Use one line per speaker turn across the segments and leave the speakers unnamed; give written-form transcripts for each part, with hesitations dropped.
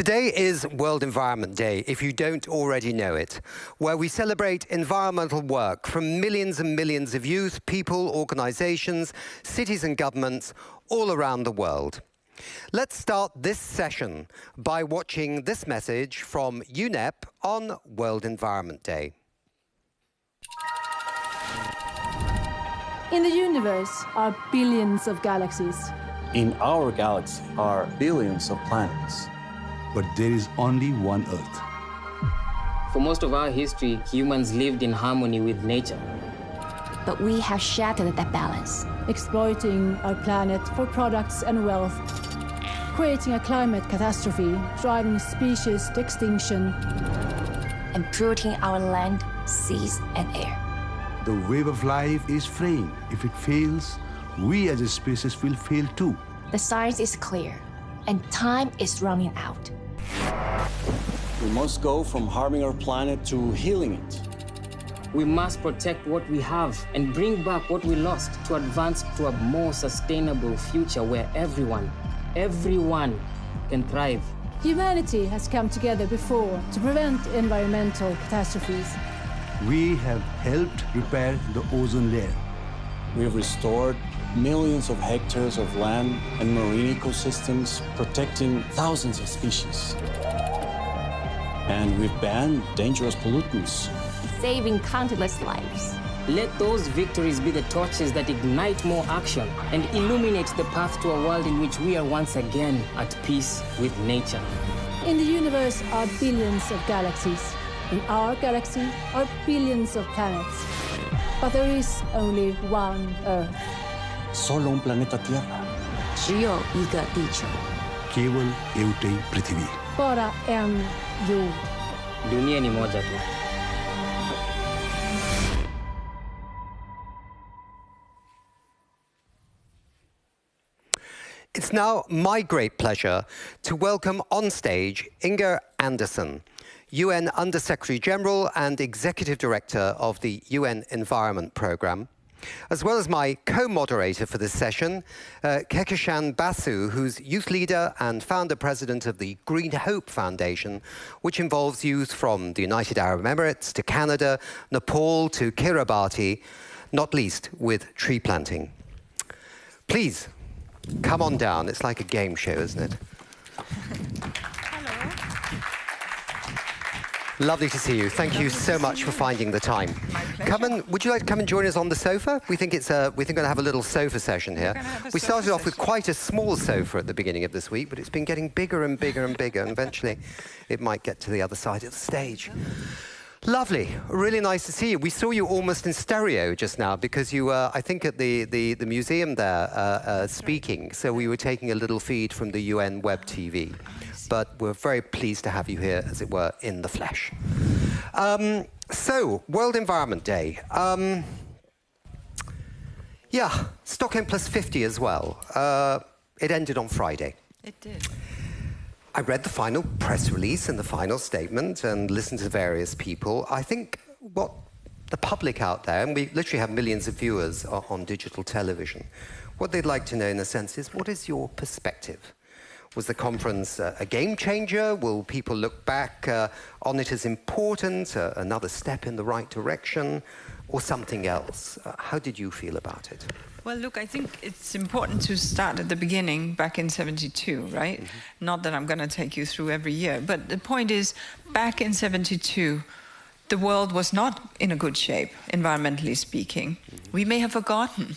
Today is World Environment Day, if you don't already know it, where we celebrate environmental work from millions and millions of youth, people, organizations, cities and governments all around the world. Let's start this session by watching this message from UNEP on World Environment Day.
In the universe are billions of galaxies.
In our galaxy are billions of planets.
But there is only one Earth.
For most of our history, humans lived in harmony with nature.
But we have shattered that balance.
Exploiting our planet for products and wealth, creating a climate catastrophe, driving species to extinction,
and polluting our land, seas, and air.
The wave of life is fraying. If it fails, we as a species will fail too.
The science is clear, and time is running out.
We must go from harming our planet to healing it.
We must protect what we have and bring back what we lost to advance to a more sustainable future where everyone can thrive.
Humanity has come together before to prevent environmental catastrophes.
We have helped repair the ozone layer.
We have restored millions of hectares of land and marine ecosystems, protecting thousands of species. And we've banned dangerous pollutants,
saving countless lives.
Let those victories be the torches that ignite more action and illuminate the path to a world in which we are once again at peace with nature.
In the universe are billions of galaxies. In our galaxy are billions of planets. But there is only one Earth.
Solo un planeta Tierra.
只有一个地球.
केवल एउटै पृथ्वी.
Bara en jord.
Dunia ni moja tu.
It's now my great pleasure to welcome on stage Ingmar Andersen, UN Under-Secretary General and Executive Director of the UN Environment Programme, as well as my co-moderator for this session, Kehkashan Basu, who's youth leader and founder-president of the Green Hope Foundation, which involves youth from the United Arab Emirates to Canada, Nepal to Kiribati, not least with tree planting. Please, come on down. It's like a game show, isn't it? Lovely to see you. Thank you so much for finding the time. Would you like to come and join us on the sofa? We think we're going to have a little sofa session here. We started off with quite a small sofa at the beginning of this week, but it's been getting bigger and bigger and bigger, and eventually it might get to the other side of the stage. Lovely, really nice to see you. We saw you almost in stereo just now because you were, I think, at the museum there speaking. So we were taking a little feed from the UN web TV. But we're very pleased to have you here, as it were, in the flesh. So, World Environment Day. Yeah, Stockholm+50 as well. It ended on Friday.
It did.
I read the final press release and the final statement and listened to various people. I think what the public out there, and we literally have millions of viewers on digital television, what they'd like to know in a sense is, what is your perspective? Was the conference a game changer? Will people look back on it as important, another step in the right direction, or something else? How did you feel about it?
Well, look, I think it's important to start at the beginning, back in '72, right? Mm-hmm. Not that I'm going to take you through every year, but the point is, back in '72, the world was not in a good shape, environmentally speaking. Mm-hmm. We may have forgotten,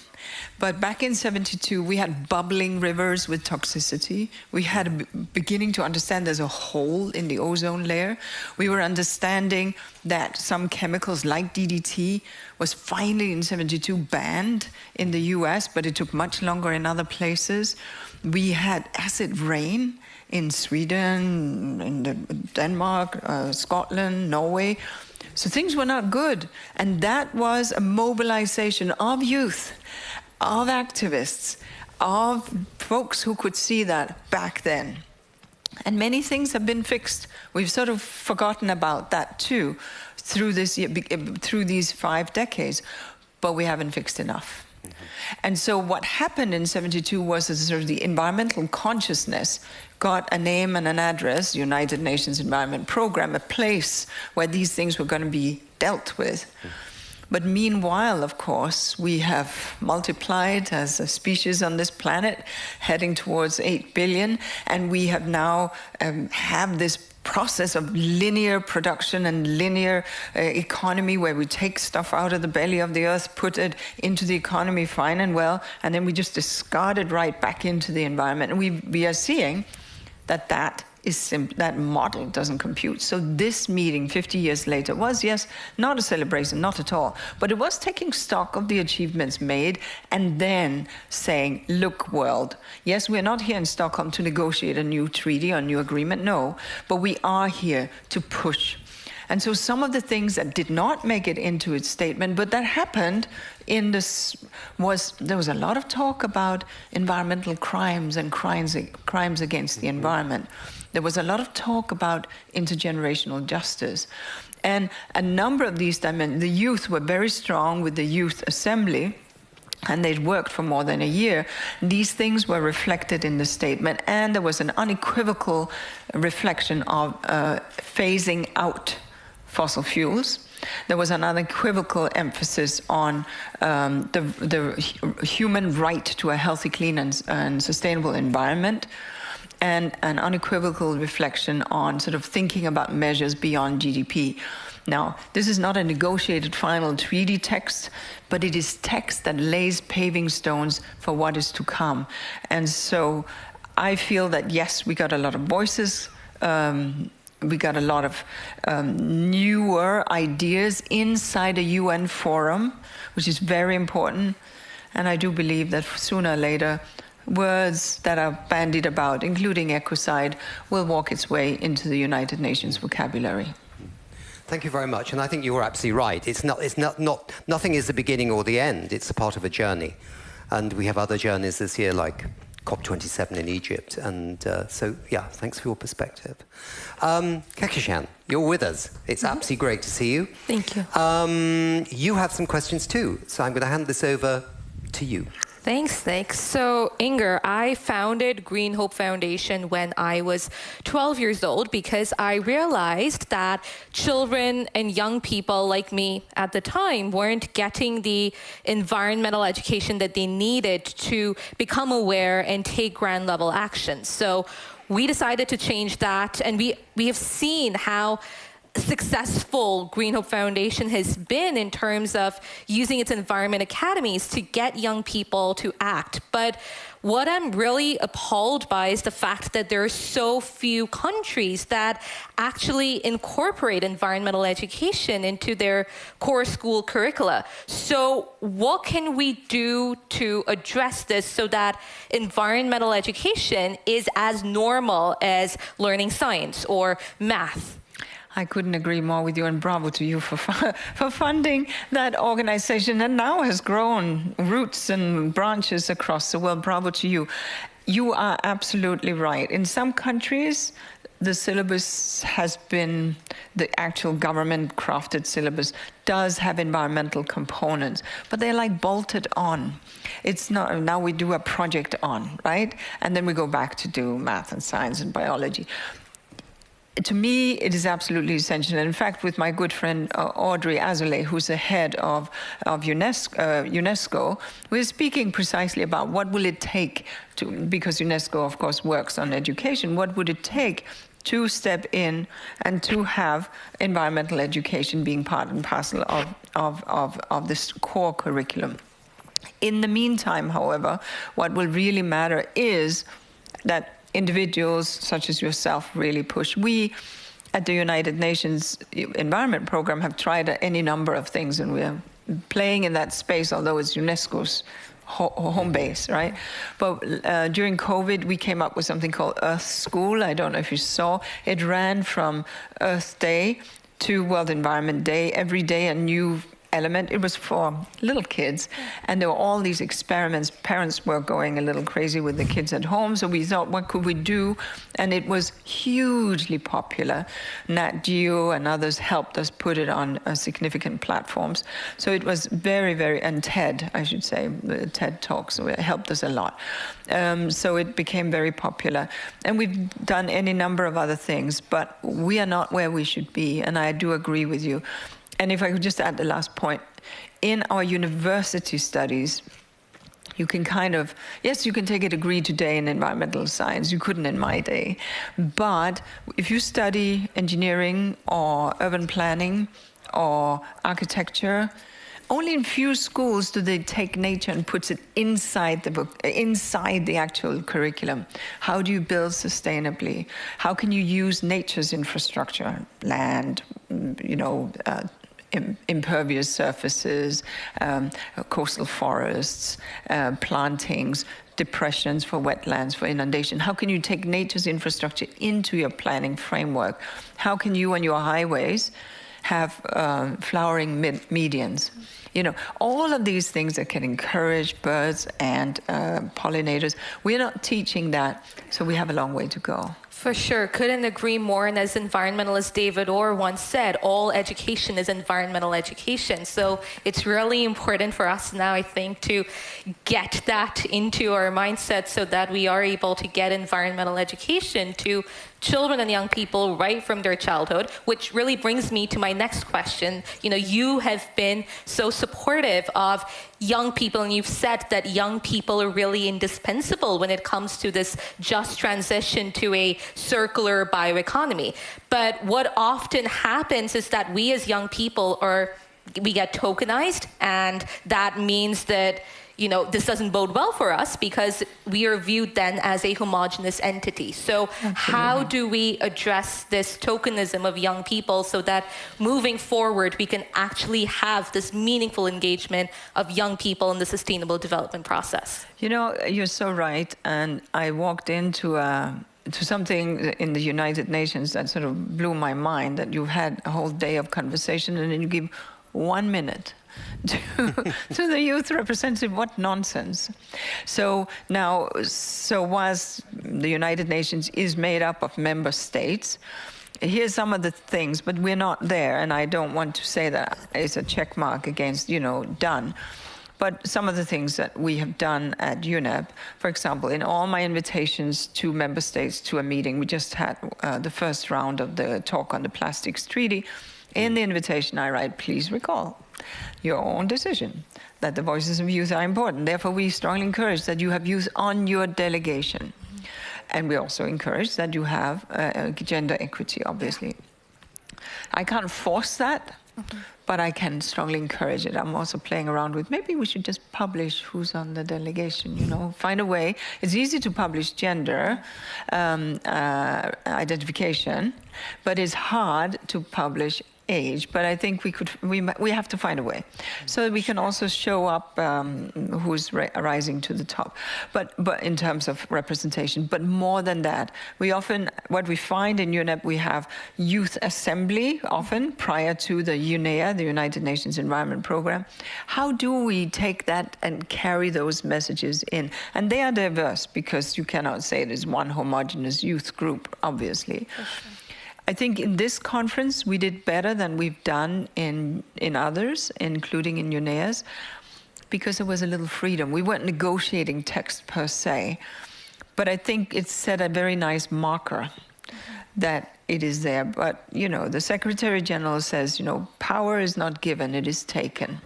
but back in '72, we had bubbling rivers with toxicity. We had beginning to understand there's a hole in the ozone layer. We were understanding that some chemicals like DDT was finally in '72 banned in the US, but it took much longer in other places. We had acid rain in Sweden, in Denmark, Scotland, Norway. So things were not good. And that was a mobilization of youth, of activists, of folks who could see that back then. And many things have been fixed. We've sort of forgotten about that too through these 5 decades, but we haven't fixed enough. Mm-hmm. And so what happened in '72 was that sort of the environmental consciousness got a name and an address, United Nations Environment Program, a place where these things were going to be dealt with. But meanwhile, of course, we have multiplied as a species on this planet, heading towards 8 billion, and we have now have this process of linear production and linear economy where we take stuff out of the belly of the earth, put it into the economy fine and well, and then we just discard it right back into the environment. And we are seeing that that model doesn't compute. So this meeting 50 years later was, yes, not a celebration, not at all, but it was taking stock of the achievements made and then saying, look, world, yes, we're not here in Stockholm to negotiate a new treaty or a new agreement, no, but we are here to push. And so some of the things that did not make it into its statement, but that happened in this, there was a lot of talk about environmental crimes and crimes against the environment. There was a lot of talk about intergenerational justice. And a number of these dimensions, the youth were very strong with the Youth Assembly, and they'd worked for more than a year. These things were reflected in the statement, and there was an unequivocal reflection of phasing out fossil fuels. There was an unequivocal emphasis on the human right to a healthy, clean, and sustainable environment, and an unequivocal reflection on sort of thinking about measures beyond GDP. Now, this is not a negotiated final treaty text, but it is text that lays paving stones for what is to come. And so I feel that, yes, we got a lot of voices, we got a lot of newer ideas inside a UN forum, which is very important. And I do believe that sooner or later, words that are bandied about, including ecocide, will walk its way into the United Nations vocabulary.
Thank you very much. And I think you were absolutely right. Nothing is the beginning or the end. It's a part of a journey. And we have other journeys this year, like COP27 in Egypt. And so, yeah, thanks for your perspective. Kehkashan, you're with us. It's absolutely great to see you.
Thank you.
You have some questions too. So I'm going to hand this over to you.
Thanks, Nick. So, Inger, I founded Green Hope Foundation when I was 12 years old because I realized that children and young people like me at the time weren't getting the environmental education that they needed to become aware and take ground level action. So we decided to change that, and we have seen how successful Green Hope Foundation has been in terms of using its environment academies to get young people to act. But what I'm really appalled by is the fact that there are so few countries that actually incorporate environmental education into their core school curricula. So what can we do to address this so that environmental education is as normal as learning science or math?
I couldn't agree more with you, and bravo to you for funding that organization, and now has grown roots and branches across the world. Bravo to you. You are absolutely right. In some countries, the syllabus has been, the actual government-crafted syllabus does have environmental components, but they're like bolted on. It's not, now we do a project on, right? And then we go back to do math and science and biology. To me, it is absolutely essential. And in fact, with my good friend Audrey Azoulay, who's the head of UNESCO, we're speaking precisely about what will it take to, because UNESCO, of course, works on education, what would it take to step in and to have environmental education being part and parcel of this core curriculum. In the meantime, however, what will really matter is that individuals such as yourself really push. We at the United Nations Environment Program have tried any number of things, and we're playing in that space, although it's UNESCO's home base, right? But during COVID, we came up with something called Earth School. I don't know if you saw. It ran from Earth Day to World Environment Day. Every day a new element. It was for little kids, and there were all these experiments. Parents were going a little crazy with the kids at home, so we thought, what could we do? And it was hugely popular. Nat Geo and others helped us put it on significant platforms. So it was very, very, and TED, I should say, the TED Talks helped us a lot. So it became very popular. And we've done any number of other things, but we are not where we should be, and I do agree with you. And if I could just add the last point, in our university studies, you can kind of, yes, you can take a degree today in environmental science. You couldn't in my day. But if you study engineering or urban planning or architecture, only in few schools do they take nature and puts it inside the book, inside the actual curriculum. How do you build sustainably? How can you use nature's infrastructure, land, you know, impervious surfaces, coastal forests, plantings, depressions for wetlands, for inundation? How can you take nature's infrastructure into your planning framework? How can you on your highways have flowering medians? You know, all of these things that can encourage birds and pollinators. We're not teaching that, so we have a long way to go.
For sure, couldn't agree more. And as environmentalist David Orr once said, all education is environmental education. So it's really important for us now, I think, to get that into our mindset so that we are able to get environmental education to children and young people right from their childhood, which really brings me to my next question. You know, you have been so supportive of young people, and you've said that young people are really indispensable when it comes to this just transition to a circular bioeconomy. But what often happens is that we as young people we get tokenized, and that means that, you know, this doesn't bode well for us because we are viewed then as a homogenous entity. So how do we address this tokenism of young people so that moving forward we can actually have this meaningful engagement of young people in the sustainable development process?
You know, you're so right. And I walked into to something in the United Nations that sort of blew my mind, that you've had a whole day of conversation and then you give 1 minute to the youth representative. What nonsense. So now, whilst the United Nations is made up of member states, here's some of the things, but we're not there, and I don't want to say that it's a check mark against, you know, done. But some of the things that we have done at UNEP, for example, in all my invitations to member states to a meeting, we just had the first round of the talk on the Plastics Treaty. In the invitation, I write, please recall your own decision that the voices of youth are important. Therefore, we strongly encourage that you have youth on your delegation. And we also encourage that you have gender equity, obviously. I can't force that, but I can strongly encourage it. I'm also playing around with, maybe we should just publish who's on the delegation, you know, find a way. It's easy to publish gender identification, but it's hard to publish age. But I think we have to find a way so that we can also show up who's rising to the top. But in terms of representation, but more than that, what we find in UNEP, we have youth assembly often prior to the UNEA, the United Nations Environment Programme. How do we take that and carry those messages in? And they are diverse because you cannot say it is one homogeneous youth group, obviously. I think in this conference, we did better than we've done in others, including in UNEA's, because there was a little freedom. We weren't negotiating text per se, but I think it set a very nice marker that it is there. But, you know, the Secretary General says, you know, power is not given, it is taken.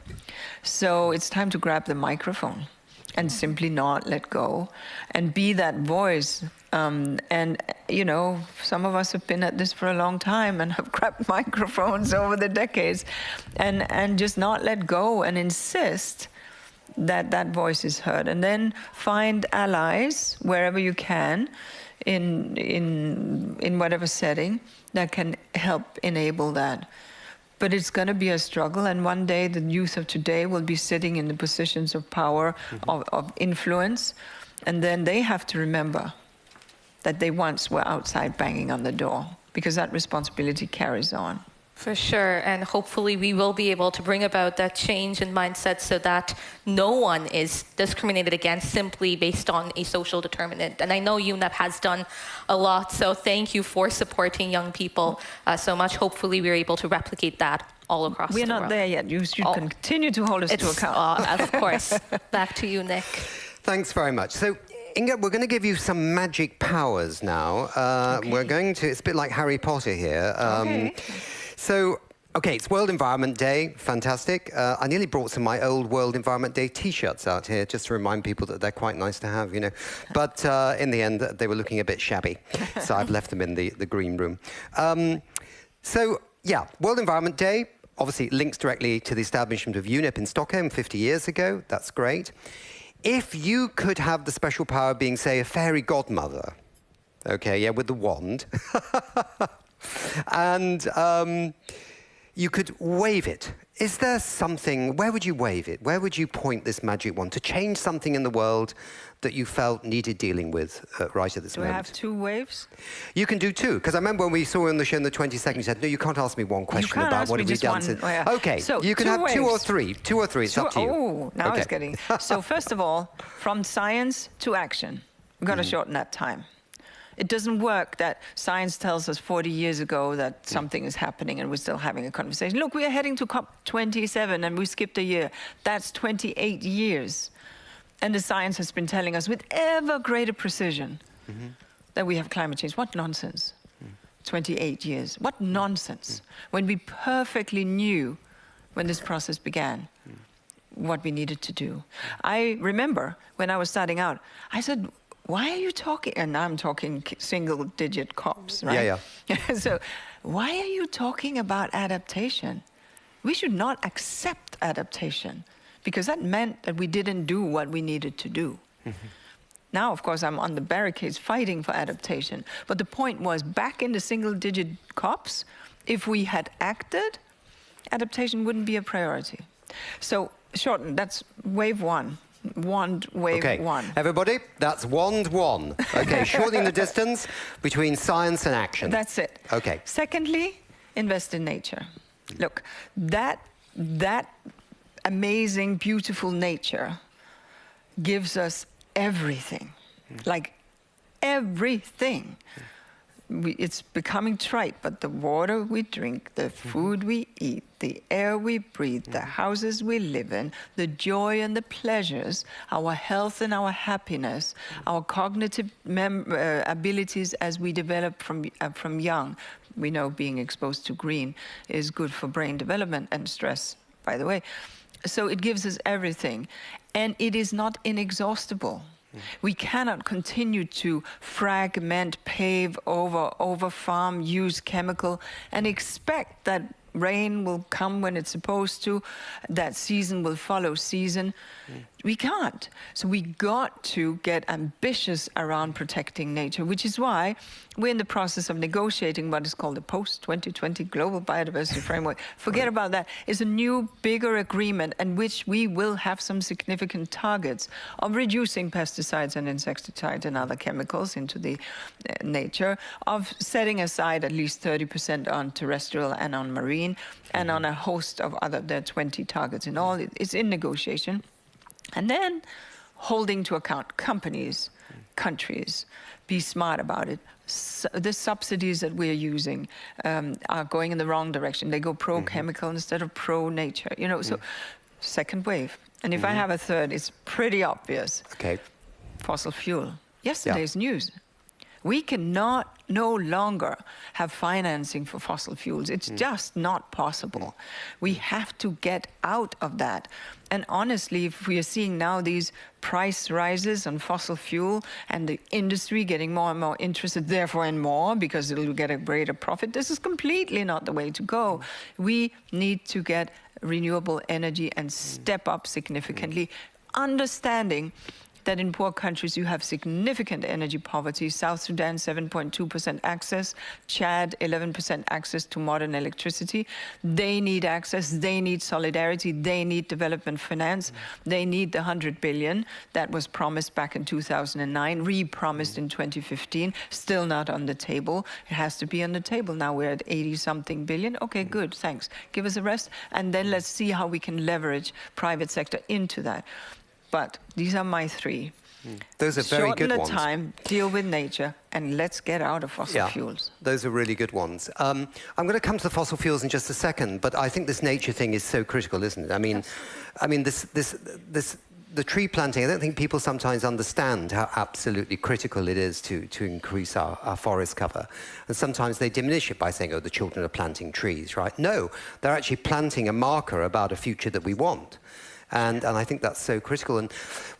So it's time to grab the microphone and simply not let go and be that voice. And, you know, some of us have been at this for a long time and have grabbed microphones over the decades and just not let go and insist that that voice is heard. And then find allies wherever you can in whatever setting that can help enable that. But it's going to be a struggle, and one day the youth of today will be sitting in the positions of power, of influence, and then they have to remember that they once were outside banging on the door, because that responsibility carries on.
For sure, and hopefully we will be able to bring about that change in mindset so that no one is discriminated against simply based on a social determinant. And I know UNDP has done a lot, so thank you for supporting young people so much. Hopefully we're able to replicate that all across the world.
We're not there yet. You should continue to hold us to account.
Of course. Back to you, Nick.
Thanks very much. So, Inga, we're going to give you some magic powers now. We're going to, it's a bit like Harry Potter here. So, okay, it's World Environment Day, fantastic. I nearly brought some of my old World Environment Day T-shirts out here just to remind people that they're quite nice to have, you know. But in the end, they were looking a bit shabby, so I've left them in the green room. So, yeah, World Environment Day obviously links directly to the establishment of UNDP in Stockholm 50 years ago. That's great. If you could have the special power of being, say, a fairy godmother, okay, yeah, with the wand, and you could wave it. Is there something, where would you wave it? Where would you point this magic wand to change something in the world that you felt needed dealing with right at this moment?
Do I have two waves?
You can do two, because I remember when we saw you on the show in the 22nd, you said, no, you can't ask me one question about what have we done since. Okay,
so
you can have
waves.
two or three. Two or three, it's up to you.
Oh, now it's getting... So first of all, from science to action. We've got to shorten that time. It doesn't work that science tells us 40 years ago that something is happening and we're still having a conversation. Look, we are heading to COP27 and we skipped a year. That's 28 years. And the science has been telling us with ever greater precision that we have climate change. What nonsense. 28 years. What nonsense. When we perfectly knew when this process began what we needed to do. I remember when I was starting out, I said, why are you talking, and now I'm talking single-digit COPs, right? Yeah. So why are you talking about adaptation? We should not accept adaptation, because that meant that we didn't do what we needed to do. Now, of course, I'm on the barricades fighting for adaptation. But the point was, back in the single-digit COPs, if we had acted, adaptation wouldn't be a priority. So, shorten, that's wave one. Wand wave one.
Everybody, that's wand one. Okay, shortening the distance between science and action.
That's it.
Okay.
Secondly, invest in nature. Look, that amazing, beautiful nature gives us everything. Like everything. It's becoming trite, but the water we drink, the food we eat, the air we breathe, the houses we live in, the joy and the pleasures, our health and our happiness, our cognitive abilities as we develop from young. We know being exposed to green is good for brain development and stress, by the way. So it gives us everything, and it is not inexhaustible. We cannot continue to fragment, pave over, over-farm, use chemical, and expect that rain will come when it's supposed to, that season will follow season. We can't. So we got to get ambitious around protecting nature, which is why we're in the process of negotiating what is called the post-2020 Global Biodiversity Framework. Forget about that. It's a new, bigger agreement in which we will have some significant targets of reducing pesticides and insecticides and other chemicals into the nature, of setting aside at least 30% on terrestrial and on marine, and on a host of other, there are 20 targets in all. It's in negotiation. And then holding to account companies, countries, be smart about it. The subsidies that we're using are going in the wrong direction. They go pro-chemical instead of pro-nature. You know, so second wave. And if I have a third, it's pretty obvious. Okay. Fossil fuel. Yesterday's news. We cannot no longer have financing for fossil fuels. It's just not possible. We have to get out of that. And honestly, if we are seeing now these price rises on fossil fuel and the industry getting more and more interested, therefore, in more, because it'll get a greater profit, this is completely not the way to go. We need to get renewable energy and step up significantly, understanding that in poor countries you have significant energy poverty. South Sudan, 7.2% access. Chad, 11% access to modern electricity. They need access, they need solidarity, they need development finance. They need the 100 billion that was promised back in 2009, re-promised in 2015, still not on the table. It has to be on the table. Now we're at 80-something billion. Okay, good, thanks. Give us a rest, and then let's see how we can leverage private sector into that. But these are my three.
Those are very good ones.
Shorten the time, deal with nature, and let's get out of fossil fuels.
Those are really good ones. I'm going to come to the fossil fuels in just a second, but I think this nature thing is so critical, isn't it? I mean, the tree planting, I don't think people sometimes understand how absolutely critical it is to increase our forest cover. And sometimes they diminish it by saying, oh, the children are planting trees, right? No, they're actually planting a marker about a future that we want. And I think that's so critical. And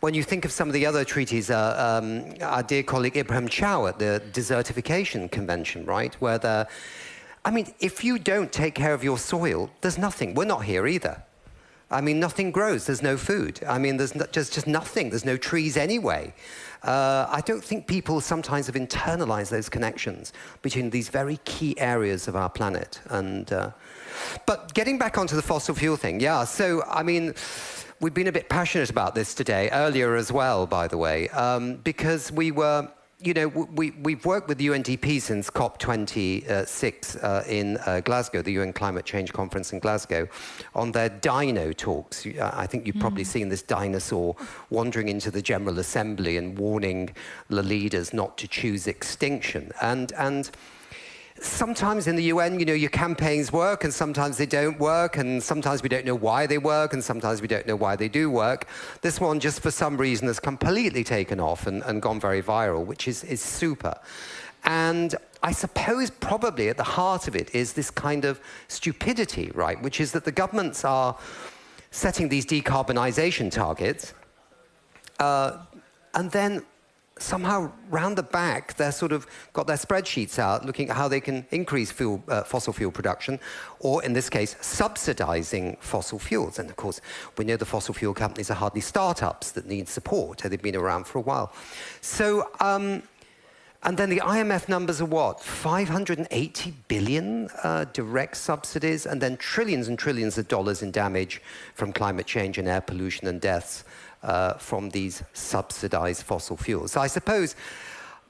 when you think of some of the other treaties, our dear colleague Ibrahim Chow at the Desertification Convention, right, where I mean, if you don't take care of your soil, there's nothing. We're not here either. I mean, nothing grows. There's no food. I mean, there's just nothing. There's no trees anyway. I don't think people sometimes have internalized those connections between these very key areas of our planet. But getting back onto the fossil fuel thing, yeah, so, I mean, we've been a bit passionate about this today, earlier as well, by the way, because we were, you know, we've worked with UNDP since COP26 in Glasgow, the UN Climate Change Conference in Glasgow, on their dino talks. I think you've probably seen this dinosaur wandering into the General Assembly and warning the leaders not to choose extinction. And sometimes in the UN, you know, your campaigns work and sometimes they don't work, and sometimes we don't know why they work and sometimes we don't know why they do work. This one, just for some reason, has completely taken off and gone very viral, which is super. And I suppose probably at the heart of it is this kind of stupidity, right, which is that the governments are setting these decarbonization targets and then somehow round the back, they're sort of got their spreadsheets out looking at how they can increase fossil fuel production, or in this case, subsidizing fossil fuels. And of course, we know the fossil fuel companies are hardly startups that need support. They've been around for a while. So, and then the IMF numbers are what? 580 billion direct subsidies, and then trillions and trillions of dollars in damage from climate change and air pollution and deaths from these subsidized fossil fuels. So I suppose,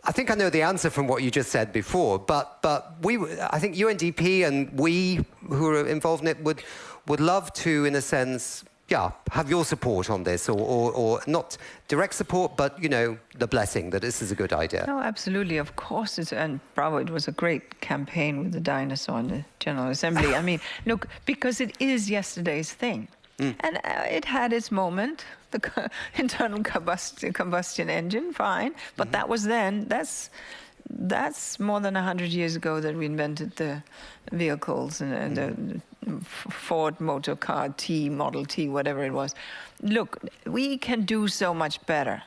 I think I know the answer from what you just said before, but I think UNDP and we who are involved in it would love to, in a sense, yeah, have your support on this, or not direct support, but, you know, the blessing that this is a good idea.
No, absolutely, of course. And bravo, it was a great campaign with the dinosaur in the General Assembly. I mean, look, because it is yesterday's thing. And it had its moment, the internal combustion engine, fine. But that was then. That's more than 100 years ago that we invented the vehicles and the Ford motor car T, Model T, whatever it was. Look, we can do so much better.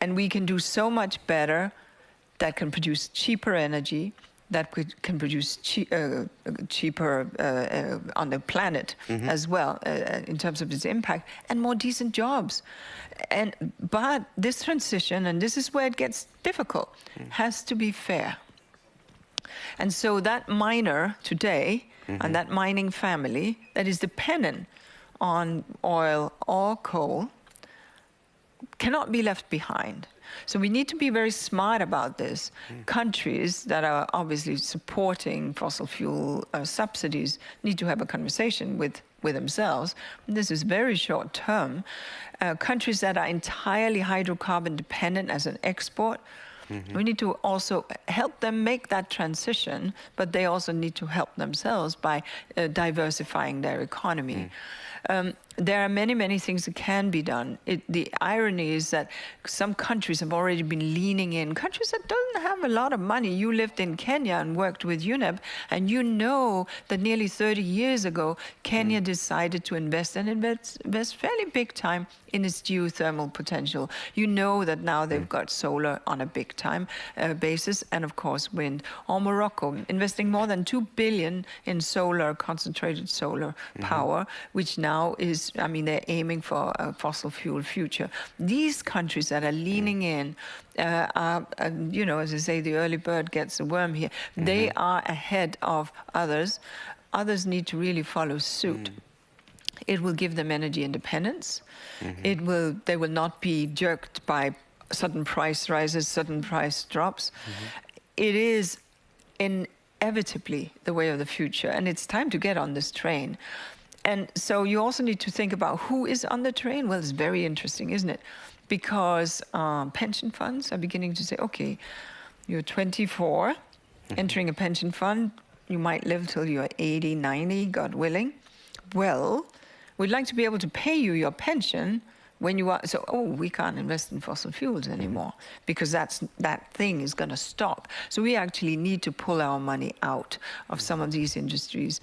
And we can do so much better that can produce cheaper energy, that can produce cheaper on the planet as well in terms of its impact, and more decent jobs. But this transition, and this is where it gets difficult, has to be fair. And so that miner today and that mining family that is dependent on oil or coal cannot be left behind. So we need to be very smart about this. Countries that are obviously supporting fossil fuel subsidies need to have a conversation with themselves. This is very short term. Countries that are entirely hydrocarbon dependent as an export, we need to also help them make that transition, but they also need to help themselves by diversifying their economy. There are many, many things that can be done. The irony is that some countries have already been leaning in. Countries that don't have a lot of money. You lived in Kenya and worked with UNEP, and you know that nearly 30 years ago, Kenya decided to invest fairly big time in its geothermal potential. You know that now they've got solar on a big time basis, and of course wind. Or Morocco, investing more than 2 billion in solar, concentrated solar power, which now is, I mean, they're aiming for a fossil fuel future. These countries that are leaning in, you know, as I say, the early bird gets the worm here. They are ahead of others. Others need to really follow suit. It will give them energy independence. They will not be jerked by sudden price rises, sudden price drops. It is inevitably the way of the future, and it's time to get on this train. And so you also need to think about who is on the train. Well, it's very interesting, isn't it? Because pension funds are beginning to say, okay, you're 24, entering a pension fund, you might live till you're 80, 90, God willing. Well, we'd like to be able to pay you your pension when you are, so, we can't invest in fossil fuels anymore because that thing is going to stop. So we actually need to pull our money out of some of these industries.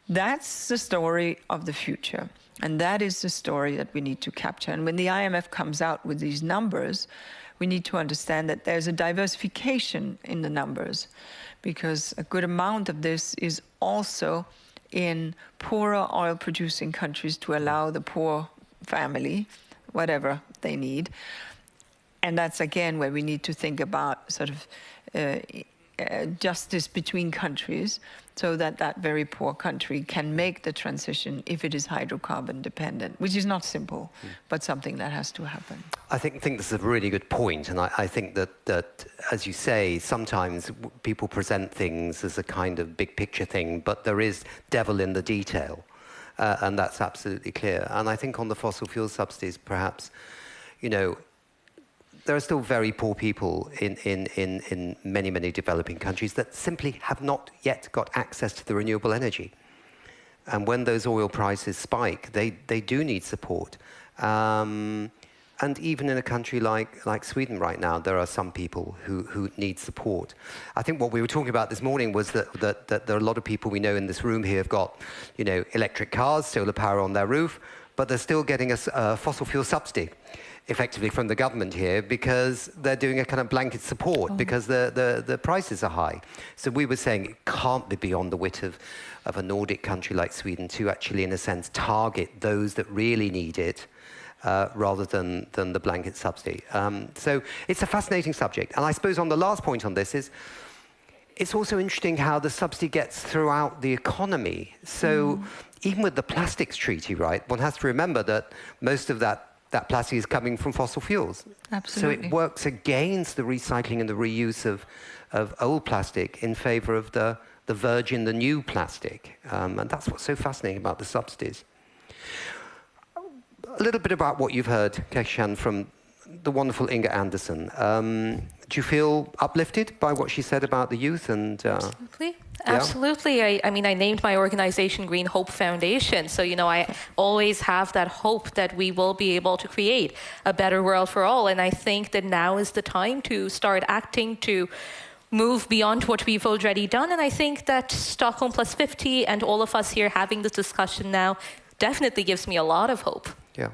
That's the story of the future. And that is the story that we need to capture. And when the IMF comes out with these numbers, we need to understand that there's a diversification in the numbers, because a good amount of this is also in poorer oil-producing countries to allow the poor family whatever they need. And that's, again, where we need to think about sort of justice between countries, so that that very poor country can make the transition if it is hydrocarbon dependent, which is not simple, but something that has to happen.
I think this is a really good point, and I think that, as you say, sometimes people present things as a kind of big picture thing, but there is devil in the detail, and that's absolutely clear. And I think on the fossil fuel subsidies, perhaps, you know, there are still very poor people in many, many developing countries that simply have not yet got access to the renewable energy. And when those oil prices spike, they do need support. And even in a country like Sweden right now, there are some people who need support. I think what we were talking about this morning was that there are a lot of people we know in this room here have got, you know, electric cars, solar power on their roof, but they're still getting a fossil fuel subsidy, effectively, from the government here, because they're doing a kind of blanket support because the prices are high. So we were saying it can't be beyond the wit of a Nordic country like Sweden to actually, in a sense, target those that really need it rather than the blanket subsidy. So it's a fascinating subject. And I suppose on the last point on this is, it's also interesting how the subsidy gets throughout the economy. So even with the plastics treaty, right, one has to remember that most of that plastic is coming from fossil fuels.
Absolutely.
So it works against the recycling and the reuse of old plastic in favor of the virgin, the new plastic. And that's what's so fascinating about the subsidies. A little bit about what you've heard, Kehkashan, from the wonderful Inga Andersen. Do you feel uplifted by what she said about the youth? And
Absolutely. Absolutely. I mean, I named my organization Green Hope Foundation. So, you know, I always have that hope that we will be able to create a better world for all. And I think that now is the time to start acting, to move beyond what we've already done. And I think that Stockholm+50 and all of us here having this discussion now definitely gives me a lot of hope.
Yeah.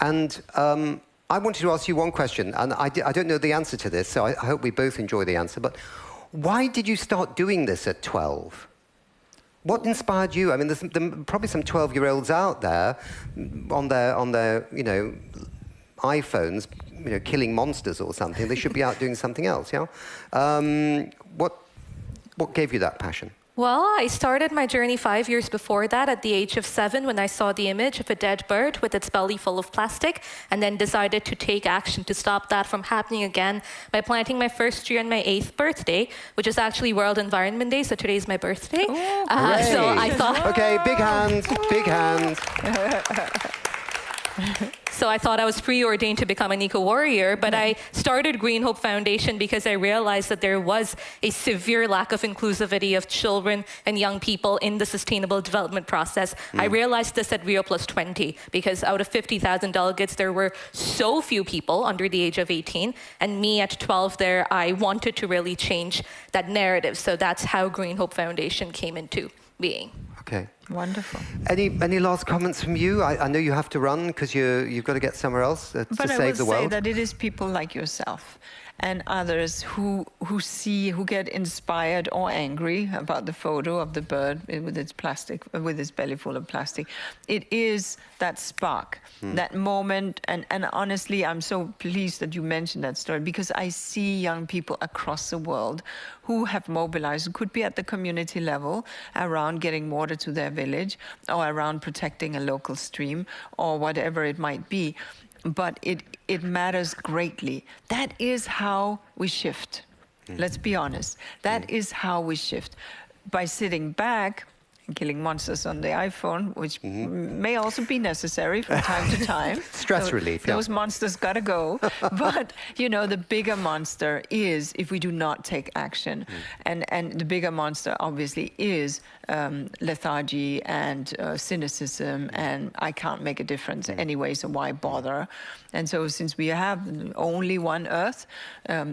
And I wanted to ask you one question, and I don't know the answer to this, so I hope we both enjoy the answer, but why did you start doing this at 12? What inspired you? I mean, there's probably some 12-year-olds out there on their you know, iPhones, you know, killing monsters or something. They should be out doing something else, yeah? What gave you that passion?
Well, I started my journey 5 years before that, at the age of 7, when I saw the image of a dead bird with its belly full of plastic, and then decided to take action to stop that from happening again by planting my first tree on my 8th birthday, which is actually World Environment Day, so today's my birthday. So I thought...
Okay, big hands, big hands.
So I thought I was preordained to become an eco-warrior, but I started Green Hope Foundation because I realized that there was a severe lack of inclusivity of children and young people in the sustainable development process. I realized this at Rio+20 because out of 50,000 delegates, there were so few people under the age of 18, and me at 12 there, I wanted to really change that narrative. So that's how Green Hope Foundation came into being.
Okay.
Wonderful.
Any last comments from you? I know you have to run because you've got to get somewhere else to save the world.
But I will say that it is people like yourself and others who get inspired or angry about the photo of the bird with its belly full of plastic. It is that spark, that moment, and honestly, I'm so pleased that you mentioned that story, because I see young people across the world who have mobilized. It could be at the community level around getting water to their village, or around protecting a local stream, or whatever it might be. But it matters greatly. That is how we shift. Let's be honest. That is how we shift. By sitting back and killing monsters on the iPhone, which may also be necessary from time to time.
Stress relief,
Those monsters gotta go. But, you know, the bigger monster is if we do not take action. And the bigger monster, obviously, is lethargy and cynicism, and I can't make a difference anyway, so why bother? And so since we have only one Earth,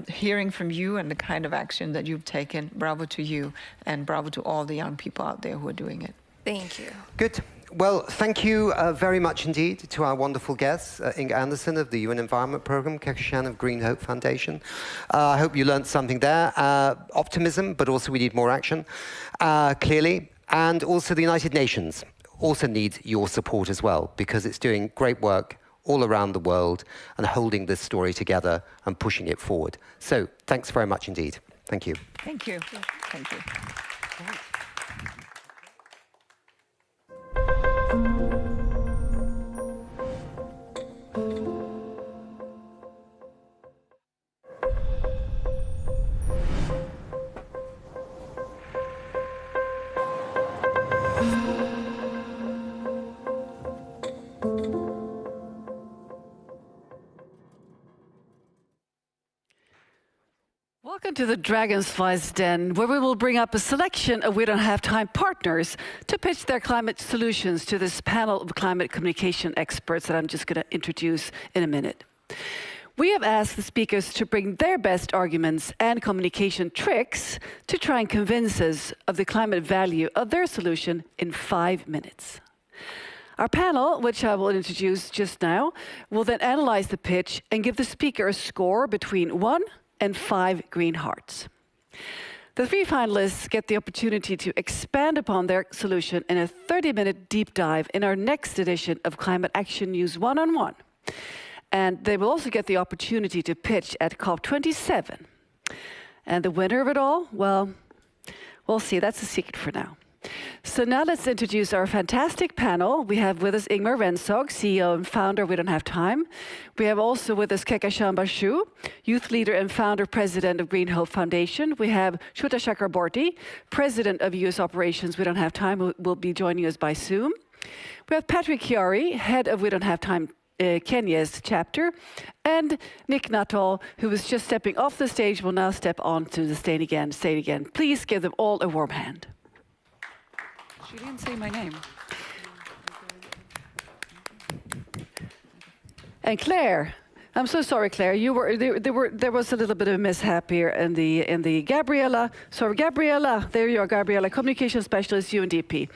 hearing from you and the kind of action that you've taken, bravo to you, and bravo to all the young people out there who are doing it.
Thank you.
Good. Well, thank you very much indeed to our wonderful guests, Ingmar Andersen of the UN Environment Programme, Kehkashan of Green Hope Foundation. I hope you learned something there. Optimism, but also we need more action, clearly. And also the United Nations also needs your support as well, because it's doing great work all around the world and holding this story together and pushing it forward. So thanks very much indeed. Thank you.
Thank you. Thank you.
Welcome to the Dragonfly's Den, where we will bring up a selection of We Don't Have Time partners to pitch their climate solutions to this panel of climate communication experts that I'm just going to introduce in a minute. We have asked the speakers to bring their best arguments and communication tricks to try and convince us of the climate value of their solution in 5 minutes. Our panel, which I will introduce just now, will then analyze the pitch and give the speaker a score between 1 and 5 green hearts. The 3 finalists get the opportunity to expand upon their solution in a 30-minute deep dive in our next edition of Climate Action News One-on-One. And they will also get the opportunity to pitch at COP27. And the winner of it all, well, we'll see. That's a secret for now. So now let's introduce our fantastic panel. We have with us Ingmar Rentzhog, CEO and founder of We Don't Have Time. We have also with us Kehkashan Basu, youth leader and founder, president of Green Hope Foundation. We have Shuta Chakraborty, president of US Operations We Don't Have Time, who will be joining us by Zoom. We have Patrick Kiarie, head of We Don't Have Time Kenya's chapter, and Nick Nuttall, who was just stepping off the stage, will now step on to the stage again. Please give them all a warm hand. She didn't say my name. And Claire, I'm so sorry, Claire. There was a little bit of a mishap here in the Gabriela. Sorry, Gabriela. There you are, Gabriela, communication specialist, UNDP,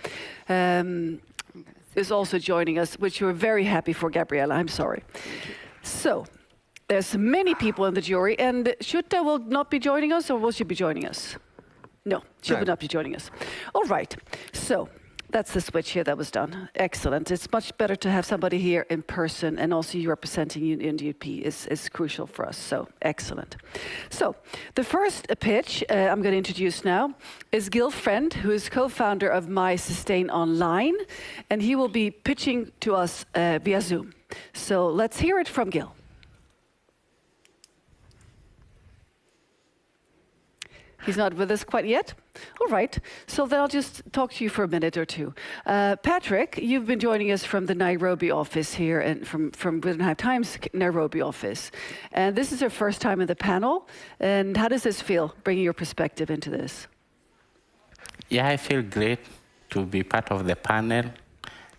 is also joining us, which we're very happy for, Gabriela. I'm sorry. So there's many people in the jury, and Shuta will not be joining us, or will she be joining us? No, she will not be joining us. All right, so that's the switch here that was done. Excellent. It's much better to have somebody here in person, and also you representing UNDP is crucial for us, so excellent. So the first pitch I'm going to introduce now is Gil Friend, who is co-founder of mySustainOnline, and he will be pitching to us via Zoom. So let's hear it from Gil. He's not with us quite yet. All right, so then I'll just talk to you for a minute or two. Patrick, you've been joining us from the Nairobi office here, and from We Don't Have Time's Nairobi office. And this is your first time in the panel. And how does this feel, bringing your perspective into this?
Yeah, I feel great to be part of the panel.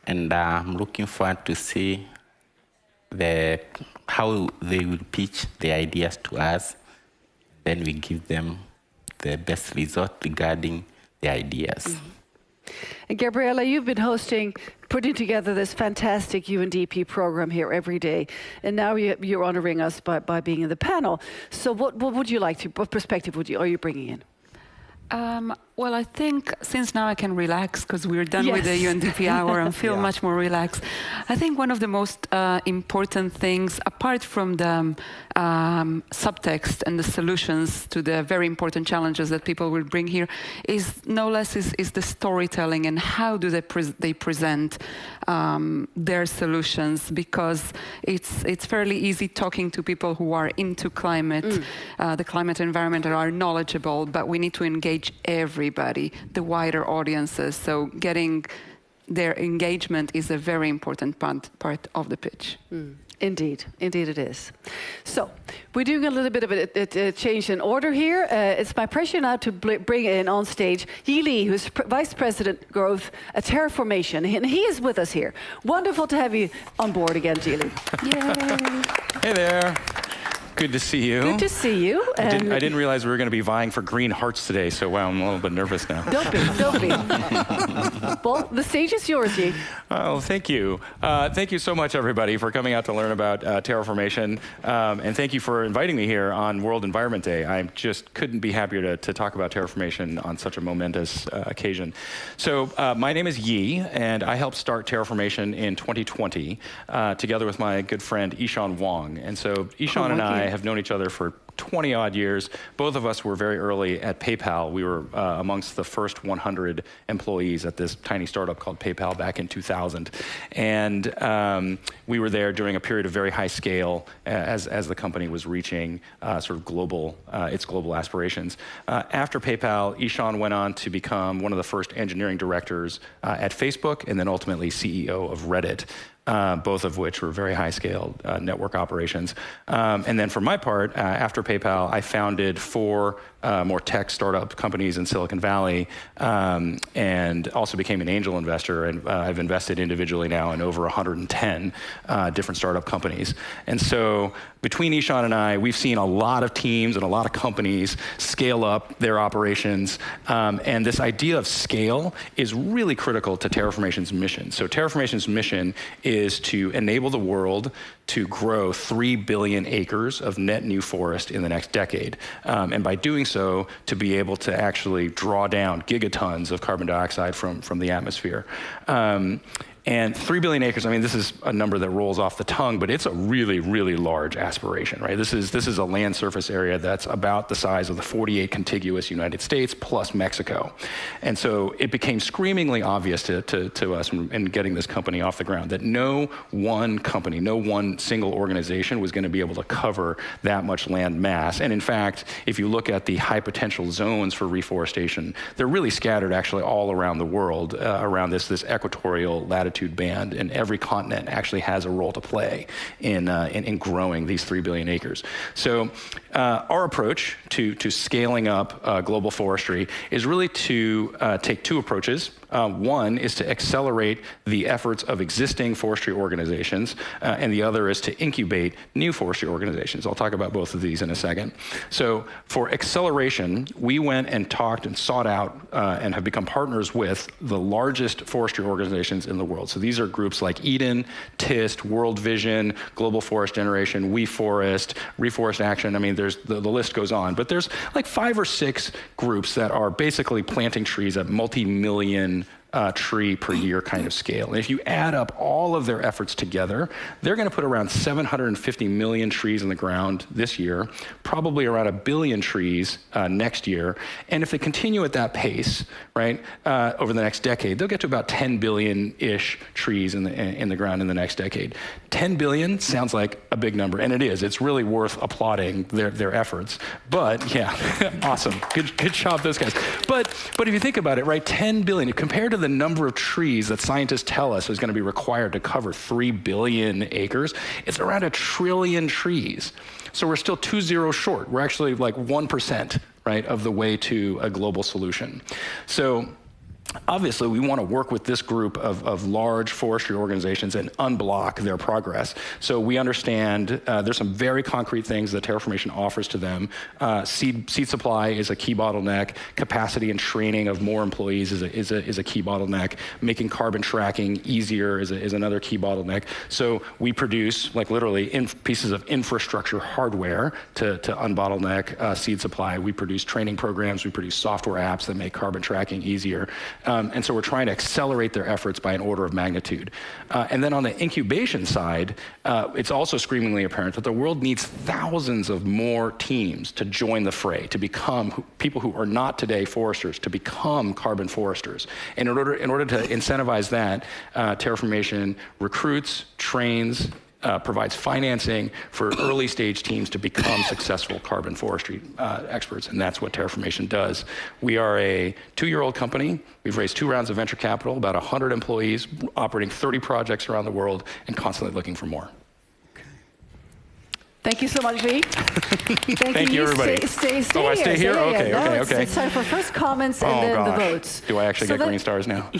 And I'm looking forward to see how they will pitch the ideas to us. Then we give them the best result regarding the ideas.
And Gabriela, you've been putting together this fantastic UNDP program here every day, and now you're honoring us by being in the panel. So what would you like to, what perspective are you bringing in?
Well, I think since now I can relax because we're done with the UNDP hour and feel much more relaxed. I think one of the most important things, apart from the subtext and the solutions to the very important challenges that people will bring here, is no less is the storytelling and how do they present their solutions, because it's fairly easy talking to people who are into climate, the climate environment, and are knowledgeable, but we need to engage everybody, the wider audiences. So getting their engagement is a very important part of the pitch.
Indeed, indeed it is. So we're doing a little bit of a change in order here. It's my pleasure now to bring in on stage Yi Li, who's Vice President Growth at Terraformation, and he is with us here. Wonderful to have you on board again, Yi Li. Yay!
Hey there. Good to see you.
Good to see you.
I didn't realize we were going to be vying for green hearts today, so wow, I'm a little bit nervous now.
Don't be. Well, the stage is yours, Yi.
Oh, thank you. Thank you so much, everybody, for coming out to learn about Terraformation. And thank you for inviting me here on World Environment Day. I just couldn't be happier to talk about Terraformation on such a momentous occasion. So my name is Yi, and I helped start Terraformation in 2020 together with my good friend Ishan Wong. And so Ishan and I have known each other for 20-odd years. Both of us were very early at PayPal. We were amongst the first 100 employees at this tiny startup called PayPal back in 2000. And we were there during a period of very high scale as the company was reaching sort of global, its global aspirations. After PayPal, Ishan went on to become one of the first engineering directors at Facebook, and then ultimately CEO of Reddit. Both of which were very high-scale network operations. And then for my part, after PayPal, I founded 4 more tech startup companies in Silicon Valley, and also became an angel investor. And I've invested individually now in over 110 different startup companies. And so between Ishan and I, we've seen a lot of teams and a lot of companies scale up their operations. And this idea of scale is really critical to Terraformation's mission. So Terraformation's mission is to enable the world to grow 3 billion acres of net new forest in the next decade. And by doing so, to be able to actually draw down gigatons of carbon dioxide from the atmosphere. And 3 billion acres, I mean, this is a number that rolls off the tongue, but it's a really, really large aspiration, right? This is a land surface area that's about the size of the 48 contiguous United States plus Mexico. And so it became screamingly obvious to us in getting this company off the ground that no one company, no one single organization was going to be able to cover that much land mass. And in fact, if you look at the high potential zones for reforestation, they're really scattered actually all around the world, around this equatorial latitude band, and every continent actually has a role to play in growing these 3 billion acres. So our approach to scaling up global forestry is really to take 2 approaches. One is to accelerate the efforts of existing forestry organizations, and the other is to incubate new forestry organizations. I'll talk about both of these in a second. So for acceleration, we went and talked and sought out and have become partners with the largest forestry organizations in the world. So these are groups like Eden, TIST, World Vision, Global Forest Generation, WeForest, Reforest Action. I mean, there's the list goes on, but there's like 5 or 6 groups that are basically planting trees at multi-million tree per year kind of scale. And if you add up all of their efforts together, they're going to put around 750 million trees in the ground this year, probably around 1 billion trees next year. And if they continue at that pace, right, over the next decade, they'll get to about 10 billion-ish trees in the ground in the next decade. 10 billion sounds like a big number, and it is. It's really worth applauding their efforts. But yeah, awesome. Good job, those guys. But if you think about it, right, 10 billion, compared to the number of trees that scientists tell us is going to be required to cover 3 billion acres, it's around 1 trillion trees. So we're still 2 zeros short. We're actually like 1%, right, of the way to a global solution. So obviously, we want to work with this group of large forestry organizations and unblock their progress. So we understand there's some very concrete things that Terraformation offers to them. Seed supply is a key bottleneck. Capacity and training of more employees is a key bottleneck. Making carbon tracking easier is another key bottleneck. So we produce, like literally, pieces of infrastructure hardware to unbottleneck seed supply. We produce training programs. We produce software apps that make carbon tracking easier. And so we're trying to accelerate their efforts by an order of magnitude. And then on the incubation side, it's also screamingly apparent that the world needs thousands of more teams to join the fray, to become people who are not today foresters, to become carbon foresters. And in order to incentivize that, Terraformation recruits, trains, provides financing for early stage teams to become successful carbon forestry experts, and that's what Terraformation does. We are a 2-year-old company. We've raised 2 rounds of venture capital, about 100 employees, operating 30 projects around the world, and constantly looking for more.
Thank you so much, V.
Thank you, everybody.
Stay
oh, I stay here? Okay.
It's time for first comments and then the votes.
Do I actually get green stars now?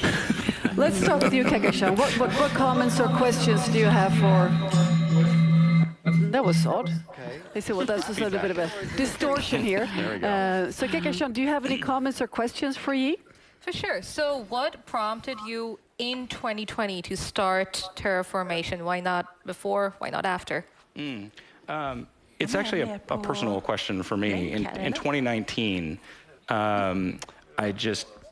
Let's start with you, Kehkashan. What comments or questions do you have for... That was odd. Okay. They said, well, that's just a little bit of a distortion here.
There we go.
So, Kehkashan, do you have any comments or questions for Yi?
For sure. So what prompted you in 2020 to start Terraformation? Why not before? Why not after?
It's actually a personal question for me. In 2019, I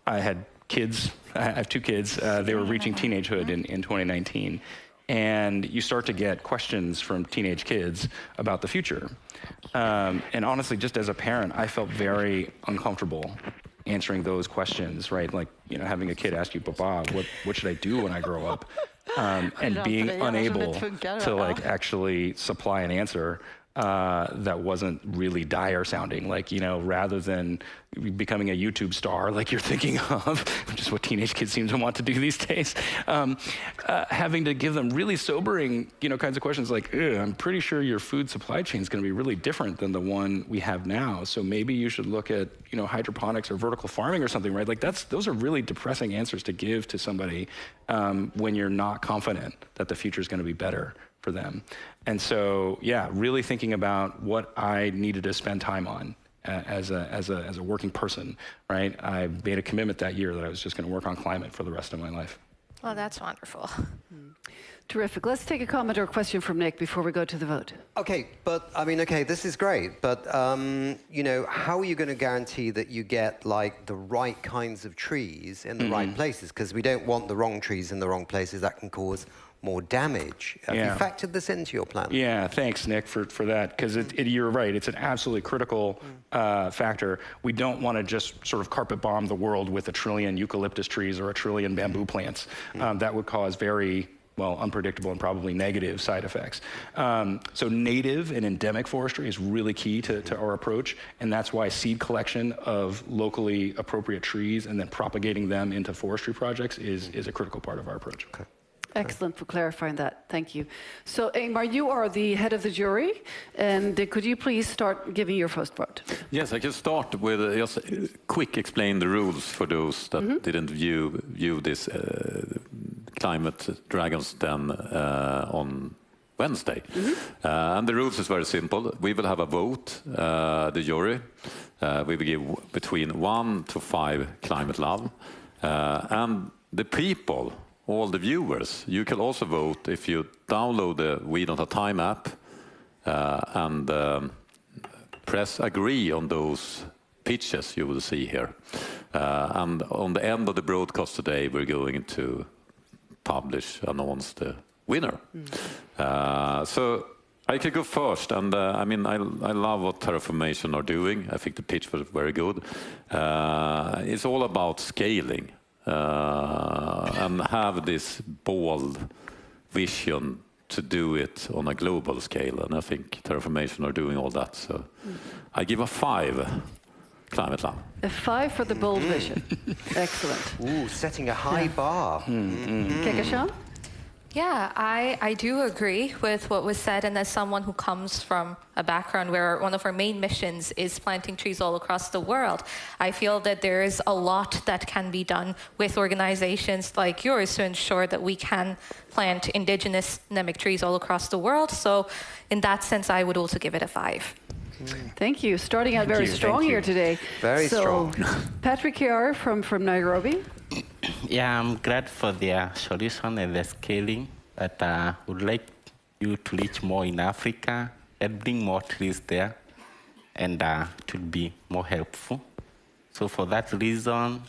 had kids. I have 2 kids. They were reaching teenagehood in 2019. And you start to get questions from teenage kids about the future. And honestly, just as a parent, I felt very uncomfortable answering those questions, right? Like, you know, having a kid ask you, Papa, what should I do when I grow up? And being unable to like actually supply an answer that wasn't really dire sounding, like, you know, rather than becoming a YouTube star like you're thinking of, which is what teenage kids seem to want to do these days, having to give them really sobering, you know, kinds of questions like, I'm pretty sure your food supply chain is going to be really different than the one we have now. So maybe you should look at, you know, hydroponics or vertical farming or something, right? Like those are really depressing answers to give to somebody when you're not confident that the future is going to be better for them. And so, yeah, really thinking about what I needed to spend time on as a working person, right? I made a commitment that year that I was just going to work on climate for the rest of my life.
Well, that's wonderful.
Terrific. Let's take a comment or a question from Nick before we go to the vote.
Okay, but I mean, okay, this is great, but you know, how are you going to guarantee that you get like the right kinds of trees in the right places? Because we don't want the wrong trees in the wrong places. That can cause more damage. Have you factored this into your plan?
Yeah, thanks, Nick, for that, because you're right. It's an absolutely critical factor. We don't want to just sort of carpet bomb the world with 1 trillion eucalyptus trees or 1 trillion bamboo plants. That would cause very, well, unpredictable and probably negative side effects. So native and endemic forestry is really key to our approach, and that's why seed collection of locally appropriate trees and then propagating them into forestry projects is a critical part of our approach. Okay.
Excellent for clarifying that. Thank you. So, Ingmar, you are the head of the jury, and could you please start giving your first vote?
Yes, I can start with just quick explain the rules for those that didn't view this climate dragons then on Wednesday. And the rules is very simple. We will have a vote, the jury. We will give between 1 to 5 climate love. And the people, all the viewers, you can also vote if you download the We Don't Have Time app and press agree on those pitches you will see here. And on the end of the broadcast today, we're going to announce the winner. So I can go first, and I mean, I love what Terraformation are doing. I think the pitch was very good. It's all about scaling. And have this bold vision to do it on a global scale, and I think Terraformation are doing all that. So I give a 5 climate love.
A 5 for the bold vision. Excellent.
Ooh, setting a high bar.
Kehkashan?
Yeah, I do agree with what was said, and as someone who comes from a background where one of our main missions is planting trees all across the world, I feel that there is a lot that can be done with organizations like yours to ensure that we can plant indigenous endemic trees all across the world. So in that sense, I would also give it a 5.
Thank you. Starting out very strong here today.
Very strong.
Patrick Kiarie from Nairobi.
Yeah, I'm glad for their solution and the scaling, but I would like you to reach more in Africa and bring more trees there, and it would be more helpful. So for that reason,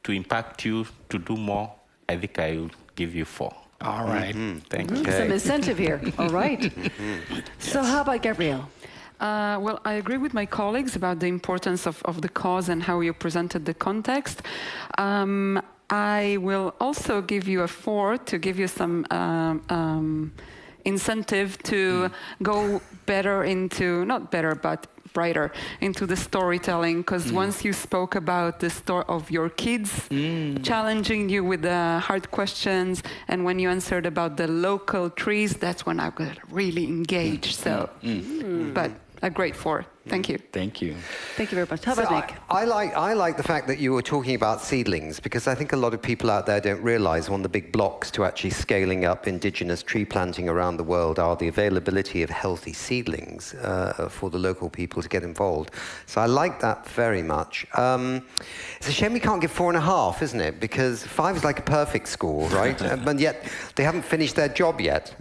to impact you to do more, I think I will give you 4.
All right.
Thank you.
Some incentive here. All right. So how about Gabriela?
Well, I agree with my colleagues about the importance of the cause and how you presented the context. I will also give you a 4 to give you some incentive to go better into, not better, but brighter into the storytelling, because once you spoke about the story of your kids challenging you with the hard questions, and when you answered about the local trees, that's when I got really engaged. So, but a great 4. Thank you.
Thank you.
Thank you very much. How about Nick?
I like the fact that you were talking about seedlings, because I think a lot of people out there don't realize one of the big blocks to actually scaling up indigenous tree planting around the world are the availability of healthy seedlings for the local people to get involved. So I like that very much. It's a shame we can't give 4.5, isn't it? Because 5 is like a perfect score, right? And yet they haven't finished their job yet.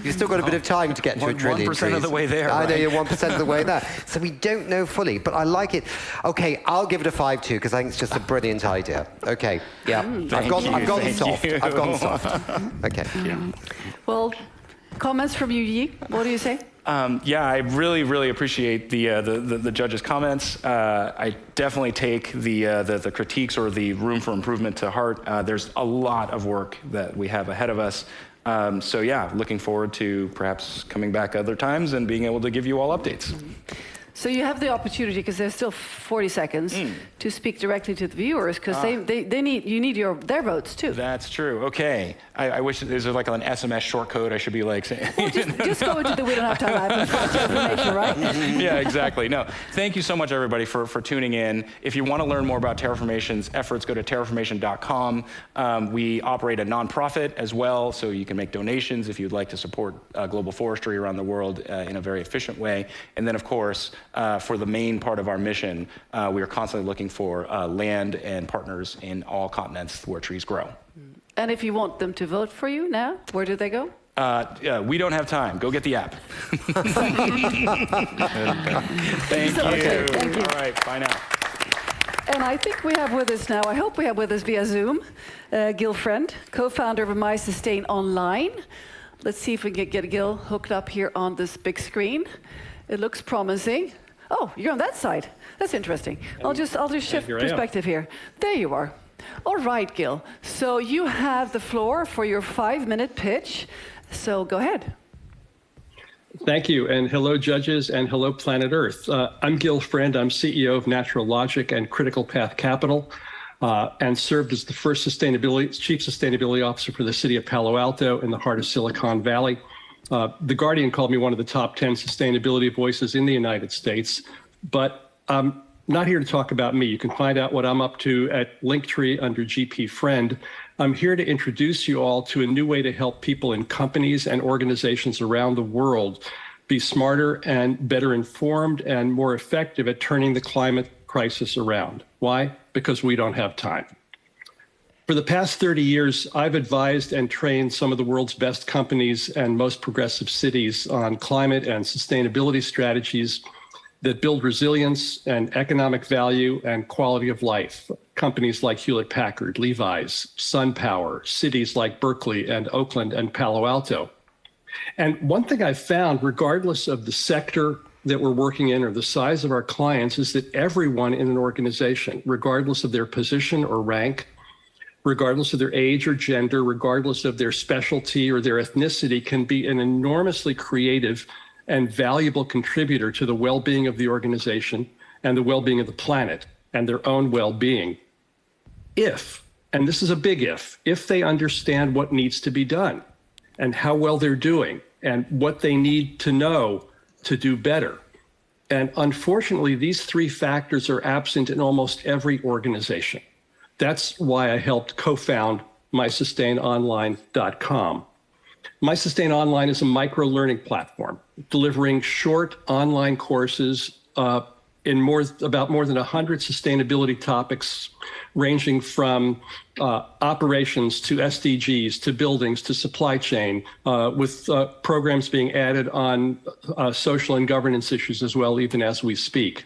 You've still got a bit of time to get to 1 trillion
1% of the way there.
I know, you're 1% of the way there. So we don't know fully, but I like it. Okay, I'll give it a 5 too, because I think it's just a brilliant idea. Okay, yeah. I've gone soft. I've gone soft. Okay.
Yeah. Well, comments from you, Yi? What do you say?
Yeah, I really appreciate the judges' comments. I definitely take the critiques or the room for improvement to heart. There's a lot of work that we have ahead of us. So yeah, looking forward to perhaps coming back other times and being able to give you all updates.
So you have the opportunity, because there's still 40 seconds, to speak directly to the viewers, because you need their votes too.
That's true. Okay. I wish there's like an SMS short code I should be like saying.
Well, just go into the We Don't Have Time information, right?
Yeah, exactly. No, thank you so much, everybody, for tuning in. If you want to learn more about Terraformation's efforts, go to terraformation.com. We operate a nonprofit as well, so you can make donations if you'd like to support global forestry around the world in a very efficient way. And then, of course, for the main part of our mission, we are constantly looking for land and partners in all continents where trees grow.
And if you want them to vote for you now, where do they go?
Yeah, we don't have time. Go get the app. Thank you.
Okay, thank you.
All right, bye now.
And I think we have with us now, I hope we have with us via Zoom, Gil Friend, co-founder of mySustainOnline. Let's see if we can get Gil hooked up here on this big screen. It looks promising. Oh, you're on that side. That's interesting. I'll just shift perspective here. There you are. All right, Gil. So you have the floor for your 5-minute pitch. So go ahead.
Thank you, and hello, judges, and hello, Planet Earth. I'm Gil Friend. I'm CEO of Natural Logic and Critical Path Capital, and served as the first Chief Sustainability Officer for the city of Palo Alto in the heart of Silicon Valley. The Guardian called me one of the top 10 sustainability voices in the United States, but I'm not here to talk about me. You can find out what I'm up to at Linktree under GP Friend. I'm here to introduce you all to a new way to help people in companies and organizations around the world be smarter and better informed and more effective at turning the climate crisis around. Why? Because we don't have time. For the past 30 years, I've advised and trained some of the world's best companies and most progressive cities on climate and sustainability strategies that build resilience and economic value and quality of life. Companies like Hewlett-Packard, Levi's, SunPower, cities like Berkeley and Oakland and Palo Alto. And one thing I've found, regardless of the sector that we're working in or the size of our clients, is that everyone in an organization, regardless of their position or rank, regardless of their age or gender, regardless of their specialty or their ethnicity, can be an enormously creative and valuable contributor to the well-being of the organization and the well-being of the planet and their own well-being. If and this is a big if they understand what needs to be done and how well they're doing and what they need to know to do better. And unfortunately, these three factors are absent in almost every organization. That's why I helped co-found mySustainOnline.com. mySustainOnline is a micro-learning platform delivering short online courses in about more than 100 sustainability topics, ranging from operations to SDGs to buildings to supply chain, with programs being added on social and governance issues as well, even as we speak.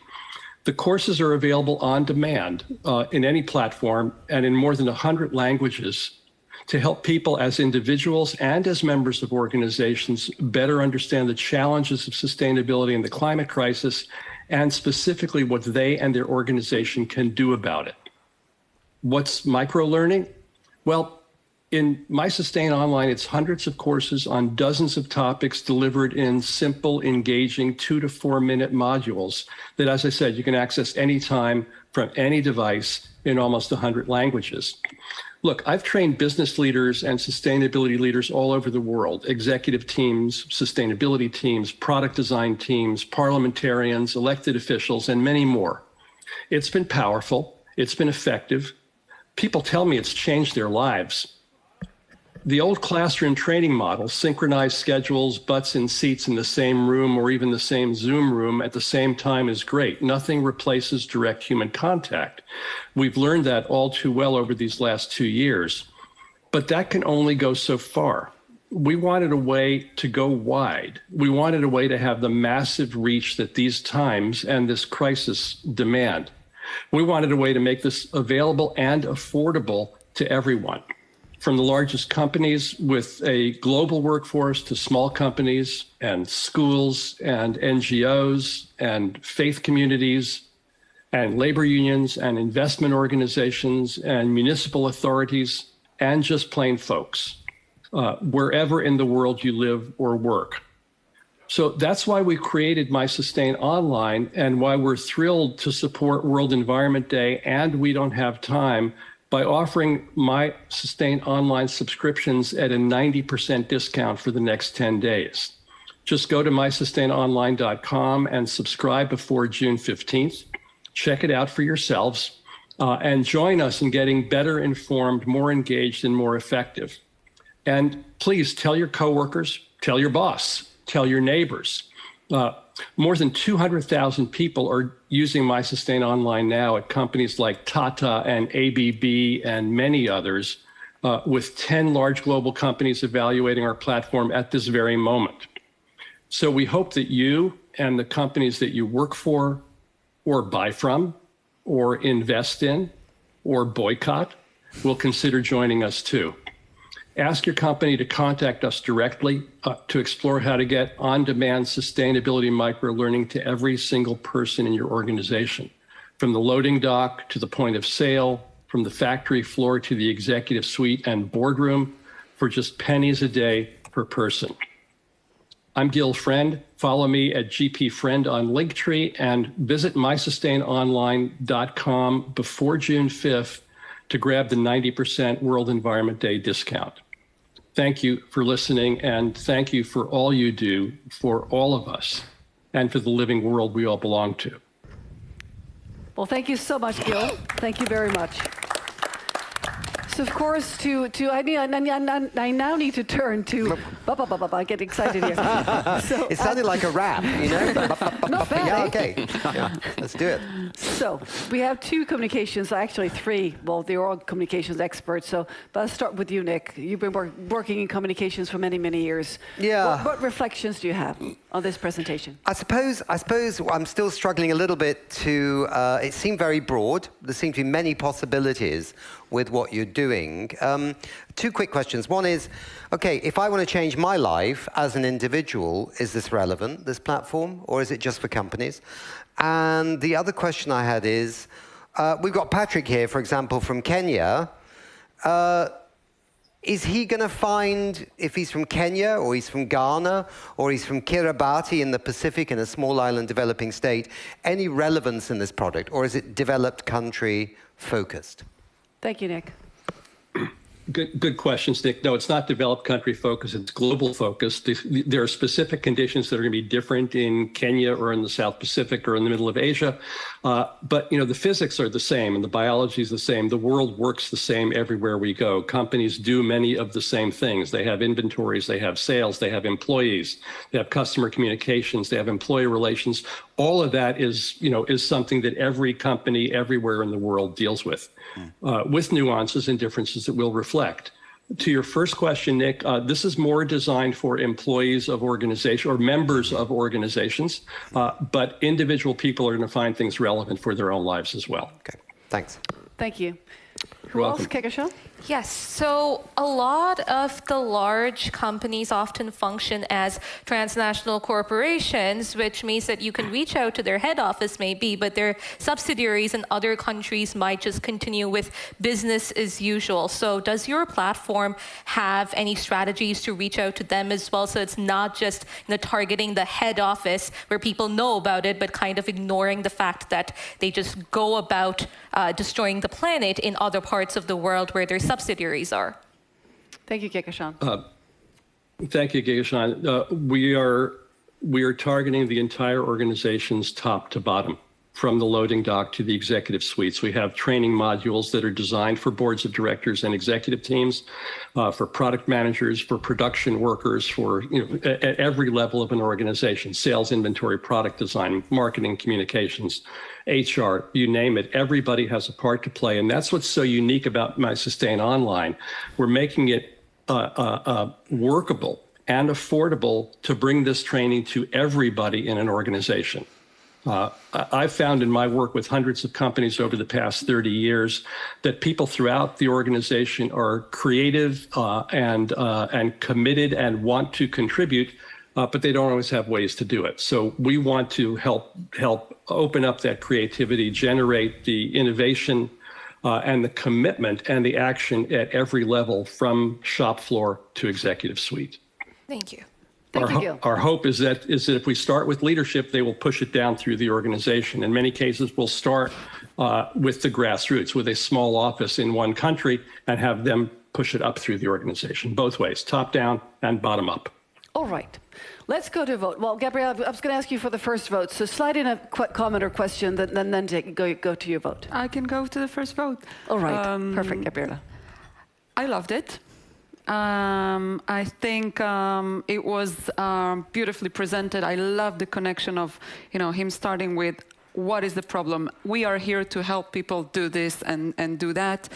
The courses are available on demand in any platform and in more than 100 languages to help people as individuals and as members of organizations better understand the challenges of sustainability and the climate crisis, and specifically what they and their organization can do about it. What's micro-learning? Well, in mySustainOnline, it's hundreds of courses on dozens of topics delivered in simple, engaging 2 to 4 minute modules that, as I said, you can access anytime from any device in almost 100 languages. Look, I've trained business leaders and sustainability leaders all over the world, executive teams, sustainability teams, product design teams, parliamentarians, elected officials, and many more. It's been powerful. It's been effective. People tell me it's changed their lives. The old classroom training model, synchronized schedules, butts in seats in the same room or even the same Zoom room at the same time, is great. Nothing replaces direct human contact. We've learned that all too well over these last 2 years, but that can only go so far. We wanted a way to go wide. We wanted a way to have the massive reach that these times and this crisis demand. We wanted a way to make this available and affordable to everyone, from the largest companies with a global workforce to small companies and schools and NGOs and faith communities and labor unions and investment organizations and municipal authorities and just plain folks, wherever in the world you live or work. So that's why we created mySustainOnline and why we're thrilled to support World Environment Day and We Don't Have Time by offering mySustainOnline subscriptions at a 90% discount for the next 10 days. Just go to mySustainOnline.com and subscribe before June 15th. Check it out for yourselves and join us in getting better informed, more engaged, and more effective. And please tell your coworkers, tell your boss, tell your neighbors. More than 200,000 people are using mySustainOnline now at companies like Tata and ABB and many others, with 10 large global companies evaluating our platform at this very moment. So we hope that you and the companies that you work for or buy from or invest in or boycott will consider joining us too. Ask your company to contact us directly to explore how to get on-demand sustainability micro-learning to every single person in your organization, from the loading dock to the point of sale, from the factory floor to the executive suite and boardroom, for just pennies a day per person. I'm Gil Friend. Follow me at GPFriend on Linktree and visit mySustainOnline.com before June 5th to grab the 90% World Environment Day discount. Thank you for listening, and thank you for all you do for all of us and for the living world we all belong to.
Well, thank you so much, Gil. Thank you very much. So, of course, I now need to turn to... I get excited here. So,
it sounded like a rap, you know?
Not bad,
yeah, okay. Yeah, let's do it.
So, we have two communications, actually three. Well, they're all communications experts. So, but I'll start with you, Nick. You've been working in communications for many, many years.
Yeah.
What reflections do you have on this presentation?
I suppose I'm still struggling a little bit to... it seemed very broad. There seem to be many possibilities with what you're doing. Two quick questions. One is, okay, if I want to change my life as an individual, is this relevant, this platform, or is it just for companies? And the other question I had is, we've got Patrick here, for example, from Kenya. Is he going to find, if he's from Kenya, or he's from Ghana, or he's from Kiribati in the Pacific, in a small island developing state, any relevance in this product, or is it developed country focused?
Thank you, Nick.
Good questions, Nick. No, it's not developed country focused, it's global focused. There are specific conditions that are going to be different in Kenya or in the South Pacific or in the middle of Asia. But the physics are the same and the biology is the same. The world works the same everywhere we go. Companies do many of the same things. They have inventories, they have sales, they have employees, they have customer communications, they have employee relations. All of that is something that every company everywhere in the world deals with nuances and differences that will reflect. To your first question, Nick, this is more designed for employees of organizations or members of organizations, but individual people are going to find things relevant for their own lives as well.
Okay, thanks.
Thank you. Who else? Kehkashan?
Yes, so a lot of the large companies often function as transnational corporations, which means that you can reach out to their head office maybe, but their subsidiaries in other countries might just continue with business as usual. So does your platform have any strategies to reach out to them as well? So it's not just targeting the head office where people know about it, but kind of ignoring the fact that they just go about destroying the planet in other parts of the world where their subsidiaries are.
Thank you, Kehkashan.
Thank you, Kehkashan. We are targeting the entire organization's top to bottom, from the loading dock to the executive suites. We have training modules that are designed for boards of directors and executive teams, for product managers, for production workers, for at every level of an organization: sales, inventory, product design, marketing, communications, HR, you name it. Everybody has a part to play, and that's what's so unique about mySustainOnline. We're making it workable and affordable to bring this training to everybody in an organization. I've found in my work with hundreds of companies over the past 30 years that people throughout the organization are creative and committed and want to contribute, but they don't always have ways to do it. So we want to help open up that creativity, generate the innovation and the commitment and the action at every level, from shop floor to executive suite.
Thank you.
Our hope is that if we start with leadership, they will push it down through the organization. In many cases, we'll start with the grassroots, with a small office in one country, and have them push it up through the organization, both ways, top down and bottom up.
All right. Let's go to vote. Well, Gabriela, I was going to ask you for the first vote. So slide in a comment or question, then go to your vote.
I can go to the first vote.
All right. Perfect, Gabriela.
I loved it. I think it was beautifully presented. I love the connection of him starting with, what is the problem? We are here to help people do this and do that.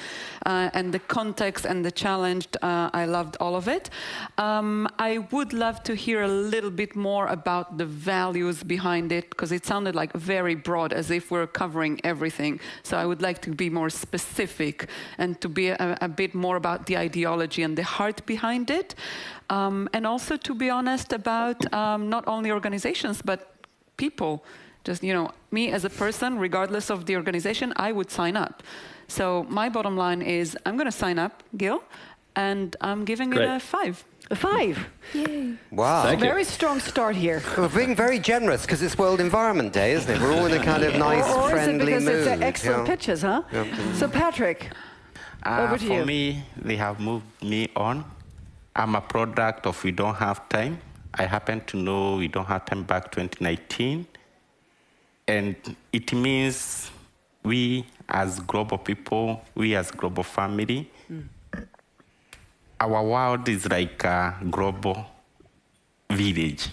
And the context and the challenge, I loved all of it. I would love to hear a little bit more about the values behind it, because it sounded like very broad, as if we're covering everything. So I would like to be more specific and to be a bit more about the ideology and the heart behind it. And also, to be honest, about not only organizations, but people. Just, me as a person, regardless of the organization, I would sign up. So my bottom line is, I'm going to sign up, Gil, and I'm giving it a 5.
A 5?
Yay.
Wow.
Thank you. Very strong start here.
We're being very generous because it's World Environment Day, isn't it? We're all in a kind of nice, friendly mood.
Or is it because it's excellent pitches, huh?
Yeah.
So Patrick, over to you.
For me, they have moved me on. I'm a product of we don't have time. I happen to know we don't have time back 2019. And it means we as global people, we as global family, our world is like a global village.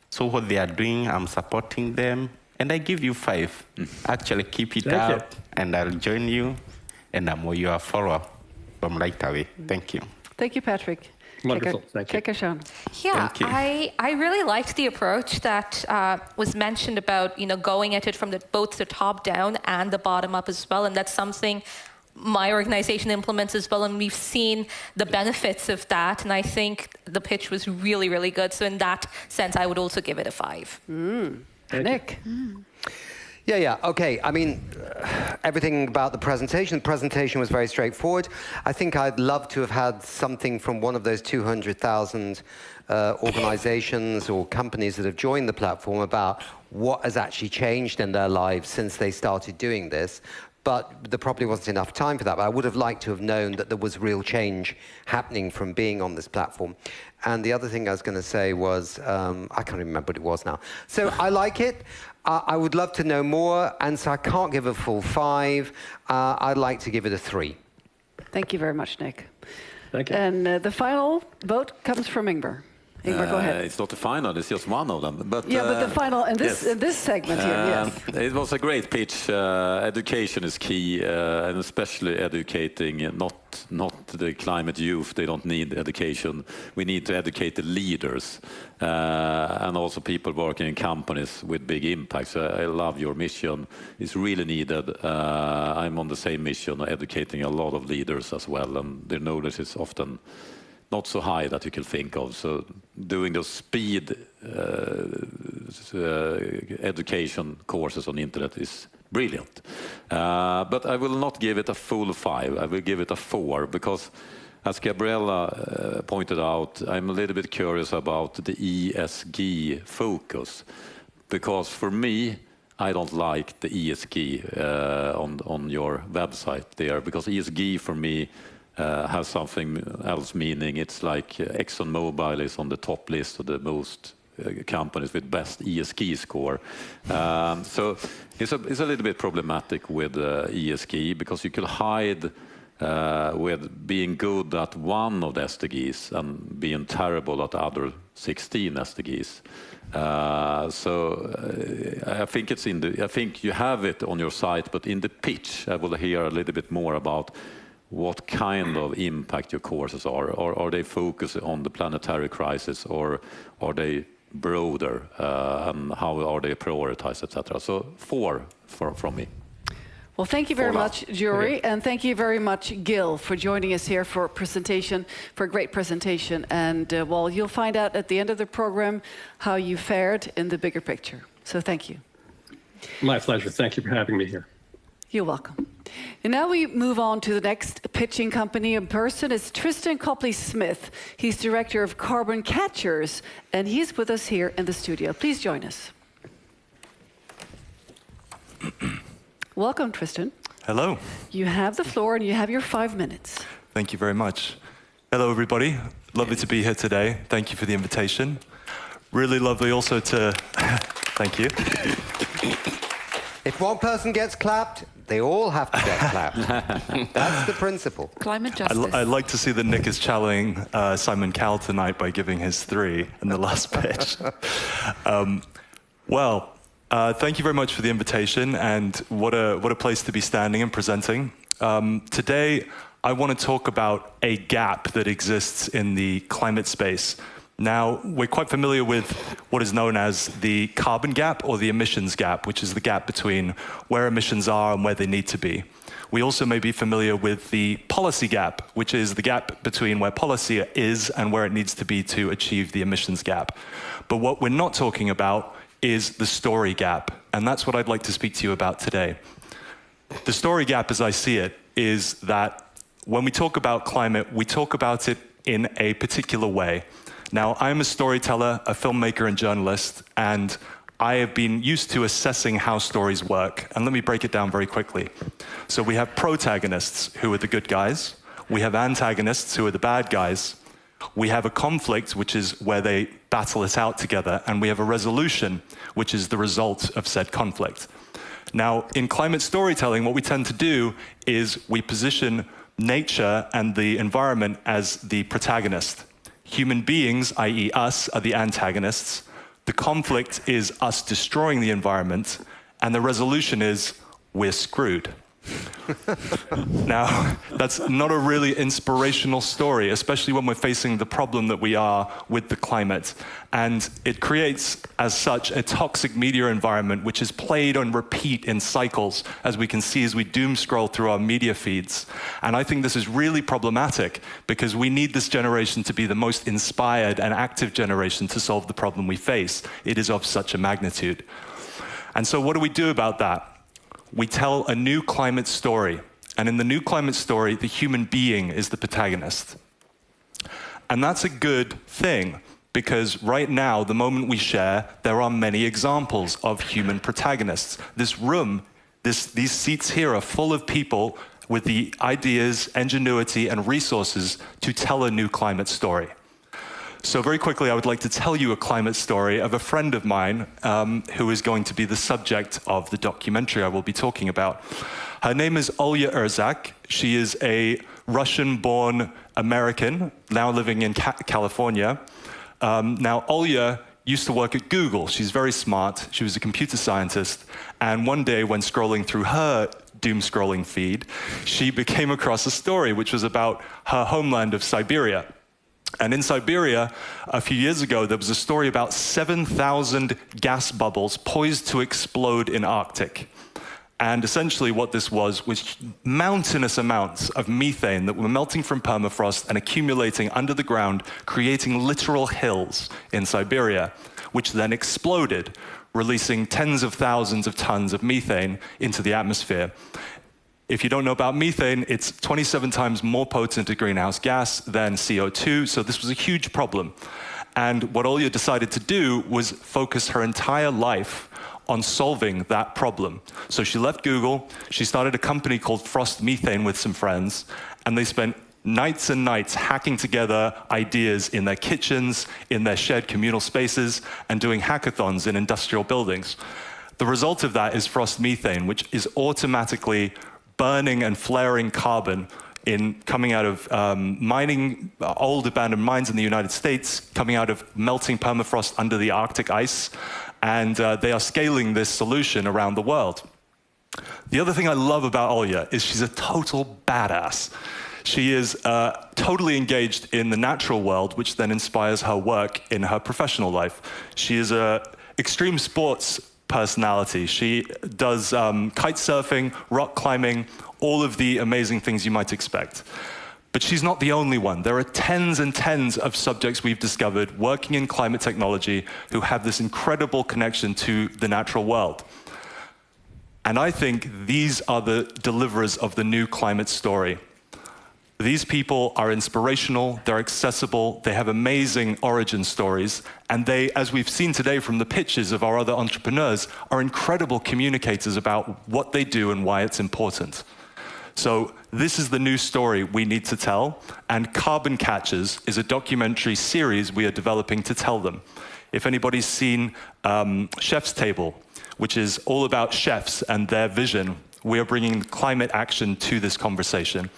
So what they are doing, I'm supporting them, and I give you 5. Actually, keep it up, and I'll join you, and I'm your follower from right away. Thank you.
Thank you, Patrick.
Wonderful. Thank you.
Kehkashan.
Yeah, I really liked the approach that was mentioned about going at it from both the top down and the bottom up as well, and that's something my organization implements as well, and we've seen the benefits of that, and I think the pitch was really, really good. So in that sense, I would also give it a 5.
Nick.
Yeah. Okay. I mean, everything about the presentation was very straightforward. I think I'd love to have had something from one of those 200,000 organizations or companies that have joined the platform about what has actually changed in their lives since they started doing this. but there probably wasn't enough time for that. But I would have liked to have known that there was real change happening from being on this platform. And the other thing I was going to say was, I can't remember what it was now. So I like it. I would love to know more, and so I can't give a full 5. I'd like to give it a 3.
Thank you very much, Nick.
Thank you.
And the final vote comes from Ingmar. Ingmar, go ahead.
It's not the final, it's just one of them. But,
yeah, but the final in this,
yes.
in this segment here, yes.
It was a great pitch. Education is key, and especially educating not the climate youth. They don't need education. We need to educate the leaders and also people working in companies with big impacts. I love your mission. It's really needed. I'm on the same mission, educating a lot of leaders as well, and their knowledge is often not so high that you can think of. So doing those speed education courses on the internet is brilliant. But I will not give it a full 5. I will give it a 4 because, as Gabriela pointed out, I'm a little bit curious about the ESG focus. Because for me, I don't like the ESG on your website there, because ESG for me has something else meaning. It's like ExxonMobil is on the top list of the most companies with best ESG score. So it's a little bit problematic with ESG, because you could hide with being good at one of the SDGs and being terrible at the other 16 SDGs. So I think it's I think you have it on your site, but in the pitch I will hear a little bit more about what kind of impact your courses are. Or are they focused on the planetary crisis, or are they broader, and how are they prioritized, etc. So 4 from me.
Well, thank you very much, jury, and thank you very much, Gil, for joining us here for a great presentation. And well, you'll find out at the end of the program how you fared in the bigger picture. So thank you.
My pleasure. Thank you for having me here.
You're welcome. And now we move on to the next pitching company in person. It's Tristan Copley-Smith. He's director of Carbon Catchers, and he's with us here in the studio. Please join us. Welcome, Tristan.
Hello.
You have the floor, and you have your 5 minutes.
Thank you very much. Hello, everybody. Lovely to be here today. Thank you for the invitation. Really lovely also to... Thank you.
If one person gets clapped, they all have to get clapped. That's the principle.
Climate justice.
I like to see that Nick is challenging Simon Cowell tonight by giving his 3 in the last pitch. Thank you very much for the invitation, and what a place to be standing and presenting. Today, I want to talk about a gap that exists in the climate space. Now, we're quite familiar with what is known as the carbon gap or the emissions gap, which is the gap between where emissions are and where they need to be. We also may be familiar with the policy gap, which is the gap between where policy is and where it needs to be to achieve the emissions gap. But what we're not talking about is the story gap, and that's what I'd like to speak to you about today. The story gap, as I see it, is that when we talk about climate, we talk about it in a particular way. Now, I'm a storyteller, a filmmaker and journalist, and I have been used to assessing how stories work. And let me break it down very quickly. So we have protagonists, who are the good guys. We have antagonists, who are the bad guys. We have a conflict, which is where they battle it out together. And we have a resolution, which is the result of said conflict. Now, in climate storytelling, what we tend to do is we position nature and the environment as the protagonist. Human beings, i.e. us, are the antagonists. The conflict is us destroying the environment, and the resolution is we're screwed. Now, that's not a really inspirational story, especially when we're facing the problem that we are with the climate. And it creates, as such, a toxic media environment which is played on repeat in cycles, as we can see as we doom scroll through our media feeds. And I think this is really problematic, because we need this generation to be the most inspired and active generation to solve the problem we face. It is of such a magnitude. And so what do we do about that? We tell a new climate story. And in the new climate story, the human being is the protagonist. And that's a good thing, because right now, the moment we share, there are many examples of human protagonists. This room These seats here are full of people with the ideas, ingenuity, and resources to tell a new climate story. So very quickly, I would like to tell you a climate story of a friend of mine who is going to be the subject of the documentary I will be talking about. Her name is Olya Erzak. She is a Russian-born American, now living in California. Now, Olya used to work at Google. She's very smart. She was a computer scientist. And one day, when scrolling through her doom-scrolling feed, she came across a story which was about her homeland of Siberia. And in Siberia, a few years ago, there was a story about 7,000 gas bubbles poised to explode in Arctic. And essentially what this was mountainous amounts of methane that were melting from permafrost and accumulating under the ground, creating literal hills in Siberia, which then exploded, releasing tens of thousands of tons of methane into the atmosphere. If you don't know about methane, it's 27 times more potent a greenhouse gas than CO2, so this was a huge problem. And what Olya decided to do was focus her entire life on solving that problem. So she left Google, she started a company called Frost Methane with some friends, and they spent nights and nights hacking together ideas in their kitchens, in their shared communal spaces, and doing hackathons in industrial buildings. The result of that is Frost Methane, which is automatically burning and flaring carbon coming out of mining, old abandoned mines in the United States, coming out of melting permafrost under the Arctic ice, and they are scaling this solution around the world. The other thing I love about Olya is she's a total badass. She is totally engaged in the natural world, which then inspires her work in her professional life. She is an extreme sports personality. She does kite surfing, rock climbing, all of the amazing things you might expect. But she's not the only one. There are tens and tens of subjects we've discovered working in climate technology who have this incredible connection to the natural world. And I think these are the deliverers of the new climate story. These people are inspirational, they're accessible, they have amazing origin stories, and they, as we've seen today from the pitches of our other entrepreneurs, are incredible communicators about what they do and why it's important. So this is the new story we need to tell, and Carbon Catchers is a documentary series we are developing to tell them. If anybody's seen Chef's Table, which is all about chefs and their vision, we are bringing climate action to this conversation.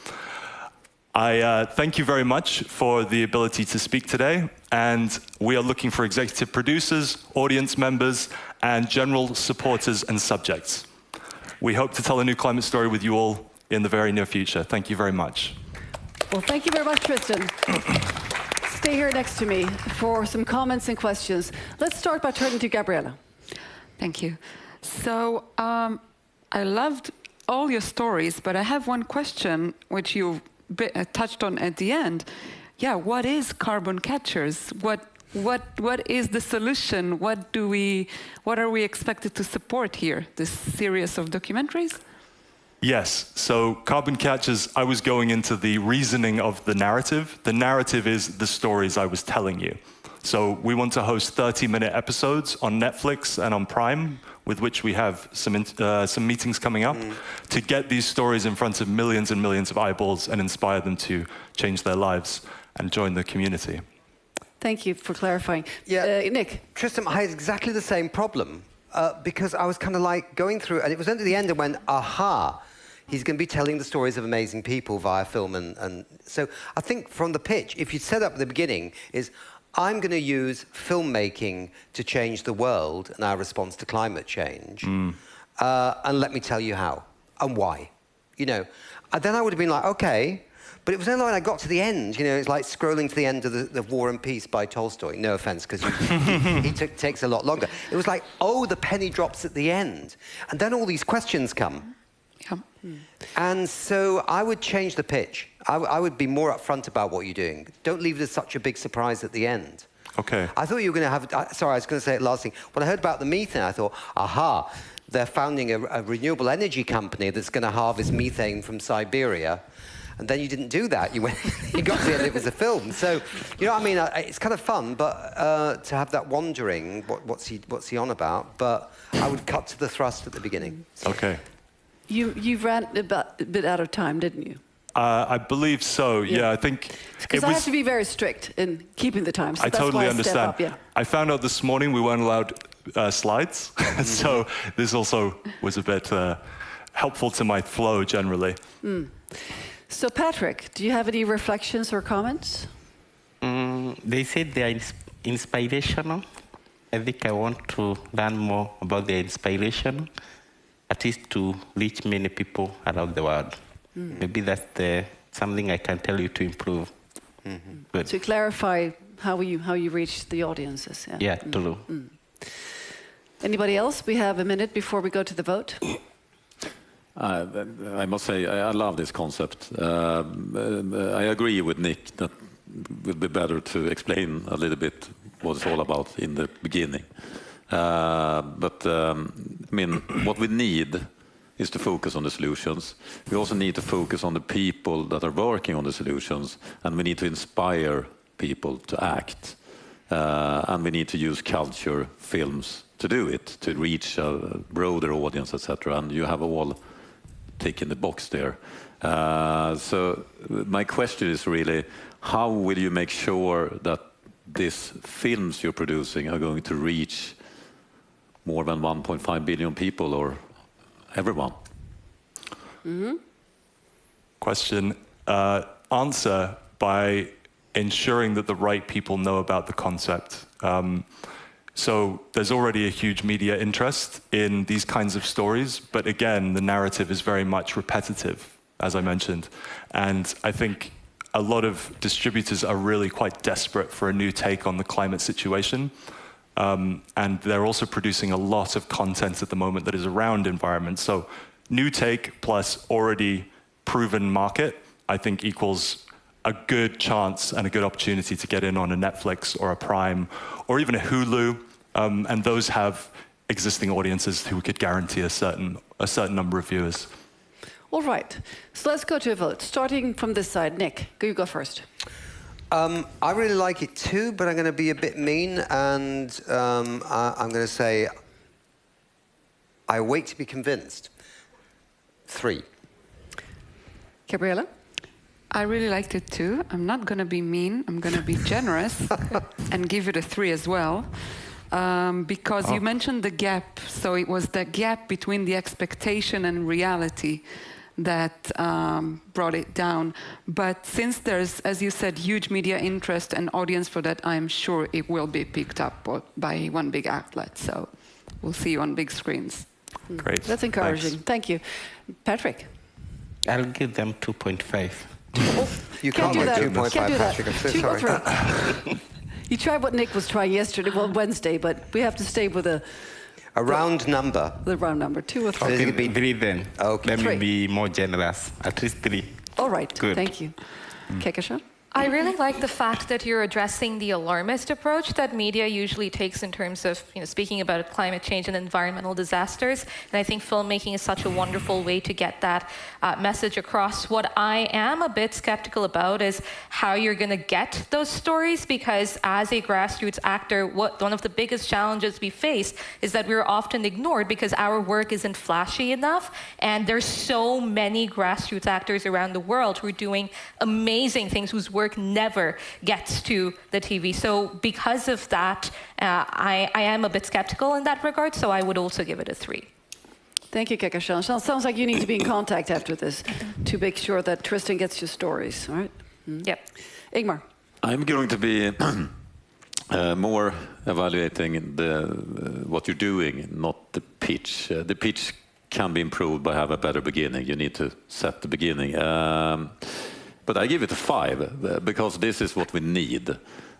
I thank you very much for the ability to speak today, and we are looking for executive producers, audience members, and general supporters and subjects. We hope to tell a new climate story with you all in the very near future. Thank you very much.
Well, thank you very much, Tristan. Stay here next to me for some comments and questions. Let's start by turning to Gabriela.
Thank you. So I loved all your stories, but I have one question which you touched on at the end. Yeah, what is Carbon Catchers? What is the solution? What are we expected to support here? This series of documentaries?
Yes, so Carbon Catchers, I was going into the reasoning of the narrative. The narrative is the stories I was telling you. So we want to host 30-minute episodes on Netflix and on Prime, with which we have some meetings coming up, to get these stories in front of millions and millions of eyeballs and inspire them to change their lives and join the community.
Thank you for clarifying.
Yeah,
Nick?
Tristan, I had exactly the same problem, because I was kind of like going through, and it was only the end I went, aha, he's going to be telling the stories of amazing people via film. And so I think from the pitch, if you set up at the beginning, is I'm going to use filmmaking to change the world and our response to climate change. And let me tell you how and why. You know, and then I would have been like, okay. But it was only when I got to the end, you know, it's like scrolling to the end of the War and Peace by Tolstoy. No offense, because he takes a lot longer. It was like, oh, the penny drops at the end. And then all these questions come. And so I would change the pitch. I would be more upfront about what you're doing. Don't leave it as such a big surprise at the end.
Okay.
I thought you were going to have... sorry, I was going to say it last thing. When I heard about the methane, I thought, aha, they're founding a renewable energy company that's going to harvest methane from Siberia. And then you didn't do that. You got to the end, it was a film. So, you know what I mean? It's kind of fun, but to have that wandering, what's he on about? But I would cut to the thrust at the beginning.
Okay.
You ran a bit out of time, didn't you?
I believe so. Yeah, I think
because I have to be very strict in keeping the time. So
I
that's
totally
why
understand.
I step up, yeah.
I found out this morning we weren't allowed slides, so this also was a bit helpful to my flow generally.
So Patrick, do you have any reflections or comments?
They said they are inspirational. I think I want to learn more about their inspiration, at least to reach many people around the world. Maybe that's something I can tell you to improve. Good.
To clarify how you reach the audiences.
Yeah, true.
Anybody else? We have a minute before we go to the vote.
I must say, I love this concept. I agree with Nick that it would be better to explain a little bit what it's all about in the beginning. But I mean, what we need is to focus on the solutions. We also need to focus on the people that are working on the solutions, and we need to inspire people to act. And we need to use culture, films to do it, to reach a broader audience, etc. And you have all taken the box there. So my question is really, how will you make sure that these films you're producing are going to reach more than 1.5 billion people or everyone?
Question. Answer by ensuring that the right people know about the concept. So there's already a huge media interest in these kinds of stories, but again, the narrative is very much repetitive, as I mentioned. And I think a lot of distributors are really quite desperate for a new take on the climate situation. And they're also producing a lot of content at the moment that is around environment. So new take plus already proven market, I think equals a good chance and a good opportunity to get in on a Netflix or a Prime or even a Hulu. And those have existing audiences who could guarantee a certain number of viewers.
All right, so let's go to a vote. Starting from this side, Nick, you go first.
I really like it too, but I'm going to be a bit mean, and I'm going to say I wait to be convinced. 3.
Gabriela?
I really liked it too. I'm not going to be mean. I'm going to be generous and give it a 3 as well. Because you mentioned the gap. So it was the gap between the expectation and reality that brought it down. But since there's, as you said, huge media interest and audience for that, I'm sure it will be picked up by one big outlet. So we'll see you on big screens.
Great.
That's encouraging.
Thanks.
Thank you. Patrick?
I'll give them 2.5.
You can't do that. 2.5, Patrick. I'm so sorry.
You tried what Nick was trying yesterday, well, Wednesday, but we have to stay with a
round number.
The round number, 2 or 3.
Okay, be 3 then.
Okay.
Let
3.
me be more generous. At least 3.
All right.
Good.
Thank you. Kehkashan?
I really like the fact that you're addressing the alarmist approach that media usually takes in terms of, speaking about climate change and environmental disasters. And I think filmmaking is such a wonderful way to get that message across. What I am a bit skeptical about is how you're going to get those stories, because as a grassroots actor, one of the biggest challenges we face is that we're often ignored because our work isn't flashy enough. And there's so many grassroots actors around the world who are doing amazing things, whose work never gets to the TV. So because of that, I am a bit skeptical in that regard, so I would also give it a 3.
Thank you, Kehkashan. Sounds like you need to be in contact after this to make sure that Tristan gets your stories, all right?
Yep.
Ingmar?
I'm going to be more evaluating what you're doing, not the pitch. The pitch can be improved by having a better beginning. You need to set the beginning. But I give it a 5 because this is what we need.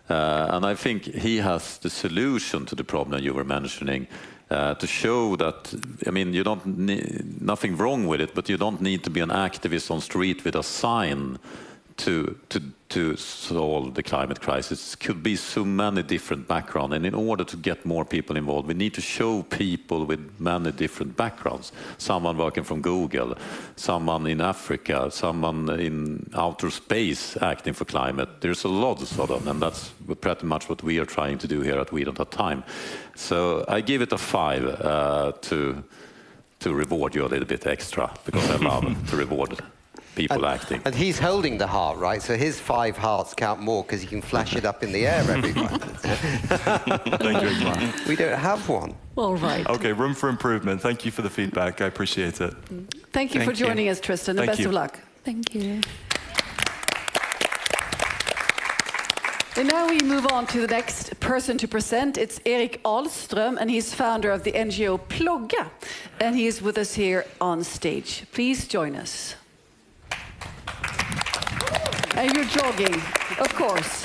And I think he has the solution to the problem you were mentioning, to show that, I mean, you don't need, nothing wrong with it, but you don't need to be an activist on street with a sign to solve the climate crisis. It could be so many different backgrounds, and in order to get more people involved, we need to show people with many different backgrounds. Someone working from Google, someone in Africa, someone in outer space acting for climate. There's a lot of them, and that's pretty much what we are trying to do here at We Don't Have Time. So I give it a 5 to to reward you a little bit extra, because I love to reward people acting.
And he's holding the heart, right? So his 5 hearts count more because he can flash it up in the air every 5 minutes.
Thank you, Ingmar.
We don't have one.
All right.
Okay, room for improvement. Thank you for the feedback. I appreciate it.
Thank you for joining us, Tristan, and best of luck.
Thank you.
And now we move on to the next person to present. It's Erik Ahlström, and he's founder of the NGO Plogga. And he is with us here on stage. Please join us. And you're jogging, of course.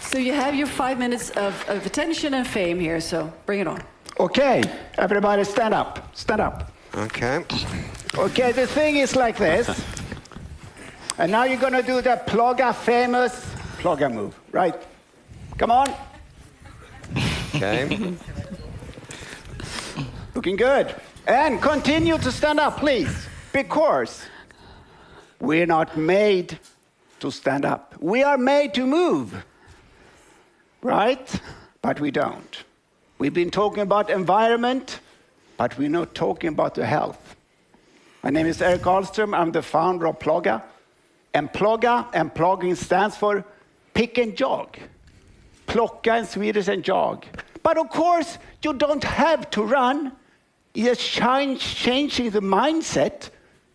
So you have your 5 minutes of attention and fame here, so bring it on.
Okay, everybody stand up, stand up.
Okay.
Okay, the thing is like this. And now you're going to do the Plogga famous Plogga move, right? Come on.
Okay.
Looking good. And continue to stand up, please, because we're not made to stand up. We are made to move, right? But we don't. We've been talking about environment, but we're not talking about the health. My name is Erik Ahlström. I'm the founder of Plogga. And Plogga and plogging stands for pick and jog. Plocka in Swedish and jog. But of course, you don't have to run. You're changing the mindset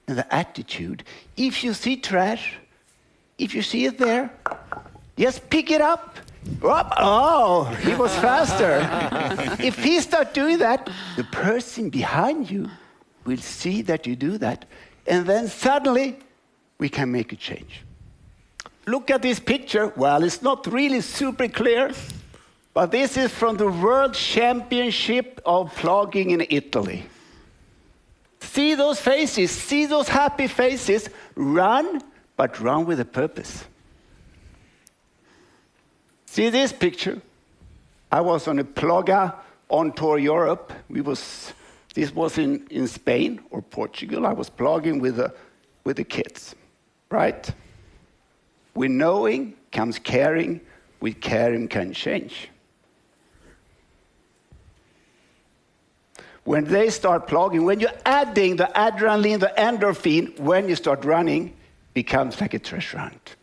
and the attitude. If you see trash, if you see it there, just pick it up. Oh, he was faster. If he starts doing that, the person behind you will see that you do that. And then suddenly, we can make a change. Look at this picture. Well, it's not really super clear, but this is from the World Championship of Plogging in Italy. See those faces, see those happy faces. Run, but run with a purpose. See this picture? I was on a Plogga on tour Europe. This was in Spain or Portugal. I was plogging with the kids, right? With knowing comes caring. With caring can change. When they start plogging, when you're adding the adrenaline, the endorphin, when you start running, becomes like a treasure hunt.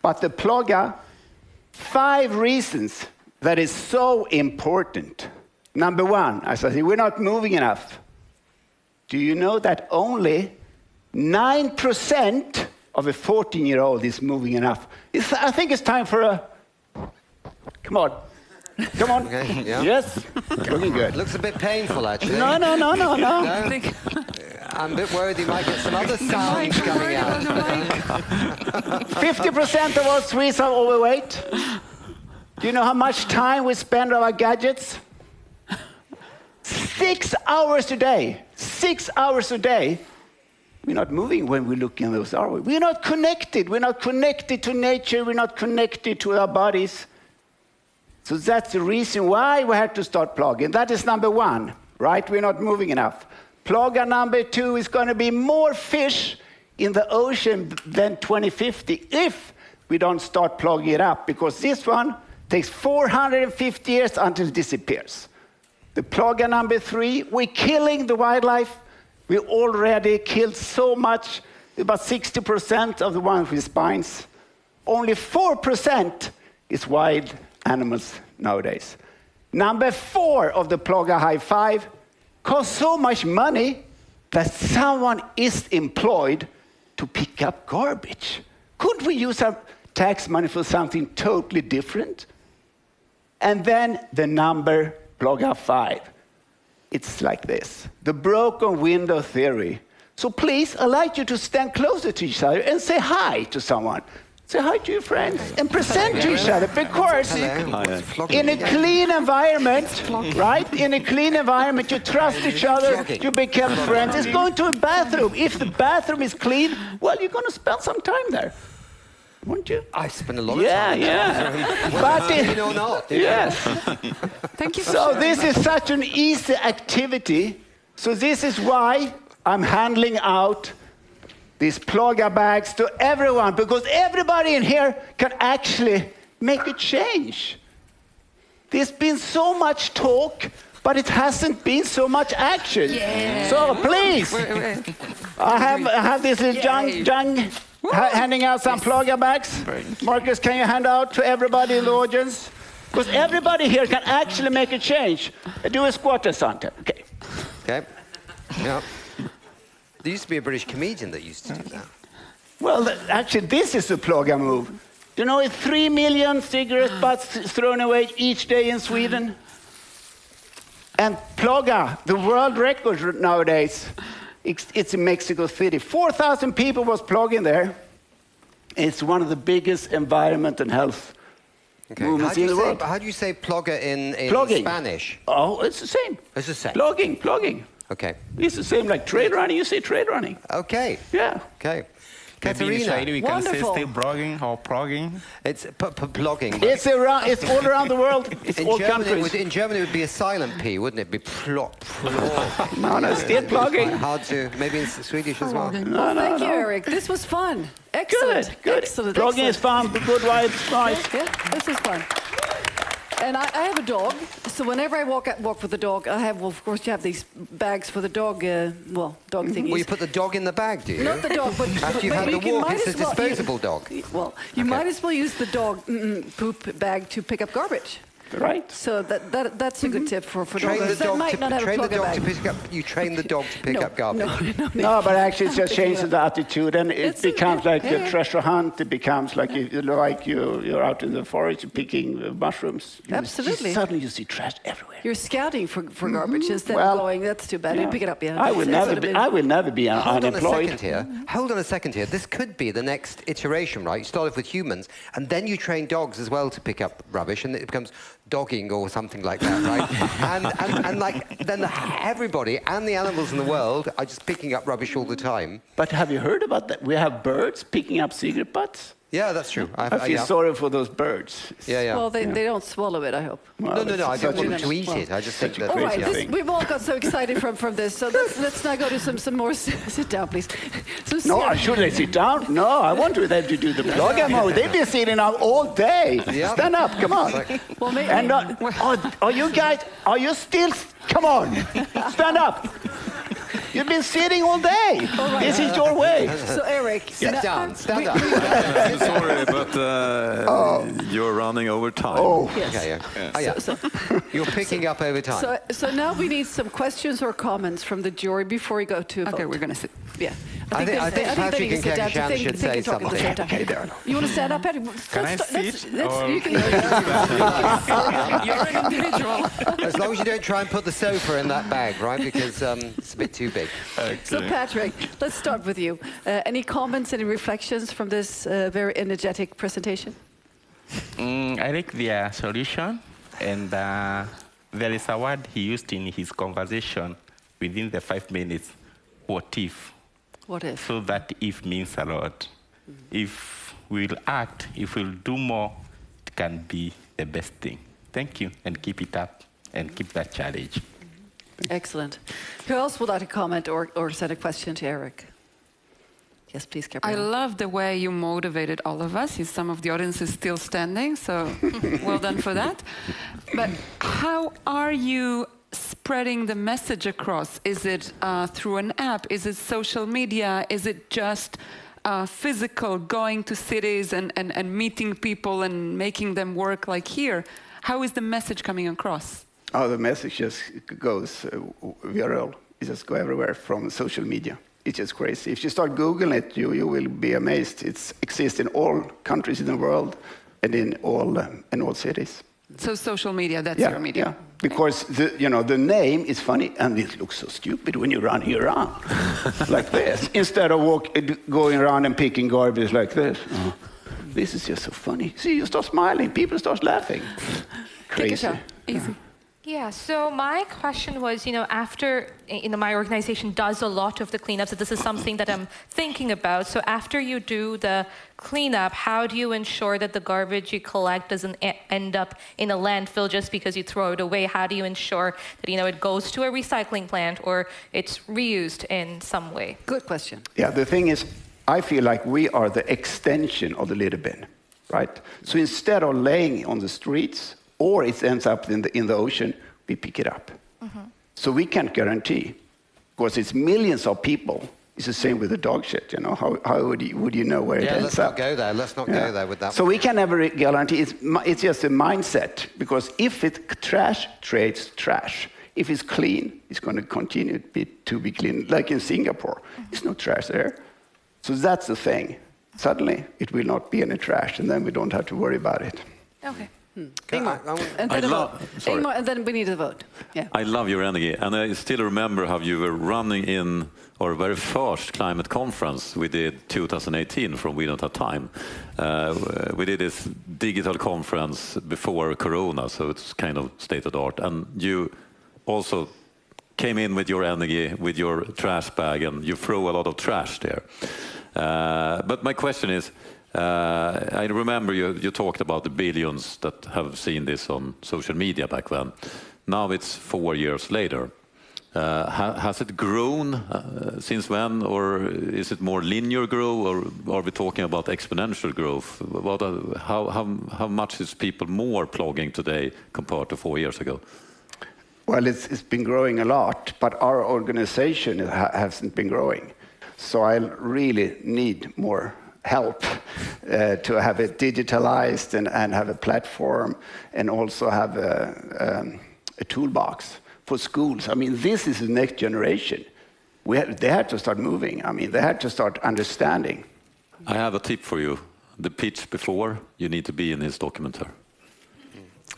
But the Plogga, 5 reasons that is so important. Number 1, as I say, we're not moving enough. Do you know that only 9% of a 14-year-old is moving enough? I think it's time for a... Come on. Come on.
Okay, yeah.
Yes. Looking good.
Looks a bit painful, actually.
No.
I'm a bit worried he might get some other sounds coming out.
50% of all Swedes are overweight. Do you know how much time we spend on our gadgets? 6 hours a day. 6 hours a day. We're not moving when we look in those, are we? We're not connected. We're not connected to nature. We're not connected to our bodies. So that's the reason why we have to start plogging. That is number 1, right? We're not moving enough. Plogga number 2 is going to be more fish in the ocean than 2050 if we don't start plogging it up, because this one takes 450 years until it disappears. The Plogga number 3, we're killing the wildlife. We already killed so much, about 60% of the ones with spines. Only 4% is wild animals nowadays. Number 4 of the Plogga High 5 costs so much money that someone is employed to pick up garbage. Couldn't we use our tax money for something totally different? And then the number Plogga 5. It's like this, the broken window theory. So please, I'd like you to stand closer to each other and say hi to someone. Say hi to your friends and present to each other, because in a clean environment, right? In a clean environment, you trust each other, you become friends. It's going to a bathroom. If the bathroom is clean, well, you're going to spend some time there. Won't you?
I spend a lot of time.
Yeah.
But you know not.
Yes.
Thank you.
So this is such an easy activity. So this is why I'm handing out these Plogga bags to everyone, because everybody in here can actually make a change. There's been so much talk but it hasn't been so much action.
Yeah.
So please, I have this little Jung handing out some Plogga bags. Marcus, can you hand out to everybody in the audience? Because everybody here can actually make a change. Do a squat or something. Okay.
Okay. Yeah. There used to be a British comedian that used to do that.
Well, actually, this is a Plogga move. You know, it's 3 million cigarette butts thrown away each day in Sweden. And Plogga, the world record nowadays, it's in Mexico City. 4,000 people was plugging there. It's one of the biggest environment and health movements in the world.
How do you say Plogga in Spanish?
Oh, it's the same.
It's the same.
Plugging.
Okay.
It's the same like trade running. You say trade running.
Okay.
Yeah.
Okay.
Maybe in Sweden we can say still blogging or progging.
It's blogging.
It's all around the world. It's all countries.
In German it would be a silent P, wouldn't it? Be plog.
No, still blogging.
Hard to, maybe in Swedish as well.
Well, thank you, Erik. This was fun. Excellent.
Good.
Excellent.
Blogging is fun. Good vibes. Nice.
Yeah, this is fun. And I have a dog, so whenever I walk with the dog, I have, well, of course, you have these bags for the dog, dog thingies.
Well, you put the dog in the bag, do you?
Not the dog, but
after you've had the walk, it's a disposable dog.
Well, you might as well use the dog poop bag to pick up garbage.
Right.
So that's a good tip for dogs.
That
might not have a Plogga bag.
You train the dog to pick up garbage.
No, but actually it just changes the attitude, and it becomes like a treasure hunt. It becomes like you're out in the forest picking mushrooms.
Absolutely.
Suddenly you see trash everywhere.
You're scouting for garbage instead of going, that's too bad. You pick it up, yeah.
I will never be unemployed.
Hold on a second here. This could be the next iteration, right? You start off with humans, and then you train dogs as well to pick up rubbish, and it becomes dogging or something like that, right? and like then everybody and the animals in the world are just picking up rubbish all the time.
But have you heard about that? We have birds picking up cigarette butts.
Yeah, that's true.
I feel sorry for those birds.
Yeah.
Well, they don't swallow it, I hope.
Well, no, I don't want them to eat it. I just think that...
All right, we've all got so excited from this, so let's now go to some more... Sit down, please.
No, should they sit down? No, I want them to do the Plogga mode. They've been sitting out all day. Yeah. Stand up, come on.
Well, maybe...
And are you guys... Are you still... Come on, stand up. You've been sitting all day. Right. This is your way.
So, Erik...
Stand up.
Sorry, but you're running over time.
Oh,
yes.
Okay, So, you're picking up over time.
So now we need some questions or comments from the jury before we go to vote.
Okay, we're going to sit.
Yeah.
I think Patrick and Kehkashan should say something.
Okay, you want to stand up, Patrick?
Can I sit?
You can.
You're an individual.
As long as you don't try and put the sofa in that bag, right? Because it's a bit too big.
So, Patrick, let's start with you. Any comments, any reflections from this very energetic presentation?
I like the solution, and there is a word he used in his conversation within the 5 minutes. What if?
What if?
So that if means a lot. If we'll act, if we'll do more, it can be the best thing. Thank you, and keep it up, and keep that challenge.
Excellent. Who else would like to comment or send a question to Erik? Yes, please, Gabriela.
I love the way you motivated all of us. Some of the audience is still standing, so well done for that. But how are you spreading the message across? Is it through an app? Is it social media? Is it just physical, going to cities and meeting people and making them work like here? How is the message coming across?
Oh, the message just goes viral. It just goes everywhere from social media. It's just crazy. If you start Googling it, you will be amazed. It exists in all countries in the world and in all cities.
So social media, that's your media.
Yeah, because the name is funny, and it looks so stupid when you run here around like this, instead of going around and picking garbage like this. Oh, this is just so funny. See, you start smiling, people start laughing. Crazy.
Easy.
Yeah, so my question was, after, my organization does a lot of the cleanups, so this is something that I'm thinking about. So after you do the cleanup, how do you ensure that the garbage you collect doesn't end up in a landfill just because you throw it away? How do you ensure that, it goes to a recycling plant or it's reused in some way?
Good question.
Yeah, the thing is, I feel like we are the extension of the litter bin, right? So instead of laying on the streets, or it ends up in the ocean, we pick it up. So we can't guarantee, because it's millions of people. It's the same with the dog shit, you know. How would you know where it ends up?
Let's not go there. Let's not go there with that.
So we can never guarantee. It's just a mindset, because if it's trash, trades trash. If it's clean, it's going to continue to be clean. Like in Singapore, there's no trash there. So that's the thing. Suddenly, it will not be any trash, and then we don't have to worry about it.
Okay.
Ingmar.
And then Ingmar, and then we need a vote. Yeah.
I love your energy, and I still remember how you were running in our very first climate conference we did 2018 from We Don't Have Time. We did this digital conference before Corona, so it's kind of state of the art. And you also came in with your energy, with your trash bag, and you throw a lot of trash there. But my question is, I remember you talked about the billions that have seen this on social media back then. Now it's 4 years later. Has it grown since when, or is it more linear growth, or are we talking about exponential growth? How much is people more plogging today compared to 4 years ago?
Well, it's been growing a lot, but our organization hasn't been growing. So I really need more help to have it digitalized and have a platform, and also have a toolbox for schools. I mean, this is the next generation. They had to start moving. I mean, they had to start understanding.
I have a tip for you. The pitch before, you need to be in his documentary.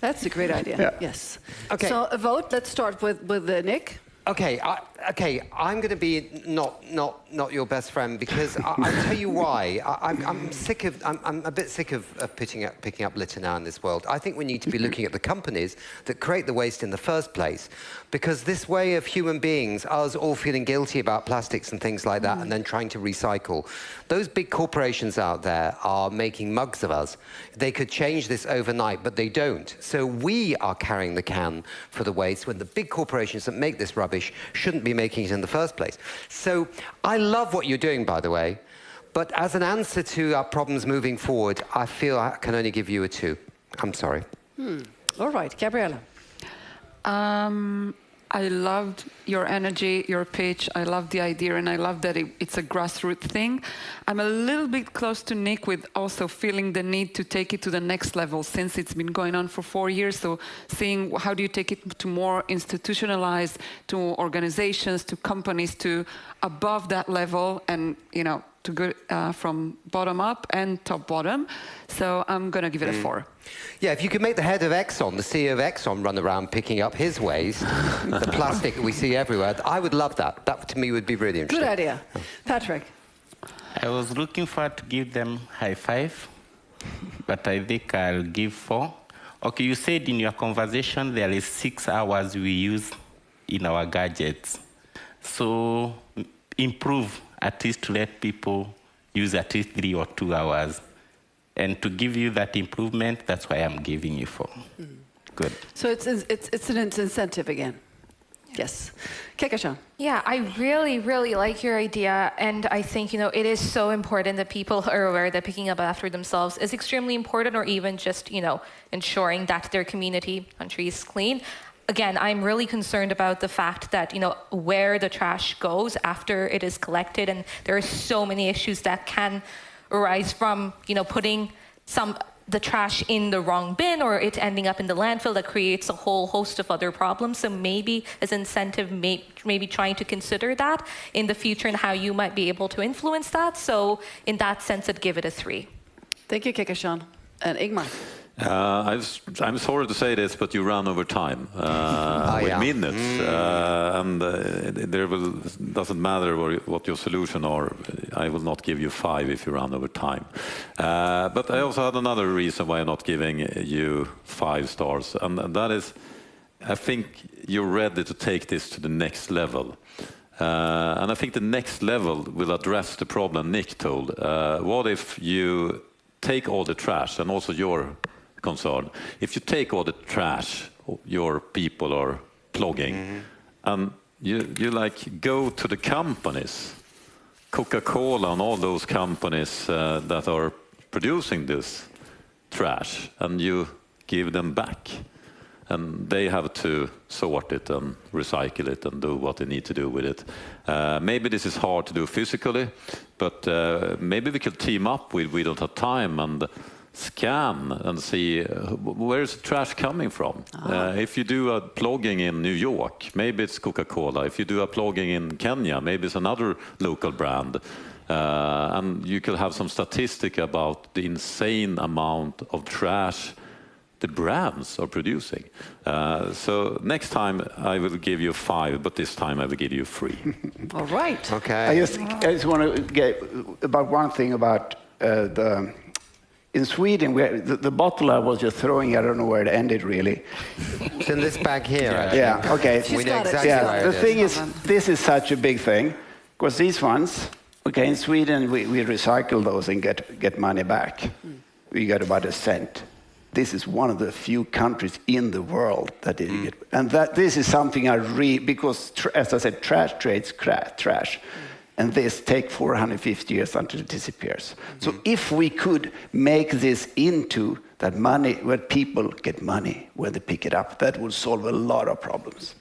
That's a great idea.
Yeah.
Yes.
Okay.
So a vote. Let's start with Nick.
Okay, I'm going to be not your best friend, because I'll tell you why. I'm a bit sick of picking up litter now in this world. I think we need to be looking at the companies that create the waste in the first place, because this way of human beings, us all feeling guilty about plastics and things like that, and then trying to recycle, those big corporations out there are making mugs of us. They could change this overnight, but they don't. So we are carrying the can for the waste, when the big corporations that make this rubbish shouldn't be making it in the first place. So I love what you're doing, by the way, but as an answer to our problems moving forward, I feel I can only give you a 2. I'm sorry.
All right, Gabriela.
I loved your energy, your pitch. I love the idea, and I love that it's a grassroots thing. I'm a little bit close to Nick with also feeling the need to take it to the next level, since it's been going on for 4 years. So seeing how do you take it to more institutionalized, to organizations, to companies, to above that level, and to go from bottom up and top bottom. So I'm going to give it a 4.
Yeah, if you could make the head of Exxon, the CEO of Exxon, run around picking up his waste, the plastic that we see everywhere, I would love that. That, to me, would be really interesting.
Good idea. Patrick?
I was looking forward to give them high 5, but I think I'll give 4. Okay, you said in your conversation there is 6 hours we use in our gadgets. So improve at least to let people use at least 3 or 2 hours. And to give you that improvement, that's why I'm giving you 4. Good.
So it's an incentive again. Yes. Kehkashan.
Yeah, I really, really like your idea. And I think, it is so important that people are aware that picking up after themselves is extremely important, or even just, ensuring that their community, country is clean. Again, I'm really concerned about the fact that, where the trash goes after it is collected. And there are so many issues that can arise from, putting the trash in the wrong bin, or it ending up in the landfill, that creates a whole host of other problems. So maybe as incentive, maybe trying to consider that in the future and how you might be able to influence that. So in that sense, I'd give it a 3.
Thank you, Kehkashan. And Ingmar.
I'm sorry to say this, but you ran over time with minutes, and doesn't matter what your solution are. I will not give you 5 if you run over time. But I also had another reason why I'm not giving you 5 stars, and that is, I think you're ready to take this to the next level. And I think the next level will address the problem Nick told. What if you take all the trash, and also your concern, if you take all the trash your people are plugging, and you go to the companies, Coca-Cola and all those companies that are producing this trash, and you give them back, and they have to sort it and recycle it and do what they need to do with it. Maybe this is hard to do physically, but maybe we could team up with We Don't Have Time and scan and see where is the trash coming from. If you do a plogging in New York, maybe it's Coca-Cola. If you do a plogging in Kenya, maybe it's another local brand. And you could have some statistic about the insane amount of trash the brands are producing. So next time I will give you 5, but this time I will give you 3.
All right.
Okay.
I just want to get about one thing about in Sweden, the bottle I was just throwing, I don't know where it ended really.
It's in this bag here. Actually.
Yeah, okay.
We know exactly where it
the thing is, this is such a big thing, because these ones, okay, in Sweden we recycle those and get money back. We get about a cent. This is one of the few countries in the world that didn't get, and this is something because as I said, trash trades trash. And this takes 450 years until it disappears. So if we could make this into that money, where people get money when they pick it up, that would solve a lot of problems.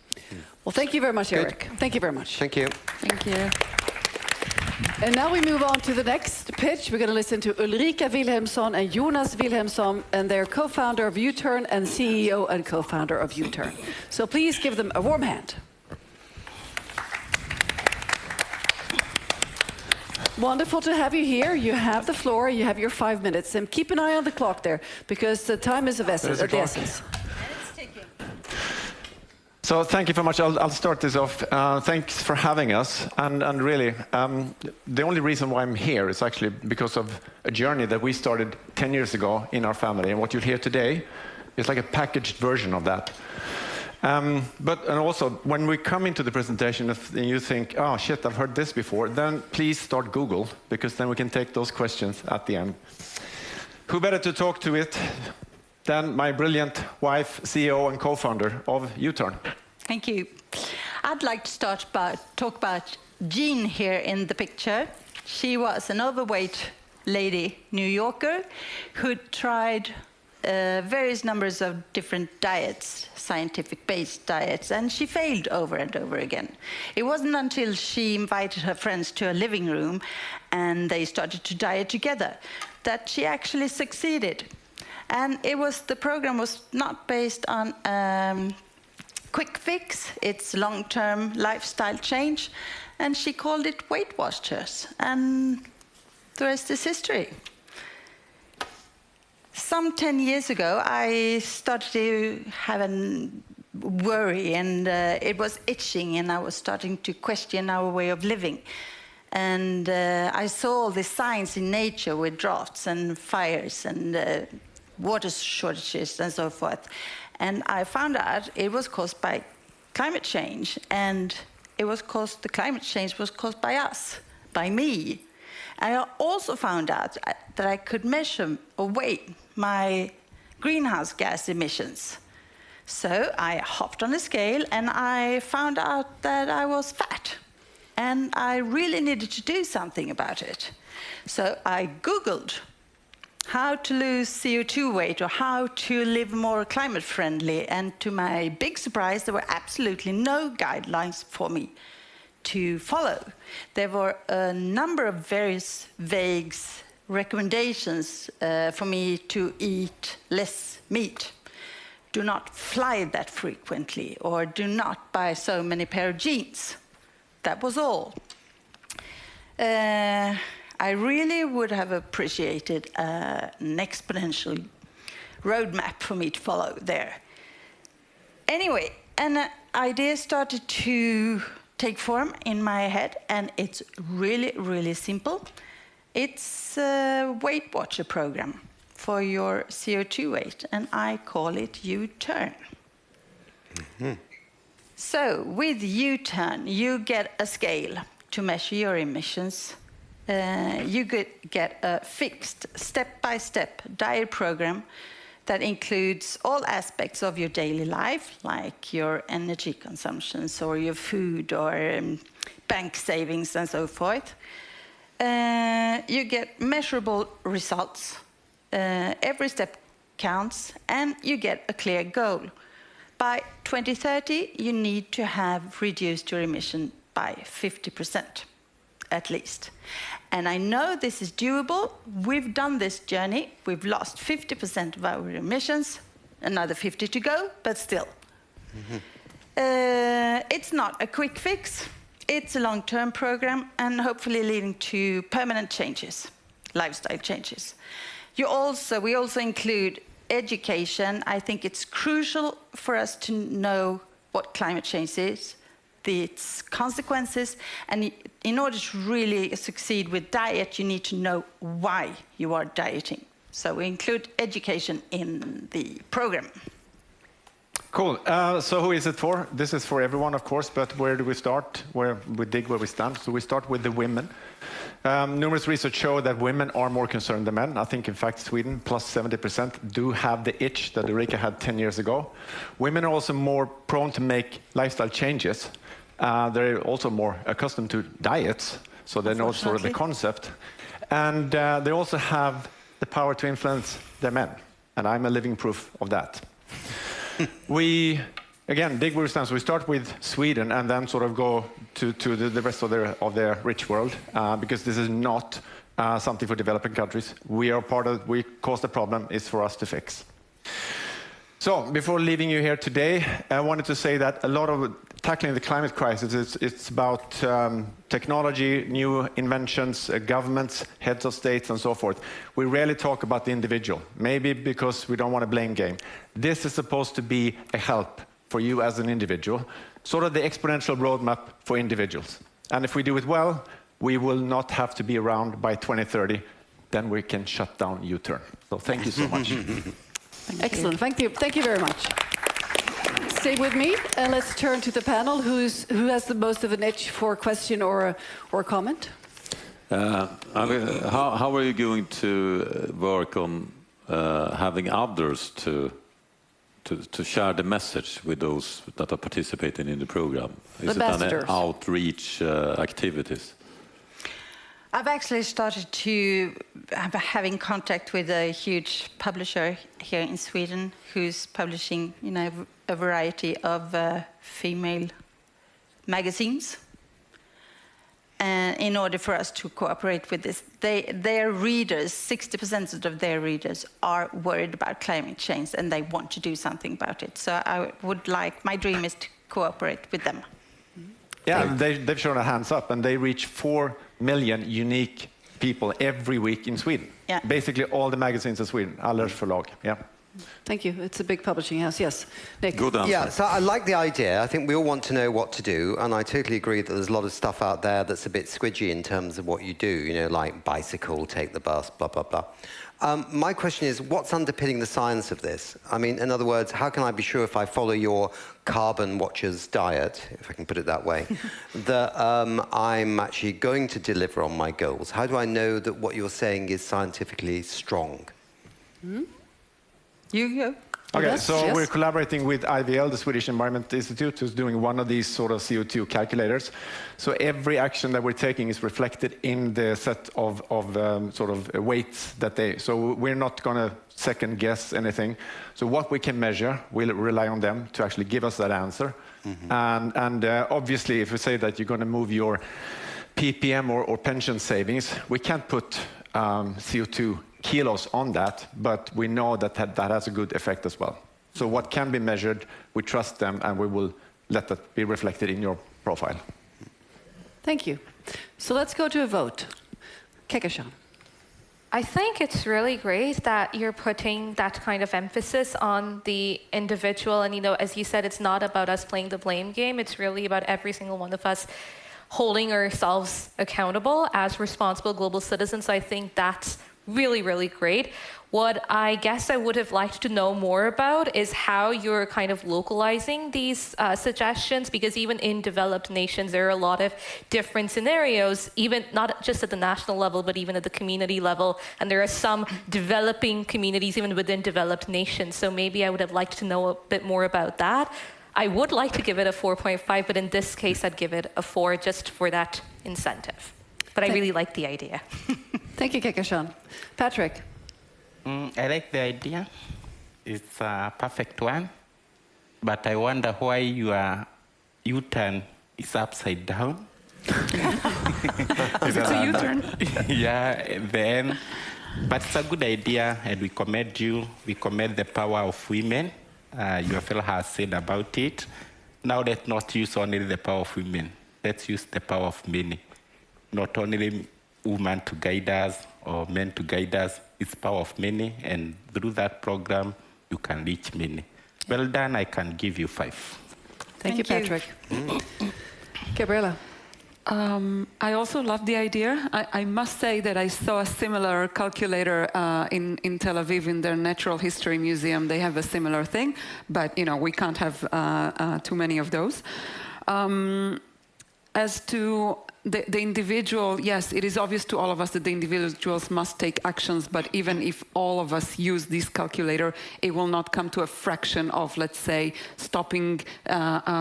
Well, thank you very much, Erik. Thank you very much.
Thank you.
Thank you.
And now we move on to the next pitch. We're going to listen to Ulrika Wilhelmsson and Jonas Wilhelmsson, and they're co-founder of Uturn and CEO and co-founder of Uturn. So please give them a warm hand. Wonderful to have you here. You have the floor. You have your 5 minutes. And keep an eye on the clock there, because the time is of essence.
So thank you very much. I'll start this off. Thanks for having us. And really, the only reason why I'm here is actually because of a journey that we started 10 years ago in our family. And what you'll hear today is like a packaged version of that. And also, when we come into the presentation, if you think, oh shit, I've heard this before, then please start Google, because then we can take those questions at the end. Who better to talk to it than my brilliant wife, CEO and co-founder of Uturn.
Thank you. I'd like to talk about Jean here in the picture. She was an overweight lady, New Yorker, who tried various numbers of different diets, scientific-based diets, and she failed over and over again. It wasn't until she invited her friends to a living room and they started to diet together that she actually succeeded. And the program was not based on quick fix, it's long-term lifestyle change, and she called it Weight Watchers, and the rest is history. Some 10 years ago, I started to have a worry, and it was itching, and I was starting to question our way of living. And I saw all the signs in nature with droughts and fires and water shortages and so forth. And I found out it was caused by climate change, and the climate change was caused by us, by me. And I also found out that I could measure or weigh my greenhouse gas emissions. So I hopped on a scale and I found out that I was fat. And I really needed to do something about it. So I Googled how to lose CO2 weight or how to live more climate friendly. And to my big surprise, there were absolutely no guidelines for me to follow. There were a number of various vague recommendations for me to eat less meat. Do not fly that frequently, or do not buy so many pair of jeans. That was all. I really would have appreciated an exponential roadmap for me to follow there. Anyway, an idea started to take form in my head, and it's really, really simple. It's a Weight Watcher program for your CO2 weight, and I call it Uturn. So with Uturn, you get a scale to measure your emissions. You get a fixed step-by-step diet program that includes all aspects of your daily life, like your energy consumptions or your food or bank savings and so forth. You get measurable results. Every step counts, and you get a clear goal. by 2030, you need to have reduced your emission by 50%, at least. And I know this is doable. We've done this journey. We've lost 50% of our emissions, another 50 to go, but still. It's not a quick fix. It's a long-term program and hopefully leading to permanent changes, lifestyle changes. We also include education. I think it's crucial for us to know what climate change is, its consequences, and in order to really succeed with diet, you need to know why you are dieting. So we include education in the program.
Cool. So who is it for? This is for everyone, of course, but where do we start? Where we stand. So we start with the women. Numerous research show that women are more concerned than men. I think, in fact, Sweden, plus 70%, do have the itch that Ulrika had 10 years ago. Women are also more prone to make lifestyle changes. They're also more accustomed to diets, so they know sort of the concept. And they also have the power to influence their men. And I'm a living proof of that. We, again, dig where we stand. So we start with Sweden and then sort of go to the rest of their rich world, because this is not something for developing countries. We are part of, we cause the problem, it's for us to fix. So before leaving you here today, I wanted to say that a lot of tackling the climate crisis, it's about technology, new inventions, governments, heads of states, and so forth. We rarely talk about the individual, maybe because we don't want to blame game. This is supposed to be a help for you as an individual, sort of the exponential roadmap for individuals. And if we do it well, we will not have to be around by 2030. Then we can shut down Uturn. So thank you so much.
Excellent. Thank you. Thank you very much. Stay with me, and let's turn to the panel. Who has the most of an itch for a question or comment?
How are you going to work on having others to share the message with those that are participating in the program? Is it an outreach activities?
I've actually started to having contact with a huge publisher here in Sweden who's publishing, a variety of female magazines. And in order for us to cooperate with this, their readers, 60% of their readers are worried about climate change and they want to do something about it. So I would like, my dream is to cooperate with them.
Yeah, they've shown a hands up, and they reach 4 million unique people every week in Sweden.
Yeah.
Basically all the magazines in Sweden, Ahlström. Yeah.
Thank you. It's a big publishing house. Yes, Nick.
Good answer.
Yeah, so I like the idea. I think we all want to know what to do, and I totally agree that there's a lot of stuff out there that's a bit squidgy in terms of what you do, like bicycle, take the bus, blah, blah, blah. My question is, what's underpinning the science of this? I mean, in other words, how can I be sure if I follow your carbon watcher's diet, if I can put it that way, that I'm actually going to deliver on my goals? How do I know that what you're saying is scientifically strong?
Mm-hmm. You go.
Okay,
Yes,
so
yes.
we're collaborating with IVL, the Swedish Environment Institute, who's doing one of these sort of CO2 calculators. So every action that we're taking is reflected in the set of sort of weights that they... So we're not going to second guess anything. So what we can measure, we'll rely on them to actually give us that answer. Mm-hmm. And obviously, if we say that you're going to move your PPM or pension savings, we can't put CO2 kilos on that, but we know that has a good effect as well. So what can be measured, we trust them, and we will let that be reflected in your profile.
Thank you. So let's go to a vote. Kehkashan.
I think it's really great that you're putting that kind of emphasis on the individual. And, as you said, it's not about us playing the blame game. It's really about every single one of us holding ourselves accountable as responsible global citizens. I think that's really, really great. What I guess I would have liked to know more about is how you're kind of localizing these suggestions, because even in developed nations, there are a lot of different scenarios, even not just at the national level, but even at the community level. And there are some developing communities even within developed nations. So maybe I would have liked to know a bit more about that. I would like to give it a 4.5, but in this case, I'd give it a 4 just for that incentive. But I really like the idea.
Thank you, Kehkashan. Patrick.
I like the idea. It's a perfect one. but I wonder why your Uturn is upside down.
It's a U-turn.
Yeah, then, but it's a good idea, and we commend you. We commend the power of women. Your fellow has said about it. Now let's not use only the power of women. Let's use the power of many. Not only women to guide us or men to guide us, it's power of many, and through that program, you can reach many. Well done, I can give you 5.
Thank you, Patrick. Gabriela.
I also love the idea. I must say that I saw a similar calculator in Tel Aviv in their Natural History Museum. They have a similar thing, but we can't have too many of those. As to the individual, yes, it is obvious to all of us that the individuals must take actions, but even if all of us use this calculator, it will not come to a fraction of, let's say, stopping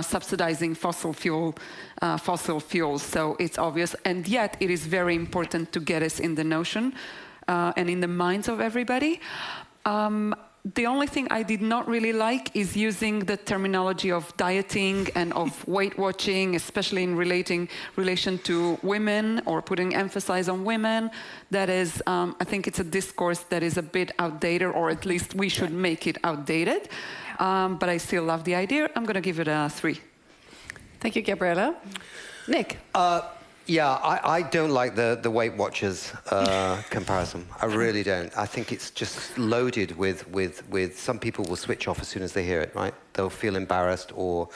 subsidizing fossil fuels. So it's obvious, and yet it is very important to get us in the notion and in the minds of everybody. The only thing I did not really like is using the terminology of dieting and of weight watching, especially in relation to women, or putting emphasis on women. That is, I think it's a discourse that is a bit outdated, or at least we should make it outdated. But I still love the idea. I'm going to give it a 3.
Thank you, Gabriela. Nick?
Yeah, I don't like the Weight Watchers comparison. I really don't. I think it's just loaded with some people will switch off as soon as they hear it, right? They'll feel embarrassed, or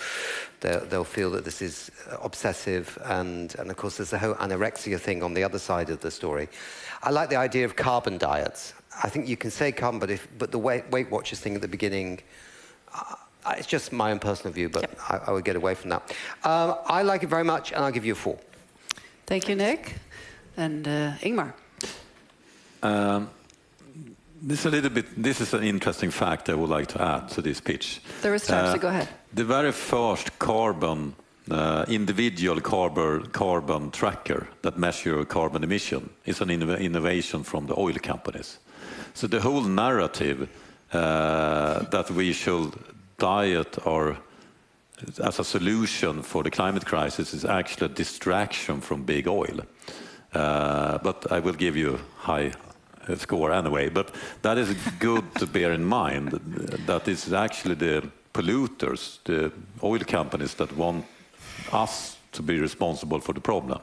they'll feel that this is obsessive, and of course there's the whole anorexia thing on the other side of the story. I like the idea of carbon diets. I think you can say carbon, but the Weight Watchers thing at the beginning, it's just my own personal view, but I would get away from that. I like it very much, and I'll give you a 4.
Thank you, Nick. And Ingmar.
This is an interesting fact I would like to add to this pitch.
There is time, so go ahead.
The very first individual carbon tracker that measures carbon emission is an innovation from the oil companies. So the whole narrative that we should diet or as a solution for the climate crisis is actually a distraction from big oil. But I will give you a high score anyway. But that is good to bear in mind, that it's actually the polluters, the oil companies, that want us to be responsible for the problem.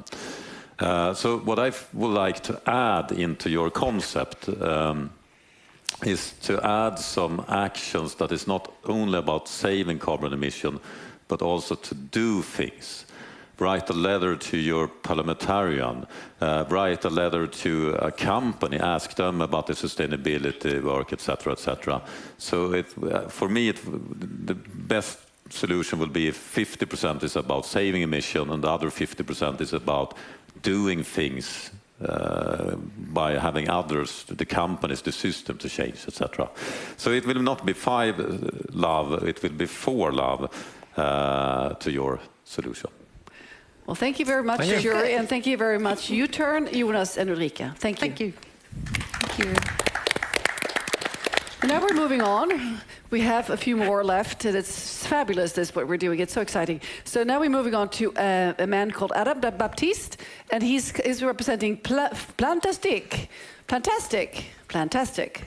So what I would like to add into your concept is to add some actions that is not only about saving carbon emission, but also to do things. Write a letter to your parliamentarian, write a letter to a company, ask them about the sustainability work, etc., etc. So for me, the best solution will be if 50% is about saving emission and the other 50% is about doing things by having others, the companies, the system to change, etc. So it will not be 5 love, it will be 4 love to your solution.
Well, thank you very much, jury, and thank you very much, Uturn, Jonas, and Ulrika. Thank you.
Thank you. Thank you.
Now we're moving on. We have a few more left, and it's fabulous, this what we're doing. It's so exciting. So now we're moving on to a man called Baptiste, and he's representing Plantastique. Plantastic.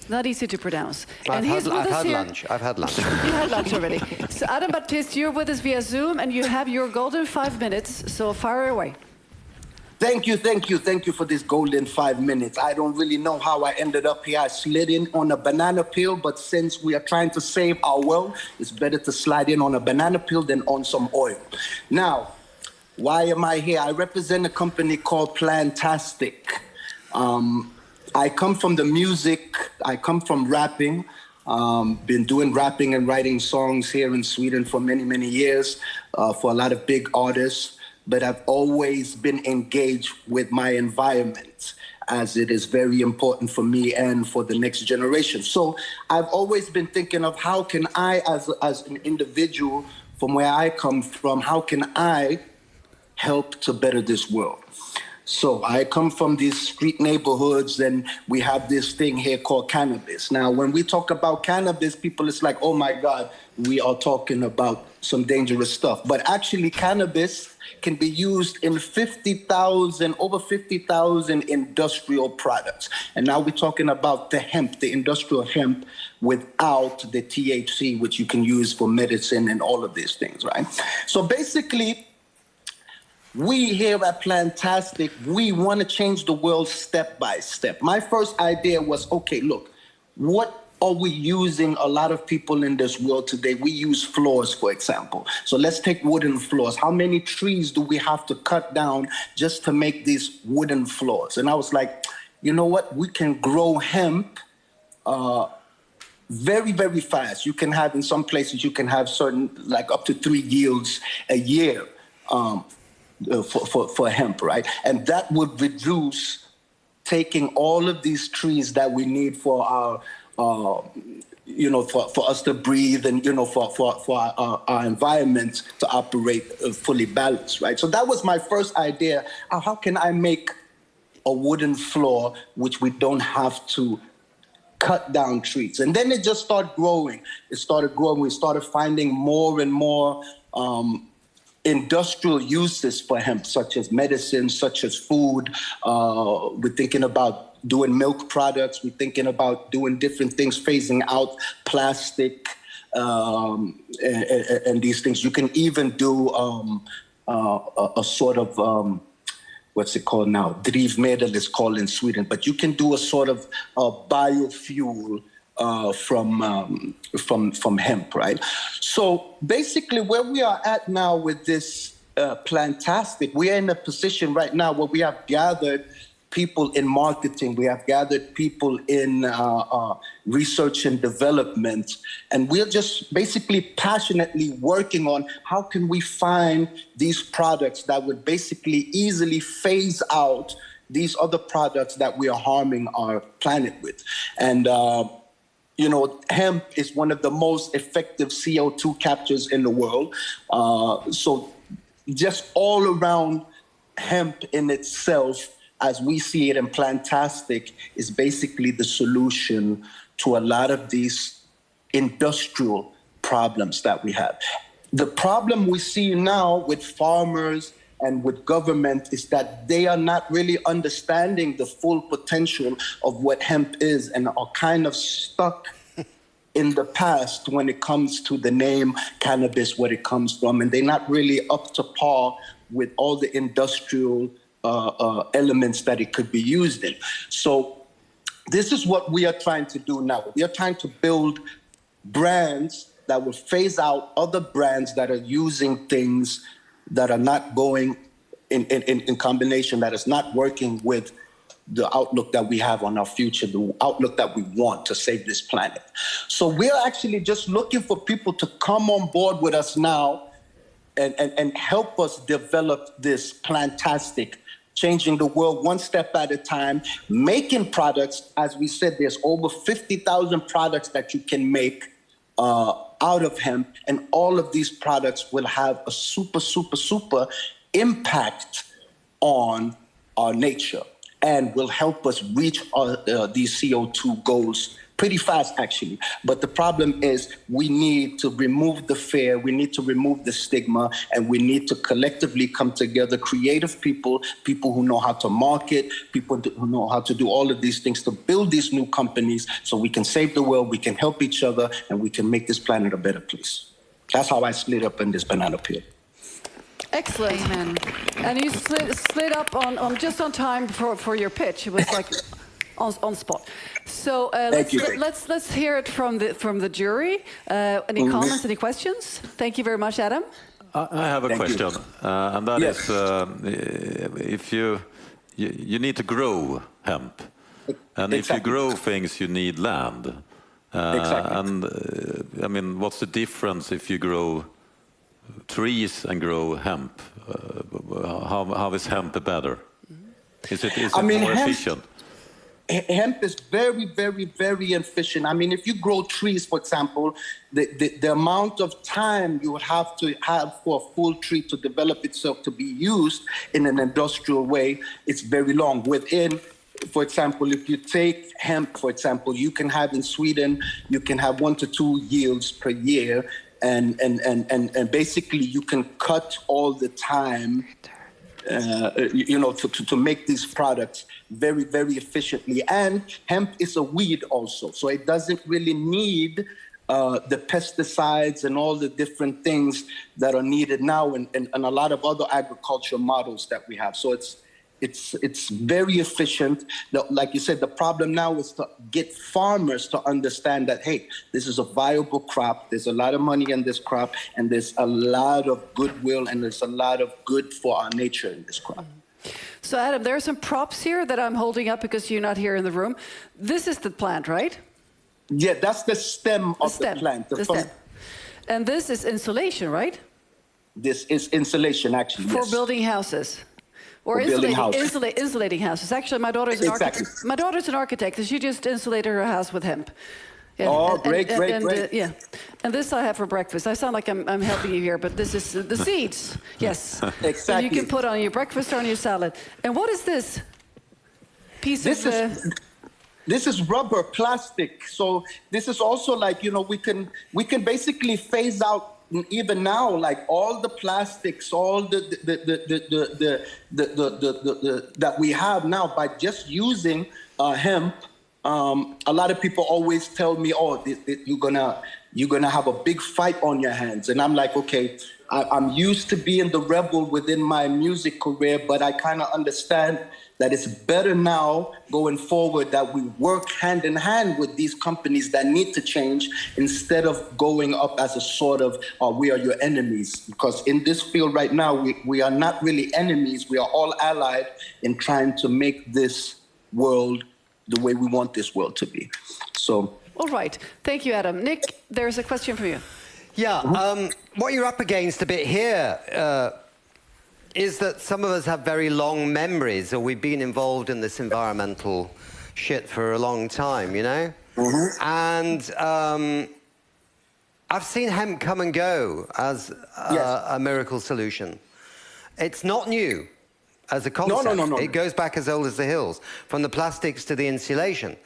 Not easy to pronounce.
I've had lunch.
You had lunch already. So Baptiste, you're with us via Zoom, and you have your golden 5 minutes, so fire away.
Thank you for this golden 5 minutes. I don't really know how I ended up here. I slid in on a banana peel, but since we are trying to save our world, it's better to slide in on a banana peel than on some oil. Now, why am I here? I represent a company called Plantastique. I come from the music, I come from rapping. Been doing rapping and writing songs here in Sweden for many, many years for a lot of big artists. But I've always been engaged with my environment, as it is very important for me and for the next generation. So I've always been thinking of how can I, as an individual from where I come from, how can I help to better this world? So I come from these street neighborhoods, and we have this thing here called cannabis. Now, when we talk about cannabis, people, it's like, oh my God, we are talking about some dangerous stuff. But actually, cannabis can be used in over 50,000 industrial products. And now we're talking about the hemp, the industrial hemp, without the THC, which you can use for medicine and all of these things, right? So basically, we here at Plantastique, we want to change the world step by step. My first idea was, okay, look, what are we using a lot of people in this world today? We use floors, for example. So let's take wooden floors. How many trees do we have to cut down just to make these wooden floors? And I was like, you know what? We can grow hemp very, very fast. You can have, in some places, you can have certain, like up to 3 yields a year for hemp, right? And that would reduce taking all of these trees that we need for our for us to breathe and, for our environment to operate fully balanced, right? So that was my first idea. How can I make a wooden floor which we don't have to cut down trees? And then it just started growing. It started growing. We started finding more and more industrial uses for hemp, such as medicine, such as food. We're thinking about doing milk products. We're thinking about doing different things, phasing out plastic and these things. You can even do a sort of, what's it called now? Drivmedel is called in Sweden, but you can do a sort of biofuel from hemp, right? So basically where we are at now with this Plantastique, we are in a position right now where we have gathered people in marketing, we have gathered people in research and development, and we're just basically passionately working on how can we find these products that would basically easily phase out these other products that we are harming our planet with. And hemp is one of the most effective CO2 captures in the world. So just all around, hemp in itself, as we see it in Plantastique, is basically the solution to a lot of these industrial problems that we have. The problem we see now with farmers and with government is that they are not really understanding the full potential of what hemp is, and are kind of stuck in the past when it comes to the name cannabis, where it comes from, and they're not really up to par with all the industrial elements that it could be used in. So this is what we are trying to do now. We are trying to build brands that will phase out other brands that are using things that are not going in combination, that is not working with the outlook that we have on our future, the outlook that we want to save this planet. So we're actually just looking for people to come on board with us now and help us develop this Plantastique, changing the world one step at a time, making products. As we said, there's over 50,000 products that you can make out of hemp, and all of these products will have a super, super, super impact on our nature and will help us reach these CO2 goals pretty fast, actually. But the problem is we need to remove the fear, we need to remove the stigma, and we need to collectively come together, creative people, people who know how to market, people who know how to do all of these things to build these new companies so we can save the world, we can help each other, and we can make this planet a better place. That's how I split up in this banana peel.
Excellent. Amen. And you slid up on just on time for your pitch. It was like on spot. So let's hear it from the jury. Any comments? Any questions? Thank you very much, Adam.
I have a question, and that is, if you need to grow hemp, and if you grow things, you need land. And I mean, what's the difference if you grow trees and grow hemp? How is hemp better? Is it more efficient?
hemp is very, very, very efficient. I mean, if you grow trees, for example, the amount of time you would have to have for a full tree to develop itself to be used in an industrial way, it's very long. Within, for example, if you take hemp, for example, you can have in Sweden, you can have 1 to 2 yields per year. And basically you can cut all the time, to make these products very, very efficiently. And hemp is a weed also, so it doesn't really need the pesticides and all the different things that are needed now and a lot of other agriculture models that we have. So it's very efficient. Like you said, the problem now is to get farmers to understand that, hey, this is a viable crop. There's a lot of money in this crop, and there's a lot of goodwill, and there's a lot of good for our nature in this crop.
So, Adam, there are some props here that I'm holding up because you're not here in the room. This is the plant, right?
Yeah, that's the stem of the plant.
The stem. And this is insulation, right?
This is insulation, actually,
For
yes.
building houses. Or insulating houses. Actually, my daughter's an architect. My daughter's an architect, and she just insulated her house with hemp. Yeah.
Oh, great.
Yeah, and this I have for breakfast. I sound like I'm helping you here, but this is the seeds. Yes,
exactly.
So you can put on your breakfast or on your salad. And what is this piece of?
This is rubber, plastic. So this is also like, we can basically phase out. Even now, like all the plastics, all that we have now by just using hemp. A lot of people always tell me, "Oh, you're gonna have a big fight on your hands," and I'm like, okay, I'm used to being the rebel within my music career, but I kind of understand that it's better now going forward that we work hand in hand with these companies that need to change instead of going up as a sort of, we are your enemies. Because in this field right now, we are not really enemies. We are all allied in trying to make this world the way we want this world to be. So.
All right. Thank you, Adam. Nick, there's a question for you.
Yeah. What you're up against a bit here is that some of us have very long memories, or we've been involved in this environmental shit for a long time, And I've seen hemp come and go as a miracle solution. It's not new as a concept. No. It goes back as old as the hills, from the plastics to the insulation.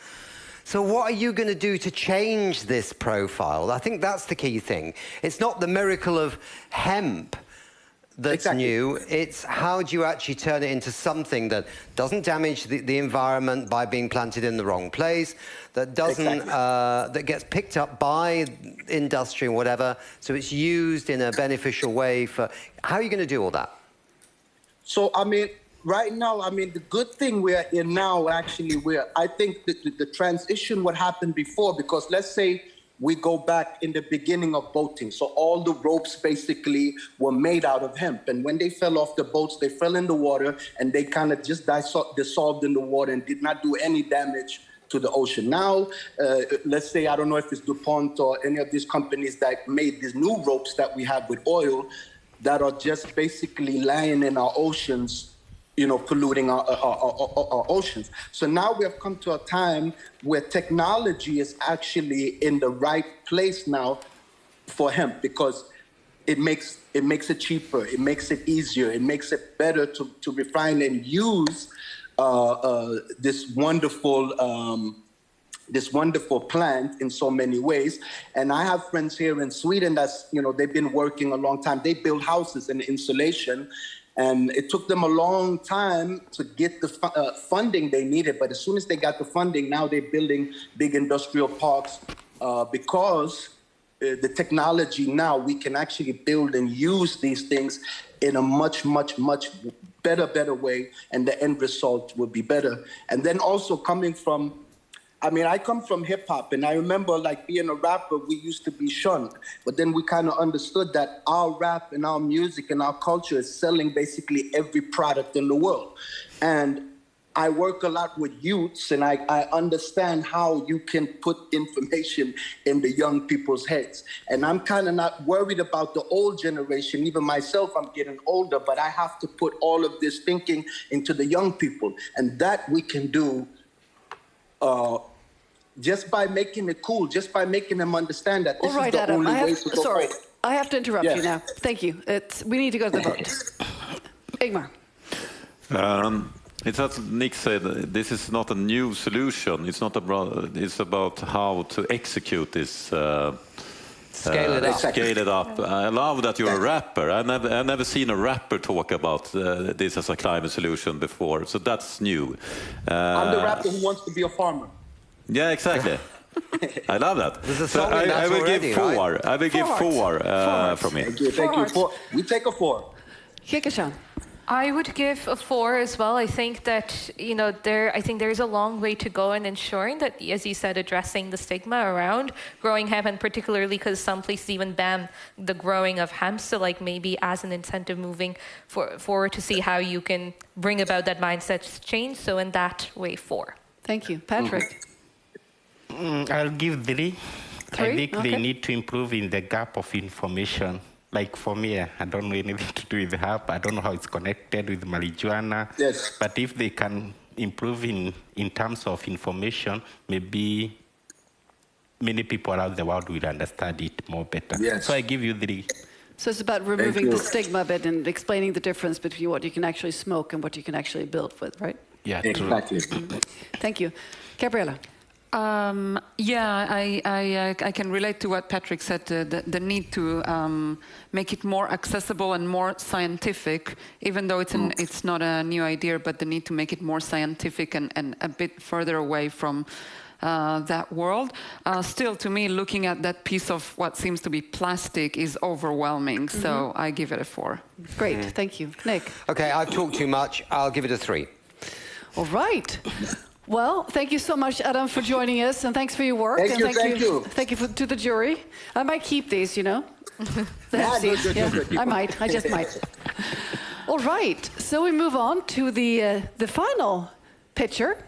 So what are you going to do to change this profile? I think that's the key thing. It's not the miracle of hemp that's new. It's how do you actually turn it into something that doesn't damage the environment by being planted in the wrong place, that doesn't that gets picked up by industry and whatever, so it's used in a beneficial way for. How are you going to do all that?
So I mean, right now, I mean, the good thing we're in now, actually, I think that the transition what happened before, because let's say we go back in the beginning of boating. So all the ropes basically were made out of hemp. And when they fell off the boats, they fell in the water and they kind of just dissolved in the water and did not do any damage to the ocean. Now, let's say, I don't know if it's DuPont or any of these companies that made these new ropes that we have with oil that are just basically lying in our oceans, polluting our oceans. So now we have come to a time where technology is actually in the right place now for hemp, because it makes it cheaper, it makes it easier, it makes it better to refine and use this wonderful plant in so many ways. And I have friends here in Sweden that's, they've been working a long time. They build houses and insulation. And it took them a long time to get the funding they needed. But as soon as they got the funding, now they're building big industrial parks because the technology now, we can actually build and use these things in a much, much, much better way. And the end result will be better. And then also coming from, I come from hip hop, and I remember like being a rapper, we used to be shunned, but then we kind of understood that our rap and our music and our culture is selling basically every product in the world. And I work a lot with youths, and I understand how you can put information in the young people's heads. And I'm kind of not worried about the old generation. Even myself, I'm getting older, but I have to put all of this thinking into the young people. And that we can do just by making it cool, just by making them understand that this is the
Adam,
only way to go forward.
I have to interrupt you now. Thank you. We need to go to the vote. Ingmar.
It's as Nick said, this is not a new solution. It's not about. It's about how to execute this.
Scale it up.
Scale it up. I love that you're a rapper. I've never seen a rapper talk about this as a climate solution before. So that's new.
I'm the rapper who wants to be a farmer.
Yeah, exactly. I love that.
So
I will give four.
Right?
I will give four from me.
Thank you. We take a 4.
Kehkashan.
I would give a 4 as well. I think that, I think there's a long way to go in ensuring that, as you said, addressing the stigma around growing hemp, and particularly because some places even ban the growing of hemp. So like maybe as an incentive moving forward to see how you can bring about that mindset change. So in that way, 4.
Thank you. Patrick?
I'll give 3. I think
Okay.
they need to improve in the gap of information. Like for me, I don't know anything to do with hemp. I don't know how it's connected with marijuana.
Yes.
But if they can improve in terms of information, maybe many people around the world will understand it more better.
Yes.
So I give you 3.
So it's about removing the stigma a bit and explaining the difference between what you can actually smoke and what you can actually build with, right?
Yeah,
exactly.
Thank you. Gabriela?
I can relate to what Patrick said, the need to make it more accessible and more scientific, even though it's not a new idea, but the need to make it more scientific and a bit further away from that world. Still, to me, looking at that piece of what seems to be plastic is overwhelming, so I give it a 4.
Great, thank you. Nick?
Okay, I've talked too much. I'll give it a 3.
All right. Well, thank you so much, Adam, for joining us, and thanks for your work.
Thank you.
Thank you to the jury. I might keep these,
Good.
I might. I just might. All right. So we move on to the final picture.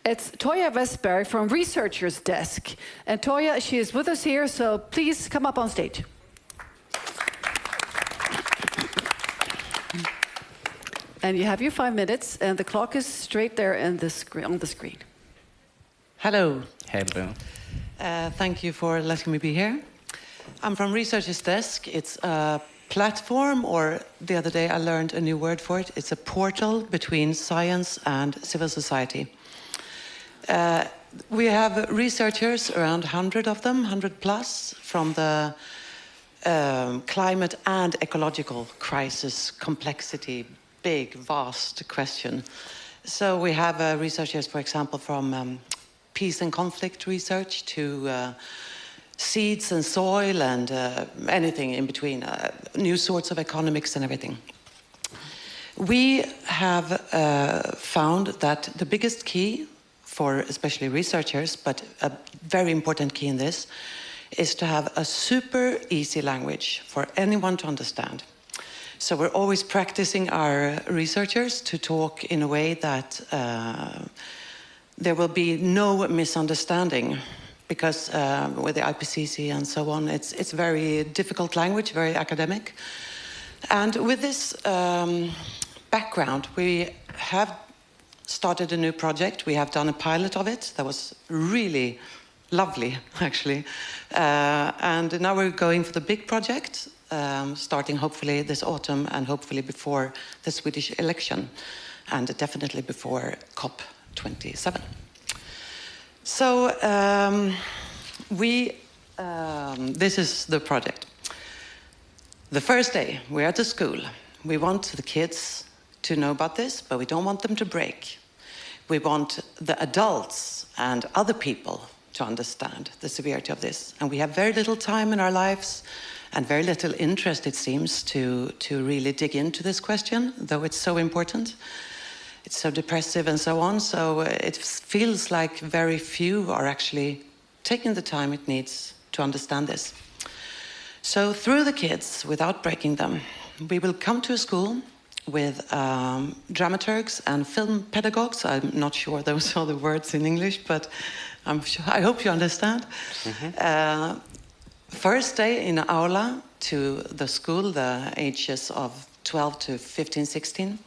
It's Toya Westberg from Researcher's Desk. And Toya, she is with us here, so please come up on stage. And you have your 5 minutes, and the clock is straight there on the screen.
Hello.
Hello.
Thank you for letting me be here. I'm from Researcher's Desk. It's a platform, or the other day I learned a new word for it. It's a portal between science and civil society. We have researchers, around 100 of them, 100 plus, from the climate and ecological crisis complexity, big, vast question. So we have researchers, for example, from peace and conflict research to seeds and soil and anything in between, new sorts of economics and everything. We have found that the biggest key for especially researchers, but a very important key in this, is to have a super easy language for anyone to understand. So we're always practicing our researchers to talk in a way that there will be no misunderstanding, because with the IPCC and so on, it's very difficult language, very academic. And with this background, we have started a new project. We have done a pilot of it that was really lovely, actually. And now we're going for the big project, starting hopefully this autumn and hopefully before the Swedish election, and definitely before COP27. So this is the project. The first day, we're at the school. We want the kids to know about this, but we don't want them to break. We want the adults and other people to understand the severity of this. And we have very little time in our lives and very little interest, it seems, to really dig into this question, though it's so important. It's so depressive and so on. So it feels like very few are actually taking the time it needs to understand this. So through the kids, without breaking them, we will come to a school with dramaturgs and film pedagogues. I'm not sure those are the words in English, but I hope you understand. Mm-hmm. First day in aula to the school, the ages of 12 to 15, 16.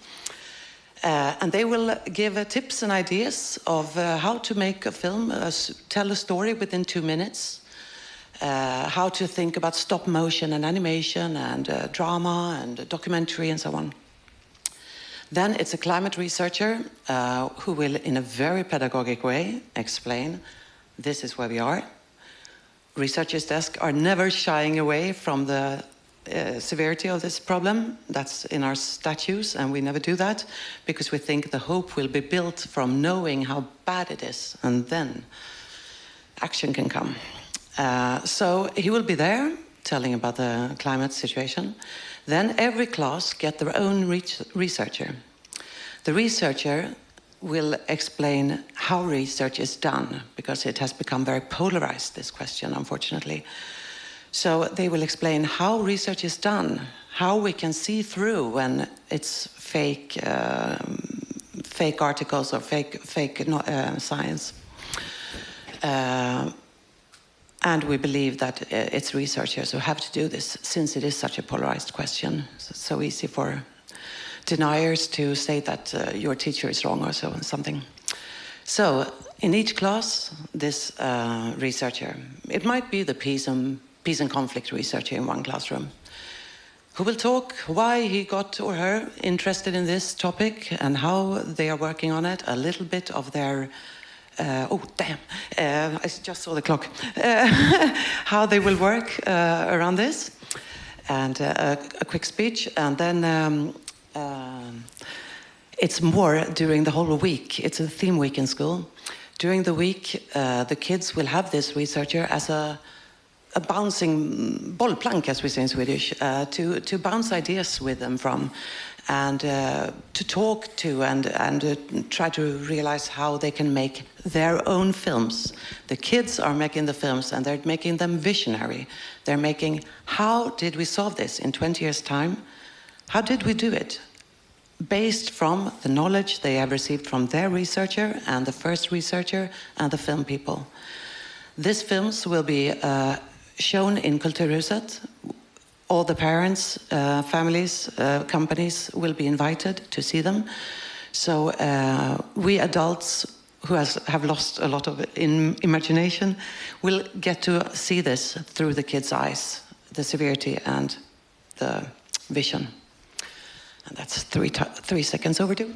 And they will give tips and ideas of how to make a film, tell a story within 2 minutes, how to think about stop motion and animation and drama and documentary and so on. Then it's a climate researcher who will, in a very pedagogic way, explain this is where we are. Researchers' desks are never shying away from the severity of this problem. That's in our statutes, and we never do that because we think the hope will be built from knowing how bad it is, and then action can come. So he will be there telling about the climate situation. Then every class get their own researcher. The researcher will explain how research is done, because it has become very polarized, this question, unfortunately. So they will explain how research is done, how we can see through when it's fake articles or fake science. And we believe that it's researchers who have to do this, since it is such a polarized question. It's so easy for deniers to say that your teacher is wrong or something. So in each class, this researcher, it might be the peace and conflict researcher in one classroom, who will talk why he got or her interested in this topic and how they are working on it, a little bit of their oh, damn, I just saw the clock. How they will work around this, and a quick speech, and then it's more during the whole week. It's a theme week in school. During the week, the kids will have this researcher as a bouncing bollplank, as we say in Swedish, to bounce ideas with them from, and to talk to and try to realize how they can make their own films. The kids are making the films, and they're making them visionary. They're making, how did we solve this in 20 years' time? How did we do it? Based from the knowledge they have received from their researcher and the first researcher and the film people. These films will be shown in Kulturhuset. All the parents, families, companies will be invited to see them. So we adults who have lost a lot of imagination will get to see this through the kids' eyes, the severity and the vision. And that's 3 seconds overdue.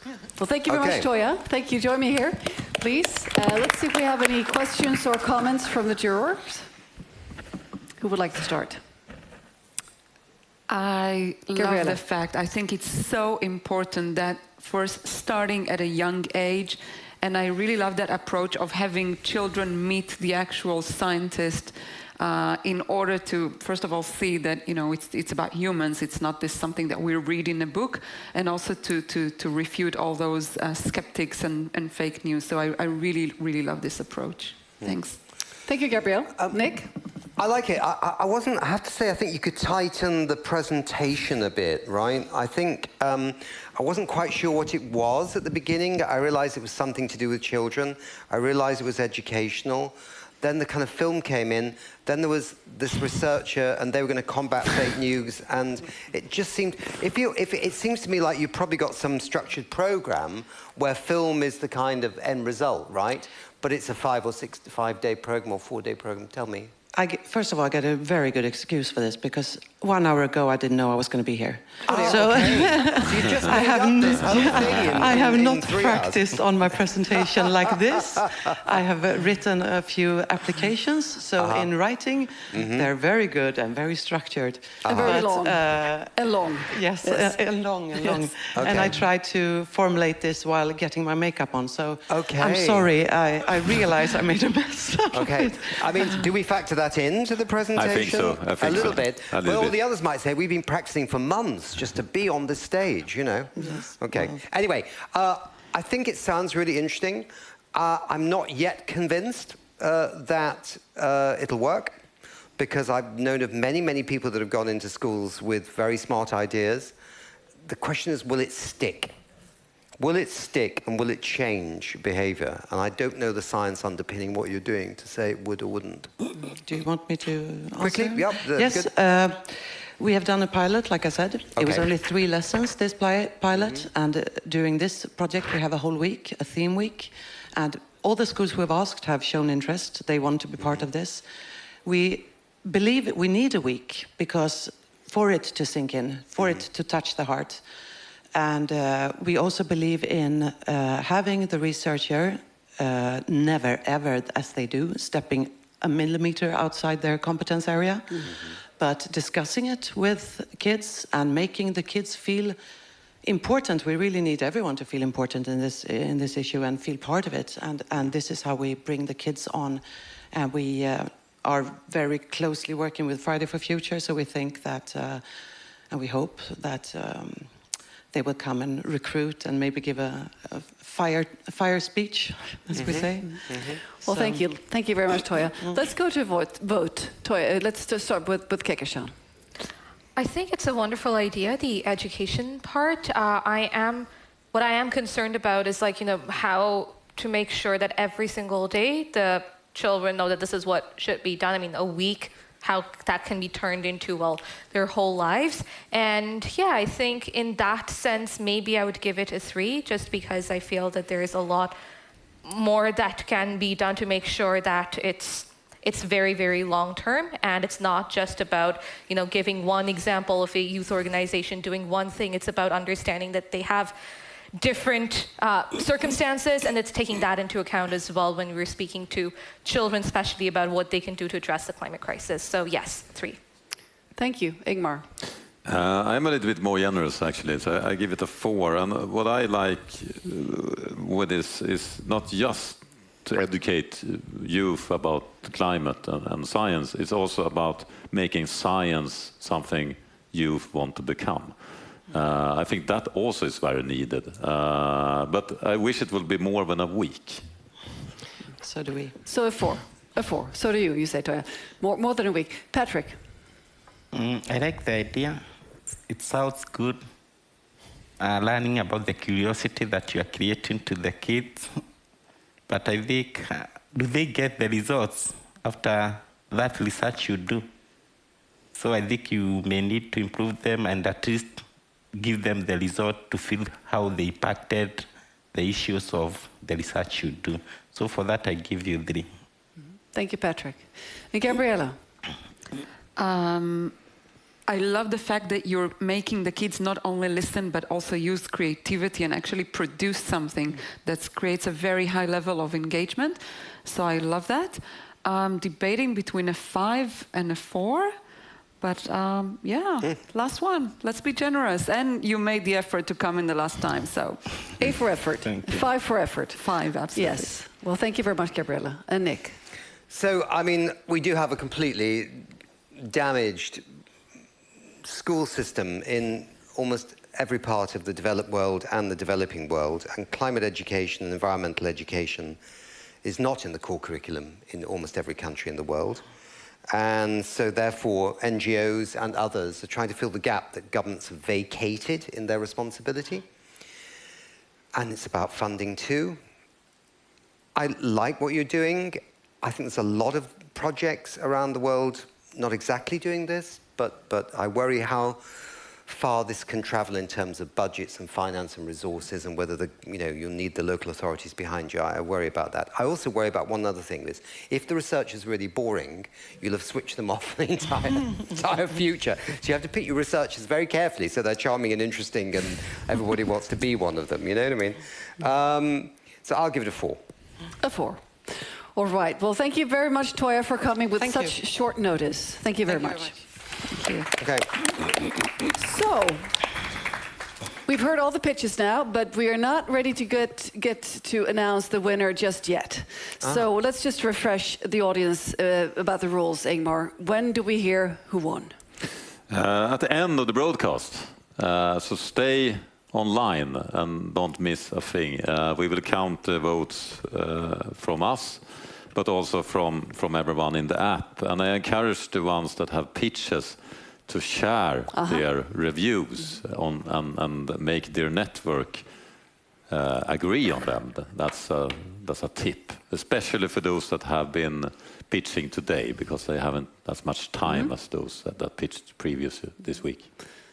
Well, thank you very much, Toya. Thank you. Join me here, please. Let's see if we have any questions or comments from the jurors. Who would like to start?
I love the fact, I think it's so important that first starting at a young age, and I really love that approach of having children meet the actual scientist in order to, first of all, see that, you know, it's about humans, it's not this something that we read in a book, and also to refute all those skeptics and fake news. So I really, really love this approach. Thanks.
Thank you, Gabrielle. Nick?
I like it. I have to say, I think you could tighten the presentation a bit, right? I think I wasn't quite sure what it was at the beginning. I realized it was something to do with children. I realized it was educational. Then the kind of film came in. Then there was this researcher, and they were going to combat fake news. And it just seemed, it seems to me like you've probably got some structured program where film is the kind of end result, right? But it's a 5 or 5 day program or 4 day program. Tell me.
First of all, I get a very good excuse for this, because 1 hour ago I didn't know I was going to be here.
Oh,
so
so you just
I have not
in
practiced on my presentation like this. I have written a few applications, so in writing, they're very good and very structured.
And very long. And long.
Yes, and long and long. Yes. Okay. And I tried to formulate this while getting my makeup on, so I'm sorry, I realize I made a mess.
Okay. I mean, do we factor that into the presentation?
I think so.
A little bit. But all the others might say, we've been practicing for months just to be on the stage, you know?
Yes.
Okay. Well. Anyway, I think it sounds really interesting. I'm not yet convinced that it'll work, because I've known of many, many people that have gone into schools with very smart ideas. The question is, will it stick? Will it stick, and will it change behavior? And I don't know the science underpinning what you're doing to say it would or wouldn't.
Do you want me to answer?
Quickly? Yep.
Yes. We have done a pilot, like I said. It was only 3 lessons, this pilot. And during this project, we have a whole week, a theme week. And all the schools we've asked have shown interest. They want to be part of this. We believe we need a week because for it to sink in, for it to touch the heart. And we also believe in having the researcher never, ever, as they do, stepping a millimeter outside their competence area, but discussing it with kids and making the kids feel important. We really need everyone to feel important in this issue and feel part of it. And this is how we bring the kids on. And we are very closely working with Friday for Future, so we think that, and we hope that they will come and recruit and maybe give a fire speech, as we say.
Well, thank you. Thank you very much, Toya. Let's go to vote. Toya, let's just start with Kehkashan.
I think it's a wonderful idea, the education part. What I am concerned about is, like, how to make sure that every single day the children know that this is what should be done. I mean, a week, how that can be turned into, well, their whole lives. And yeah, I think in that sense, maybe I would give it a 3, just because I feel that there is a lot more that can be done to make sure that it's very, very long term, and it's not just about, giving one example of a youth organization doing one thing. It's about understanding that they have different circumstances, and it's taking that into account as well when we're speaking to children, especially about what they can do to address the climate crisis. So yes, 3.
Thank you. Ingmar.
I'm a little bit more generous, actually, so I give it a 4. And what I like with this is not just to educate youth about climate and science, it's also about making science something youth want to become. I think that also is very needed, but I wish it would be more than a week.
So do we.
So a 4. A 4. So do you, you say, Toya. More than a week. Patrick.
I like the idea. It sounds good. Learning about the curiosity that you are creating to the kids. But I think, do they get the results after that research you do? So I think you may need to improve them and at least give them the result to feel how they impacted the issues of the research you do. So for that, I give you 3.
Thank you, Patrick. And Gabriela?
I love the fact that you're making the kids not only listen, but also use creativity and actually produce something that creates a very high level of engagement. So I love that. Debating between a 5 and a 4. But yeah, last one. Let's be generous. And you made the effort to come in the last time, so.
A for effort. 5 for effort.
5, absolutely.
Yes. Well, thank you very much, Gabriela. And Nick?
So, I mean, we do have a completely damaged school system in almost every part of the developed world and the developing world. And climate education and environmental education is not in the core curriculum in almost every country in the world. And so therefore, NGOs and others are trying to fill the gap that governments have vacated in their responsibility. And it's about funding too. I like what you're doing. I think there's a lot of projects around the world not exactly doing this, but I worry how far this can travel in terms of budgets and finance and resources, and whether you'll need the local authorities behind you. I worry about that. I also worry about one other thing, is if the research is really boring, you'll have switched them off for the entire future. So you have to pick your researchers very carefully so they're charming and interesting and everybody wants to be one of them, you know what I mean? So I'll give it a 4.
A 4. All right. Well, thank you very much, Toya, for coming with such short notice. Thank you very much. Thank you.
Okay.
So, we've heard all the pitches now, but we are not ready to get to announce the winner just yet. So let's just refresh the audience about the rules, Ingmar. When do we hear who won?
At the end of the broadcast. So stay online and don't miss a thing. We will count the votes from us, but also from everyone in the app. And I encourage the ones that have pitches to share their reviews on and make their network agree on them. That's a tip, especially for those that have been pitching today, because they haven't as much time as those that pitched previous this week.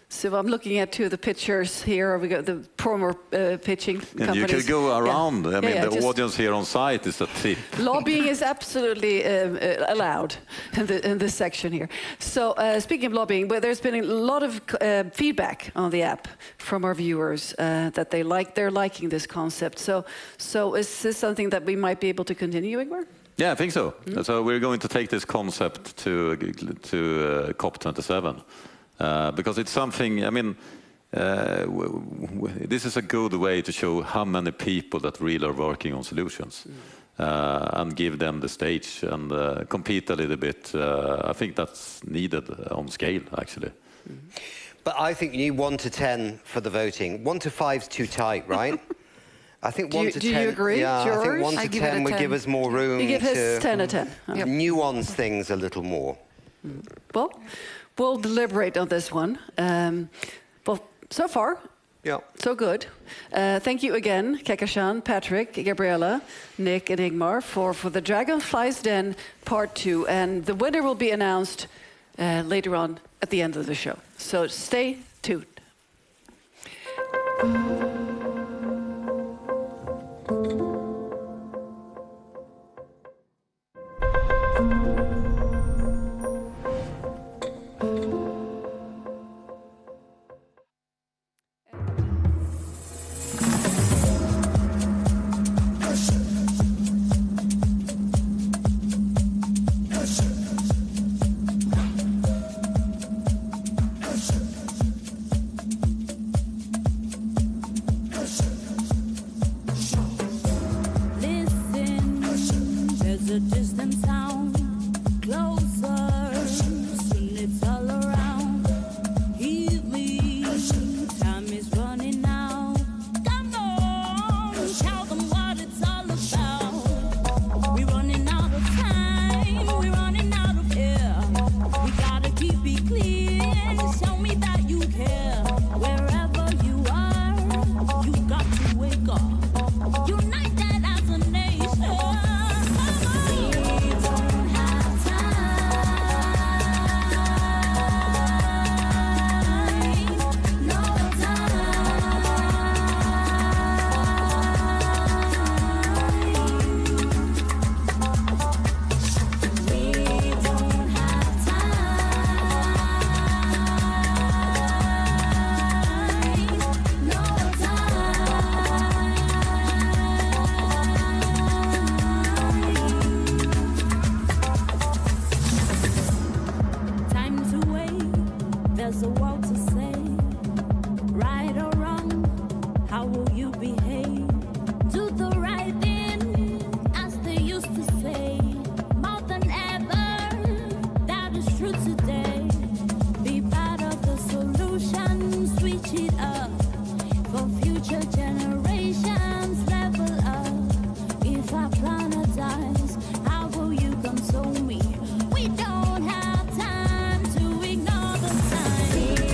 So I'm looking at two of the pictures here. We got the former pitching companies.
And you could go around.
Yeah.
I mean, the audience here on site is a tip.
Lobbying is absolutely allowed in this section here. So speaking of lobbying, well, there's been a lot of feedback on the app from our viewers that they're liking this concept. So is this something that we might be able to continue, Ingmar?
Yeah, I think so. So we're going to take this concept to COP27. Because it's something, I mean, this is a good way to show how many people that really are working on solutions and give them the stage and compete a little bit. I think that's needed on scale, actually.
But I think you need 1 to 10 for the voting. 1 to 5 is too tight, right? I think 1 to 10.
Do you agree?
Yeah, I think 1
I
to 10 would give us more room
you give his
to
10 a 10. Yep.
nuance things a little more.
Well, we'll deliberate on this one. Well, so far, so good. Thank you again, Kehkashan, Patrick, Gabriela, Nick, and Ingmar for the Dragonfly's Den Part 2. And the winner will be announced later on at the end of the show. So stay tuned.
We don't have time to ignore the signs.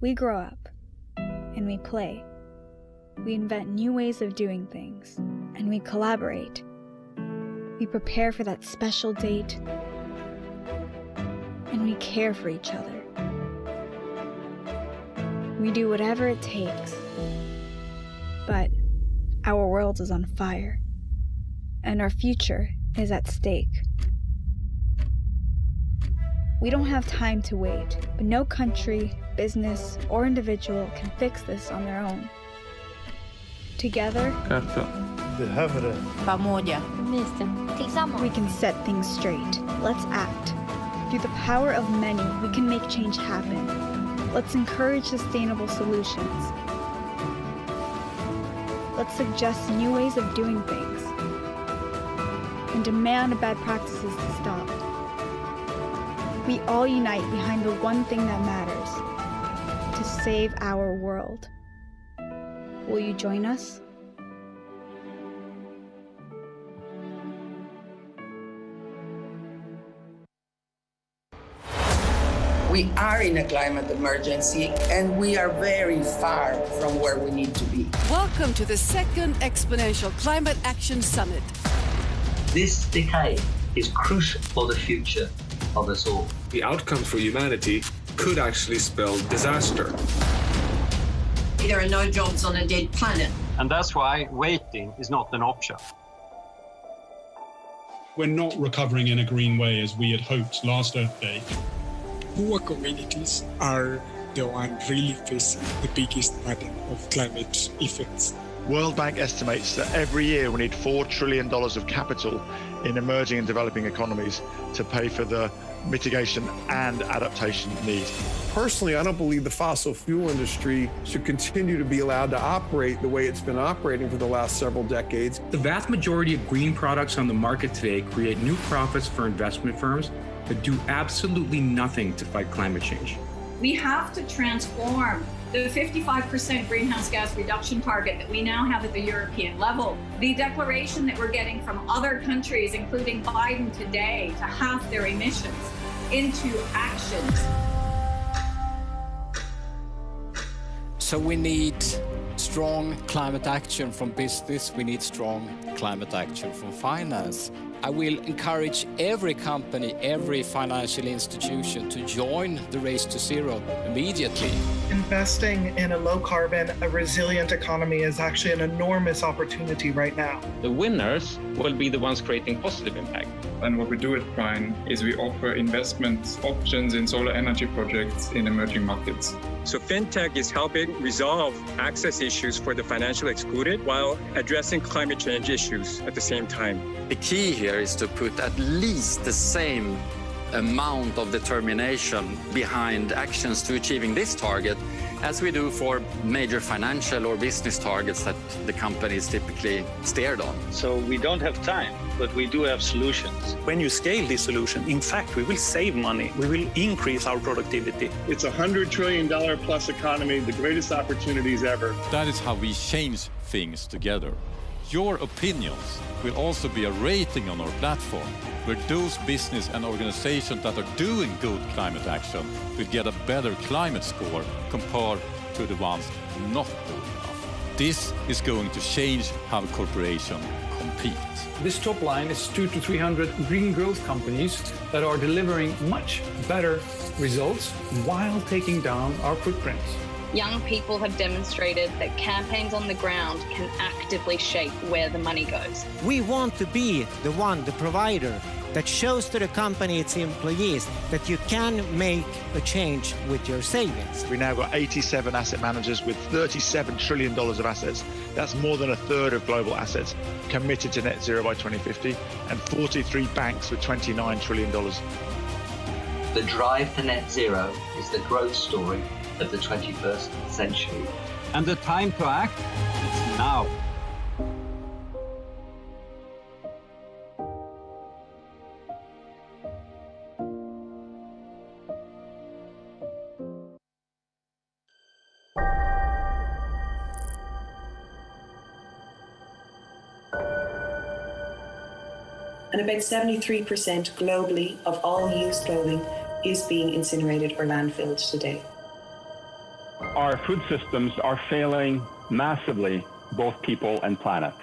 We grow up, and we play. We invent new ways of doing things, and we collaborate. We prepare for that special date, and we care for each other. We do whatever it takes, but our world is on fire, and our future is at stake. We don't have time to wait, but no country, business, or individual can fix this on their own. Together, we can set things straight. Let's act. Through the power of many, we can make change happen. Let's encourage sustainable solutions. Let's suggest new ways of doing things and demand bad practices to stop. We all unite behind the one thing that matters, to save our world. Will you join us?
We are in a climate emergency, and we are very far from where we need to be.
Welcome to the second Exponential Climate Action Summit.
This decade is crucial for the future of us all.
The outcome for humanity could actually spell disaster.
There are no jobs on a dead planet.
And that's why waiting is not an option.
We're not recovering in a green way as we had hoped last Earth Day.
Poor communities are the one really facing the biggest burden of climate effects.
World Bank estimates that every year we need $4 trillion of capital in emerging and developing economies to pay for the mitigation and adaptation needs.
Personally, I don't believe the fossil fuel industry should continue to be allowed to operate the way it's been operating for the last several decades.
The vast majority of green products on the market today create new profits for investment firms that do absolutely nothing to fight climate change.
We have to transform the 55% greenhouse gas reduction target that we now have at the European level, the declaration that we're getting from other countries, including Biden today, to halve their emissions, into actions.
So we need strong climate action from business, we need strong climate action from finance. I will encourage every company, every financial institution to join the race to zero immediately.
Investing in a low-carbon, a resilient economy is actually an enormous opportunity right now.
The winners will be the ones creating positive impact.
And what we do at Prime is we offer investment options in solar energy projects in emerging markets.
So FinTech is helping resolve access issues for the financially excluded while addressing climate change issues at the same time.
The key here is to put at least the same amount of determination behind actions to achieving this target as we do for major financial or business targets that the companies typically steered on.
So we don't have time, but we do have solutions.
When you scale this solution, in fact, we will save money. We will increase our productivity.
It's a $100 trillion plus economy, the greatest opportunities ever.
That is how we change things together. Your opinions will also be a rating on our platform, where those business and organizations that are doing good climate action will get a better climate score compared to the ones not doing enough. This is going to change how corporations compete.
This top line is 200 to 300 green growth companies that are delivering much better results while taking down our footprints.
Young people have demonstrated that campaigns on the ground can actively shape where the money goes.
We want to be the provider that shows to the company, its employees, that you can make a change with your savings.
We now got 87 asset managers with $37 trillion of assets. That's more than a third of global assets committed to net zero by 2050, and 43 banks with $29 trillion.
The drive to net zero is the growth story of the 21st century. And the time to act is now.
And about 73% globally of all used clothing is being incinerated or landfilled today.
Our food systems are failing massively, both people and planet.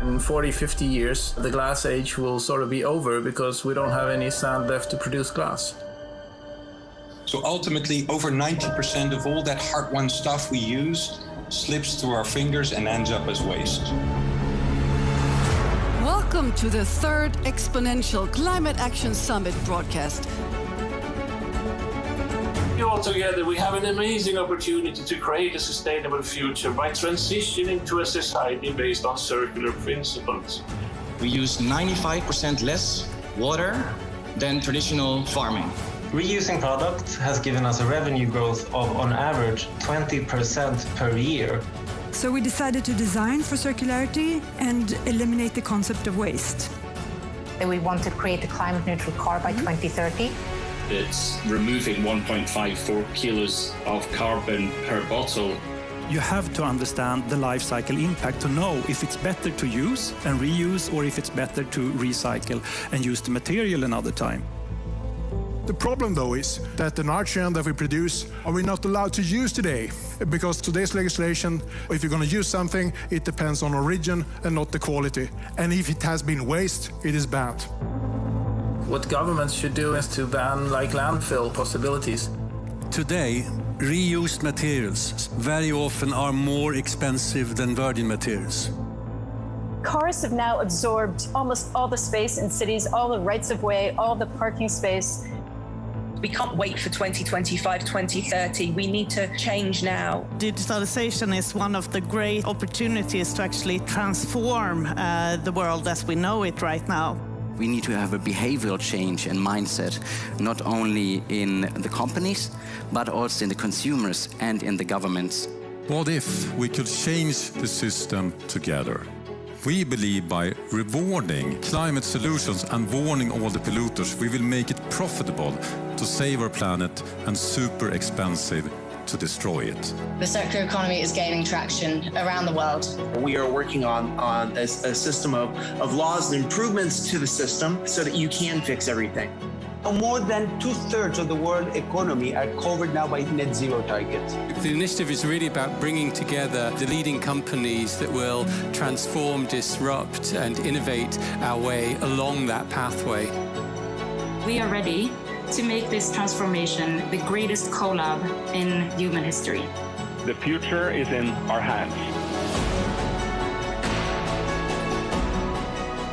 In 40, 50 years, the glass age will sort of be over because we don't have any sand left to produce glass.
So ultimately, over 90% of all that hard-won stuff we use slips through our fingers and ends up as waste.
Welcome to the third Exponential Climate Action Summit broadcast.
All together, we have an amazing opportunity to create a sustainable future by transitioning to a society based on circular principles.
We use 95% less water than traditional farming.
Reusing products has given us a revenue growth of, on average, 20% per year.
So we decided to design for circularity and eliminate the concept of waste.
We want to create a climate neutral car by 2030.
It's removing 1.54 kilos of carbon per bottle.
You have to understand the life cycle impact to know if it's better to use and reuse or if it's better to recycle and use the material another time.
The problem, though, is that the nitrogen that we produce are we not allowed to use today. Because today's legislation, if you're going to use something, it depends on origin and not the quality. And if it has been waste, it is banned.
What governments should do is to ban like landfill possibilities.
Today, reused materials very often are more expensive than virgin materials.
Cars have now absorbed almost all the space in cities, all the rights of way, all the parking space.
We can't wait for 2025, 2030. We need to change now.
Digitalization is one of the great opportunities to actually transform the world as we know it right now.
We need to have a behavioral change and mindset, not only in the companies, but also in the consumers and in the governments.
What if we could change the system together? We believe by rewarding climate solutions and warning all the polluters, we will make it profitable to save our planet and super expensive to destroy it.
The circular economy is gaining traction around the world.
We are working on a system of laws and improvements to the system so that you can fix everything.
More than 2/3 of the world economy are covered now by net zero targets.
The initiative is really about bringing together the leading companies that will transform, disrupt, and innovate our way along that pathway.
We are ready to make this transformation the greatest collab in human history.
The future is in our hands.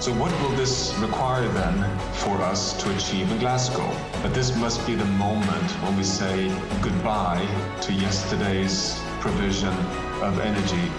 So what will this require then for us to achieve in Glasgow? But this must be the moment when we say goodbye to yesterday's provision of energy.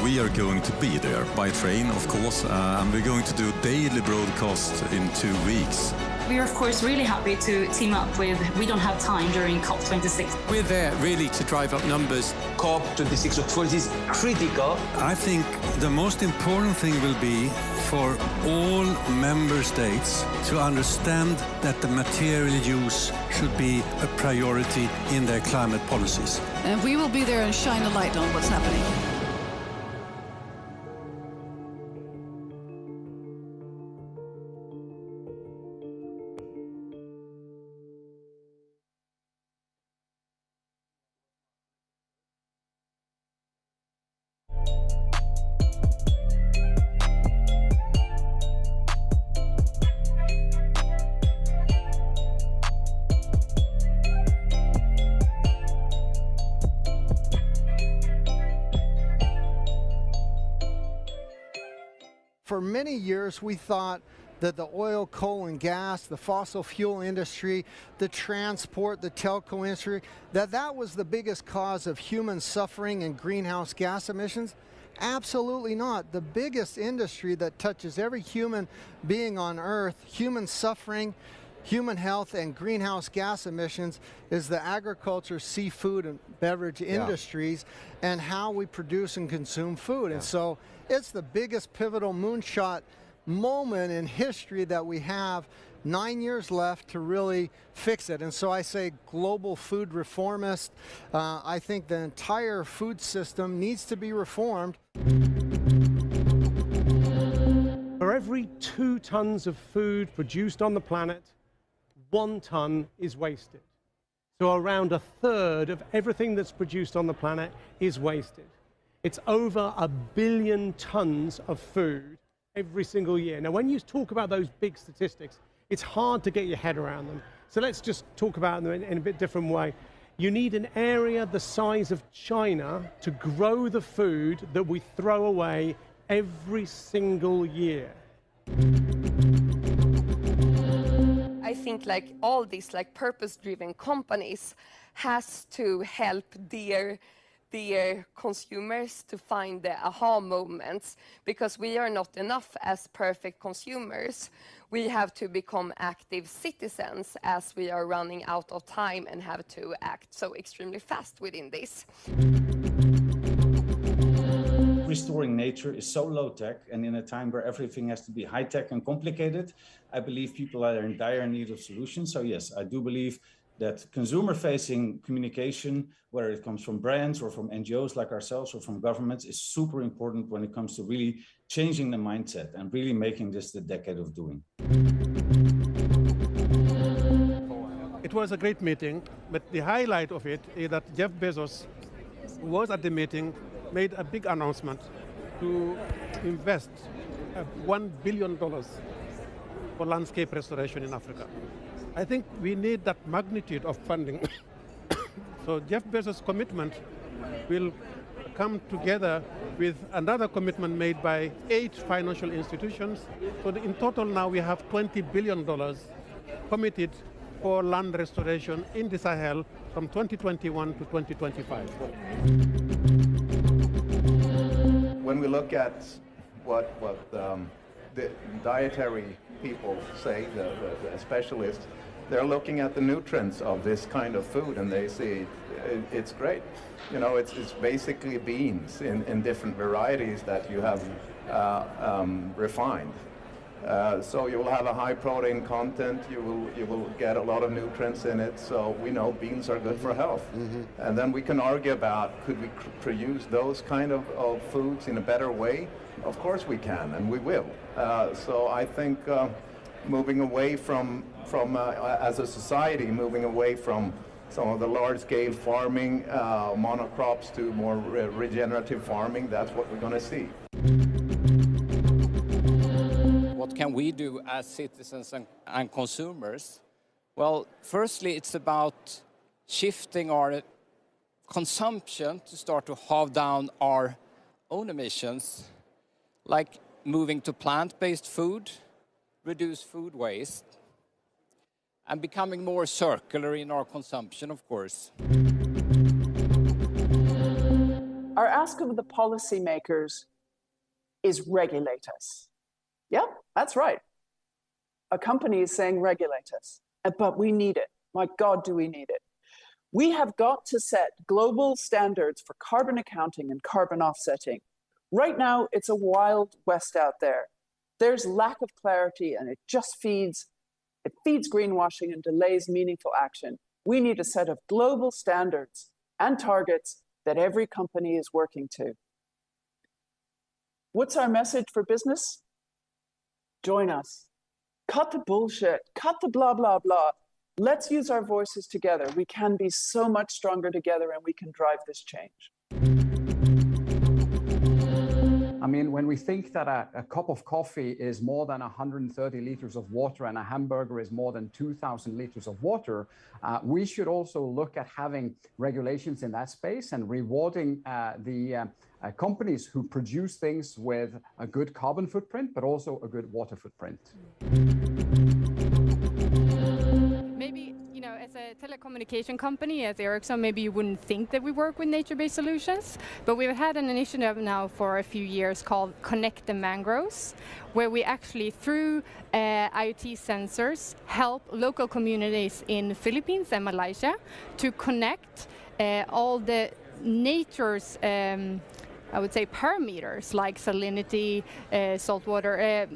We are going to be there by train, of course, and we're going to do daily broadcast in 2 weeks.
We are, of course, really happy to team up with We Don't Have Time during COP26.
We're there really to drive up numbers.
COP26, of course, is critical.
I think the most important thing will be for all member states to understand that the material use should be a priority in their climate policies.
And we will be there and shine a light on what's happening.
For many years, we thought that the oil, coal, and gas, the fossil fuel industry, the transport, the telco industry, that was the biggest cause of human suffering and greenhouse gas emissions. Absolutely not. The biggest industry that touches every human being on Earth, human suffering, human health, and greenhouse gas emissions is the agriculture, seafood, and beverage industries and how we produce and consume food. And so it's the biggest pivotal moonshot moment in history that we have. 9 years left to really fix it. And so I say global food reformist. I think the entire food system needs to be reformed.
For every 2 tons of food produced on the planet, 1 ton is wasted. So around a third of everything that's produced on the planet is wasted. It's over 1 billion tons of food every single year. Now, when you talk about those big statistics, it's hard to get your head around them. So let's just talk about them in a bit different way. You need an area the size of China to grow the food that we throw away every single year.
I think like all these like purpose-driven companies has to help their consumers to find the aha moments, because we are not enough as perfect consumers. We have to become active citizens as we are running out of time and have to act so extremely fast within this.
Restoring nature is so low-tech, and in a time where everything has to be high-tech and complicated, I believe people are in dire need of solutions. So yes, I do believe that consumer-facing communication, whether it comes from brands or from NGOs like ourselves or from governments, is super important when it comes to really changing the mindset and really making this the decade of doing.
It was a great meeting, but the highlight of it is that Jeff Bezos, who was at the meeting, made a big announcement to invest $1 billion for landscape restoration in Africa. I think we need that magnitude of funding. So Jeff Bezos' commitment will come together with another commitment made by 8 financial institutions. So in total now we have $20 billion committed for land restoration in the Sahel from 2021 to 2025.
When we look at what the dietary people say, the specialists, they're looking at the nutrients of this kind of food and they see it's great. You know, it's basically beans in different varieties that you have refined. So you will have a high protein content, you will get a lot of nutrients in it, so we know beans are good for health. And then we can argue about, could we produce those kind of foods in a better way? Of course we can, and we will. So I think moving away from as a society, moving away from some of the large-scale farming, monocrops, to more regenerative farming, that's what we're going to see.
What can we do as citizens and consumers? Well, firstly, it's about shifting our consumption to start to halve down our own emissions, like moving to plant-based food, reduce food waste, and becoming more circular in our consumption, of course.
Our ask of the policymakers is regulate us. Yeah, that's right. A company is saying regulate us, but we need it. My God, do we need it. We have got to set global standards for carbon accounting and carbon offsetting. Right now, it's a wild west out there. There's lack of clarity and it just feeds greenwashing and delays meaningful action. We need a set of global standards and targets that every company is working to. What's our message for business? Join us. Cut the bullshit, cut the blah, blah, blah. Let's use our voices together. We can be so much stronger together and we can drive this change.
I mean, when we think that a cup of coffee is more than 130 liters of water and a hamburger is more than 2,000 liters of water, we should also look at having regulations in that space and rewarding the companies who produce things with a good carbon footprint, but also a good water footprint.
Maybe, you know, as a telecommunication company, as Ericsson, maybe you wouldn't think that we work with nature-based solutions, but we've had an initiative now for a few years called Connect the Mangroves, where we actually, through IoT sensors, help local communities in Philippines and Malaysia to connect all the nature's I would say parameters like salinity, saltwater,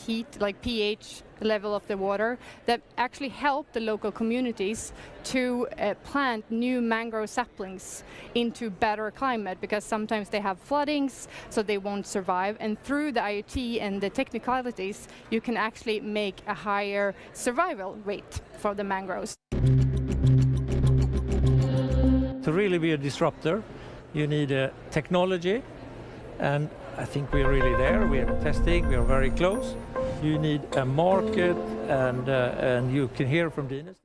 heat, like pH level of the water, that actually help the local communities to plant new mangrove saplings into better climate, because sometimes they have floodings, so they won't survive. And through the IoT and the technicalities, you can actually make a higher survival rate for the mangroves.
to really be a disruptor, you need a technology, and I think we're really there. We are testing, we are very close. You need a market, and you can hear from Dines.